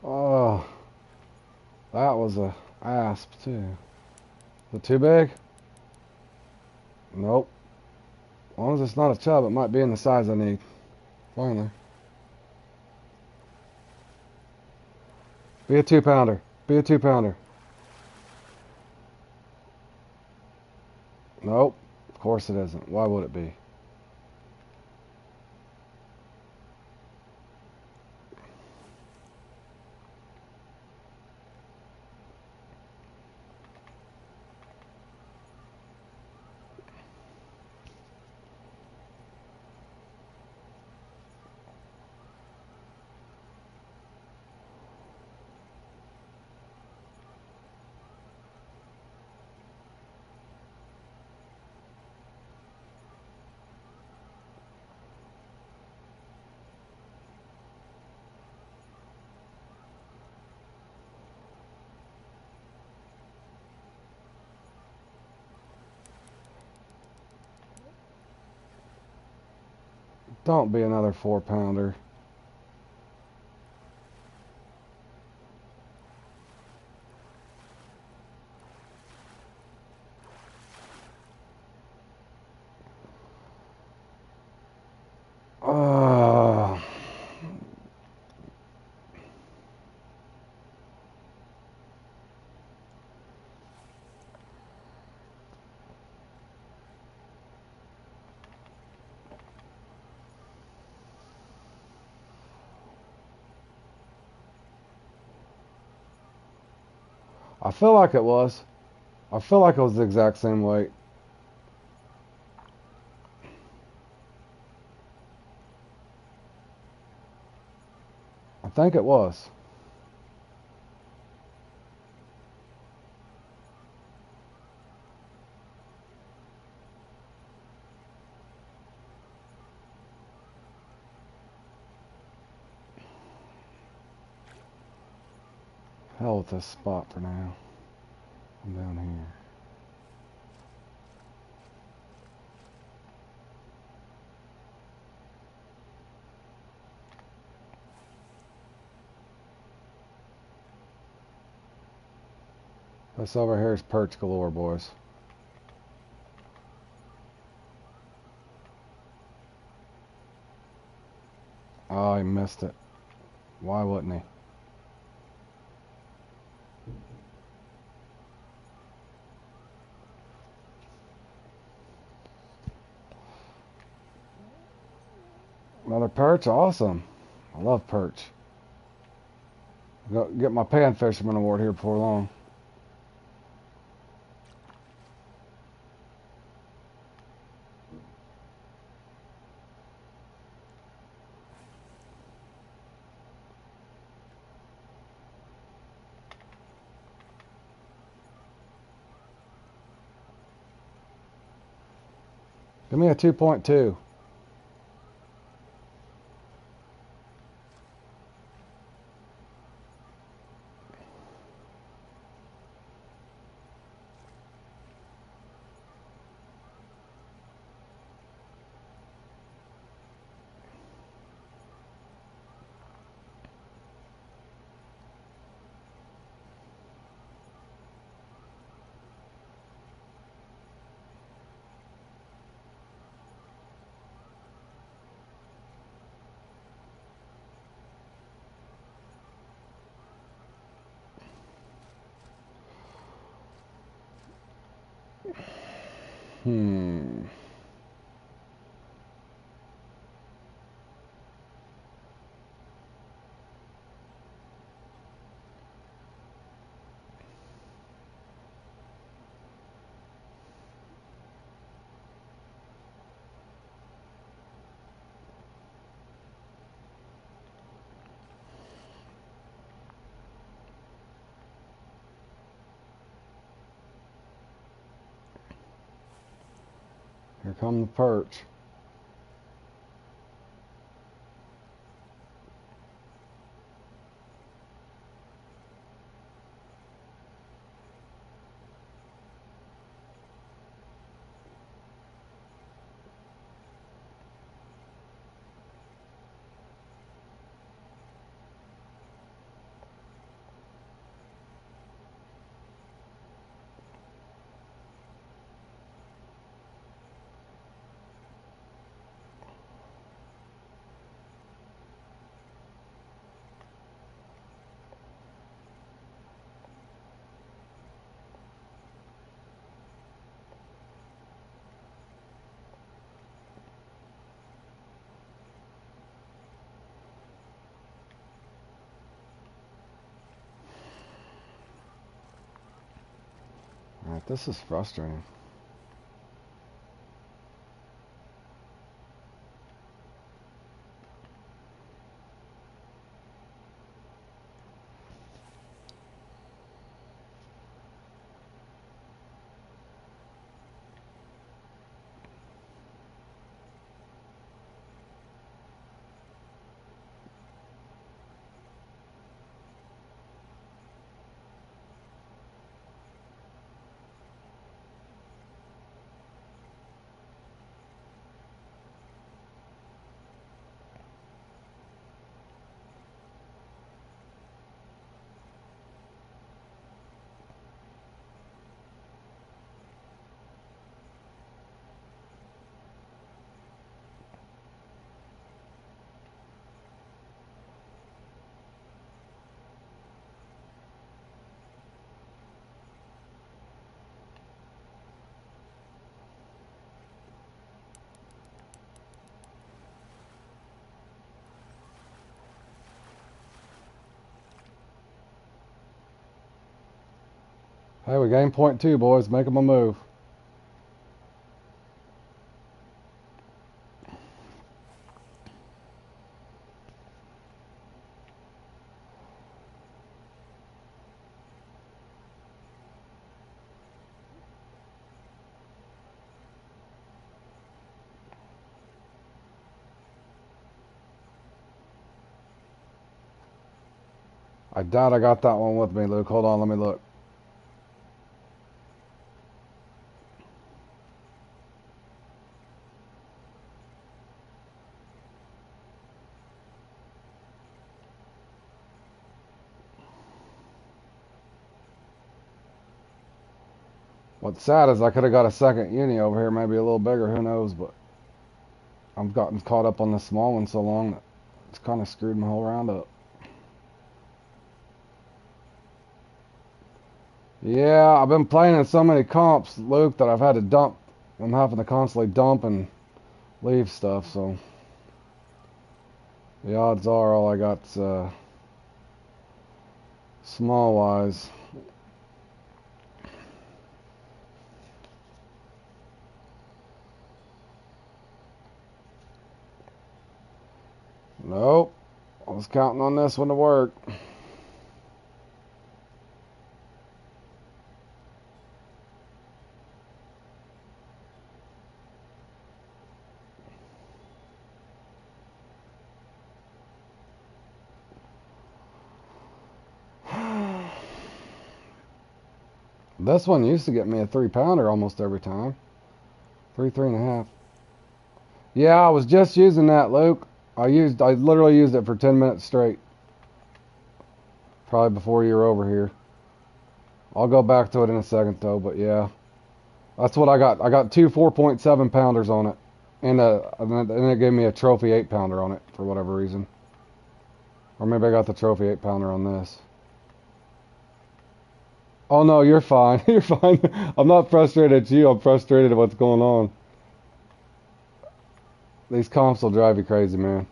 Oh, that was a asp too. Is it too big? Nope. As long as it's not a chub, it might be in the size I need. Finally. Be a 2-pounder. Be a 2-pounder. Nope. Of course it isn't. Why would it be? Don't be another 4-pounder. I feel like it was. I feel like it was the exact same weight. I think it was. Hell with this spot for now. I'm down here. This over here is perch galore, boys. Oh, he missed it. Why wouldn't he? Another perch? Awesome. I love perch. Go get my pan fisherman award here before long. Give me a 2.2. Hmm. Here come the perch. Alright, this is frustrating. Hey, we gained point two, boys. Make them a move. I doubt I got that one with me, Luke. Hold on, let me look. What's sad is I could have got a second uni over here, maybe a little bigger, who knows, but I've gotten caught up on the small one so long that it's kind of screwed my whole round up. Yeah, I've been playing in so many comps, Luke, that I've had to dump. I'm having to constantly dump and leave stuff, so the odds are all I got's small wise. Nope. I was counting on this one to work. This one used to get me a 3-pounder almost every time. 3.5. Yeah, I was just using that, Luke. I literally used it for 10 minutes straight. Probably before you were over here. I'll go back to it in a second though, but yeah. That's what I got. I got two 4.7 pounders on it. And it gave me a trophy 8-pounder on it for whatever reason. Or maybe I got the trophy 8-pounder on this. Oh no, you're fine. You're fine. I'm not frustrated at you. I'm frustrated at what's going on. These comps will drive you crazy, man.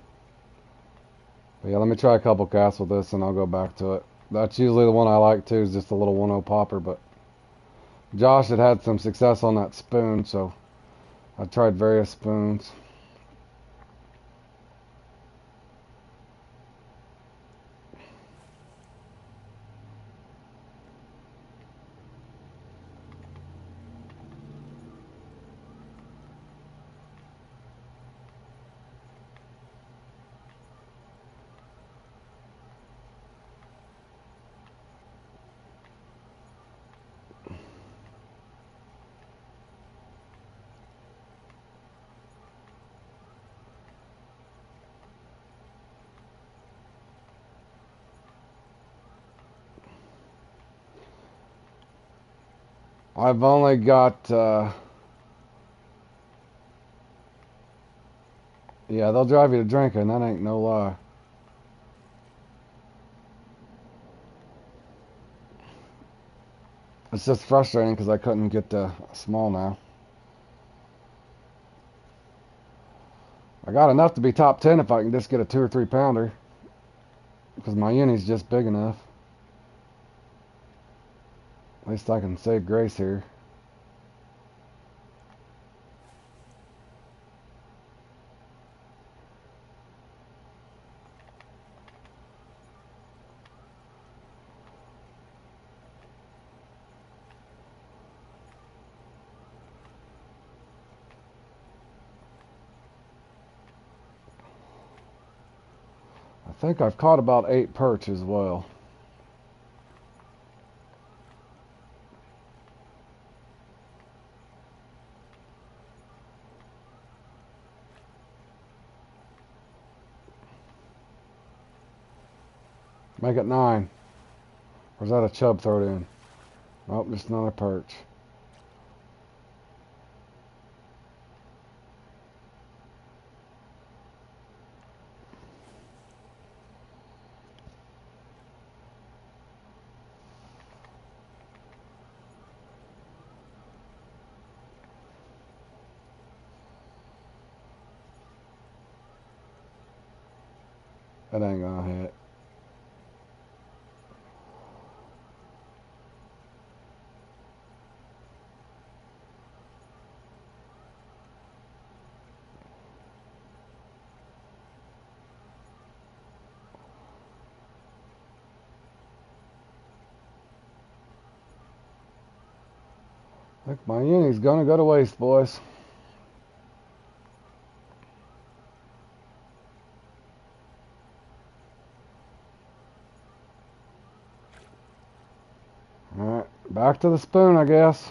But yeah, let me try a couple casts with this and I'll go back to it. That's usually the one I like too, is just a little 1-0 popper, but Josh had some success on that spoon, so I tried various spoons. I've only got, yeah, they'll drive you to drinking, that ain't no lie. It's just frustrating because I couldn't get small now. I got enough to be top 10 if I can just get a 2 or 3-pounder. Because my uni's just big enough. At least I can save grace here. I think I've caught about 8 perch as well. Make it 9. Or is that a chub thrown in? Nope, just another perch. That ain't gonna hit. I think my uni's gonna go to waste, boys. Alright, back to the spoon, I guess.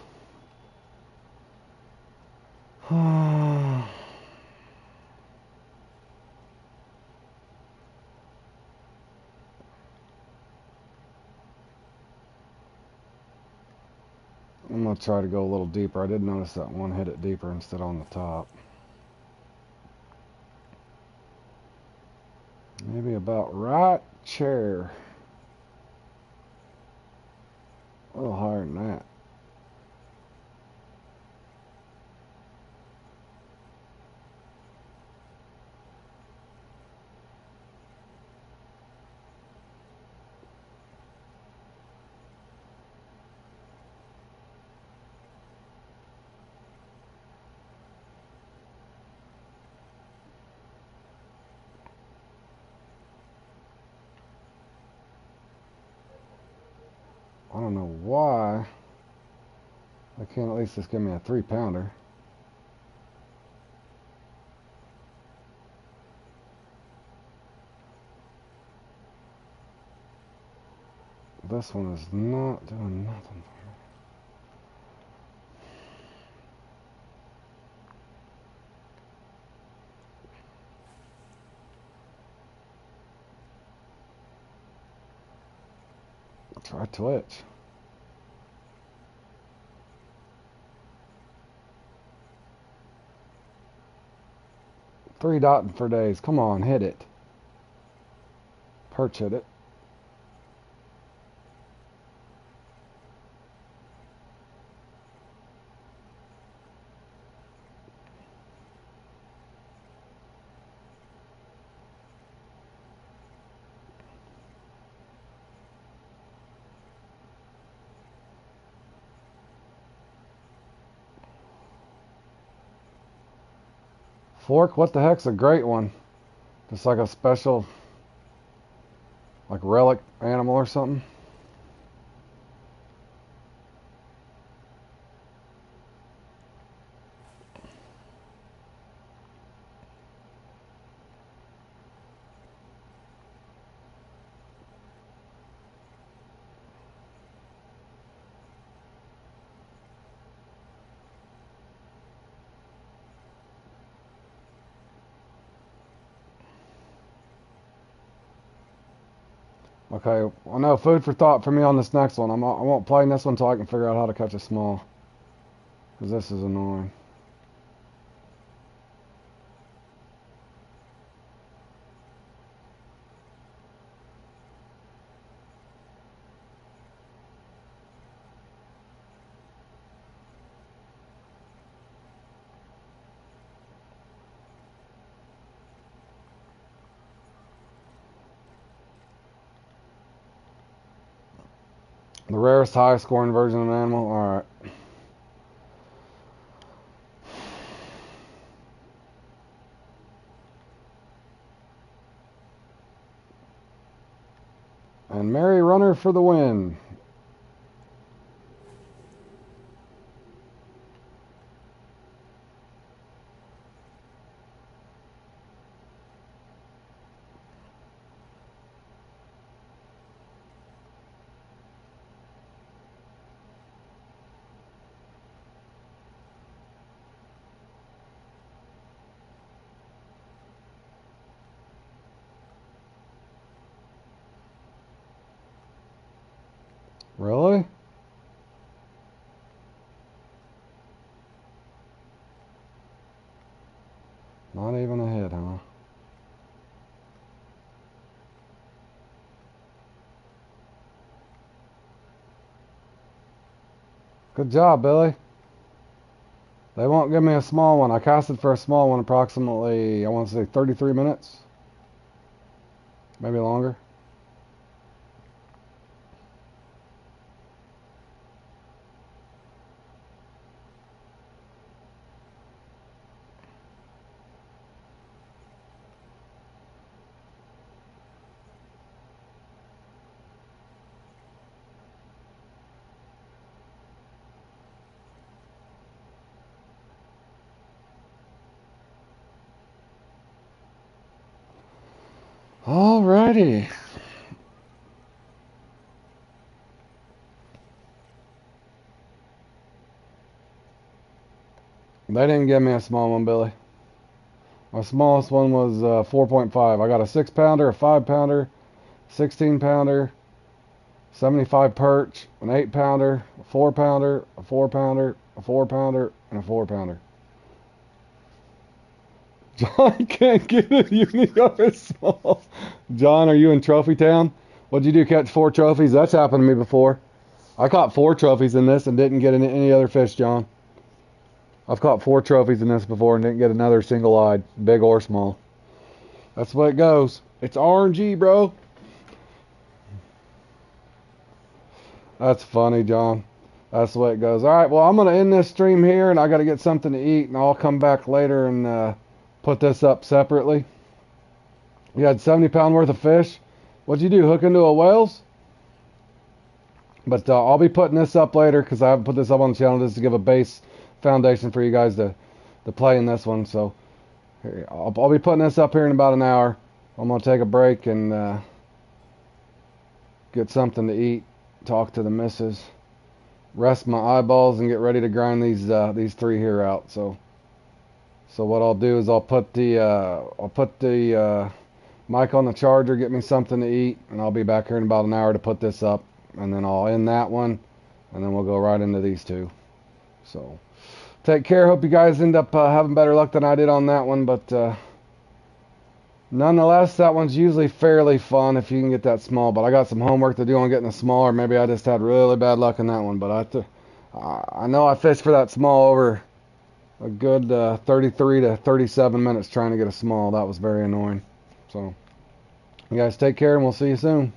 I'm going to try to go a little deeper. I did notice that one hit it deeper instead on the top. Maybe about right chair. A little higher than that. I don't know why. I can't at least just give me a 3-pounder. This one is not doing nothing. Try twitch. 3 dotting for days. Come on, hit it. Perch hit it. Fork, what the heck's a great one? Just like a special, like relic animal or something. Okay, I know food for thought for me on this next one. I won't play this one until I can figure out how to catch a small. Because this is annoying. The rarest high scoring version of an animal? Alright. And Mary Runner for the win. Really? Not even a hit, huh? Good job, Billy. They won't give me a small one. I casted for a small one approximately, I want to say 33 minutes. Maybe longer. Alrighty. They didn't give me a small one, Billy. My smallest one was 4.5. I got a 6-pounder, a 5-pounder, 16-pounder, 75 perch, an 8-pounder, a 4-pounder, a 4-pounder, a 4-pounder, and a 4-pounder. John can't get it. You need up as small. John, are you in Trophy Town? What'd you do? Catch 4 trophies? That's happened to me before. I caught 4 trophies in this and didn't get any other fish, John. I've caught 4 trophies in this before and didn't get another single-eyed, big or small. That's the way it goes. It's RNG, bro. That's funny, John. That's the way it goes. All right, well, I'm going to end this stream here, and I got to get something to eat, and I'll come back later and put this up separately. You had 70 pound worth of fish. What'd you do, hook into a whales? But I'll be putting this up later because I haven't put this up on the channel just to give a base foundation for you guys to play in this one. So I'll be putting this up here in about an hour. I'm going to take a break and get something to eat, talk to the missus, rest my eyeballs, and get ready to grind these 3 here out. So what I'll do is I'll put the mic on the charger, get me something to eat, and I'll be back here in about an hour to put this up, and then I'll end that one, and then we'll go right into these 2. So take care. Hope you guys end up having better luck than I did on that one, but nonetheless, that one's usually fairly fun if you can get that small. But I got some homework to do on getting a smaller. Maybe I just had really bad luck in that one. But I know I fished for that small over a good 33 to 37 minutes trying to get a small. That was very annoying. So you guys take care, and we'll see you soon.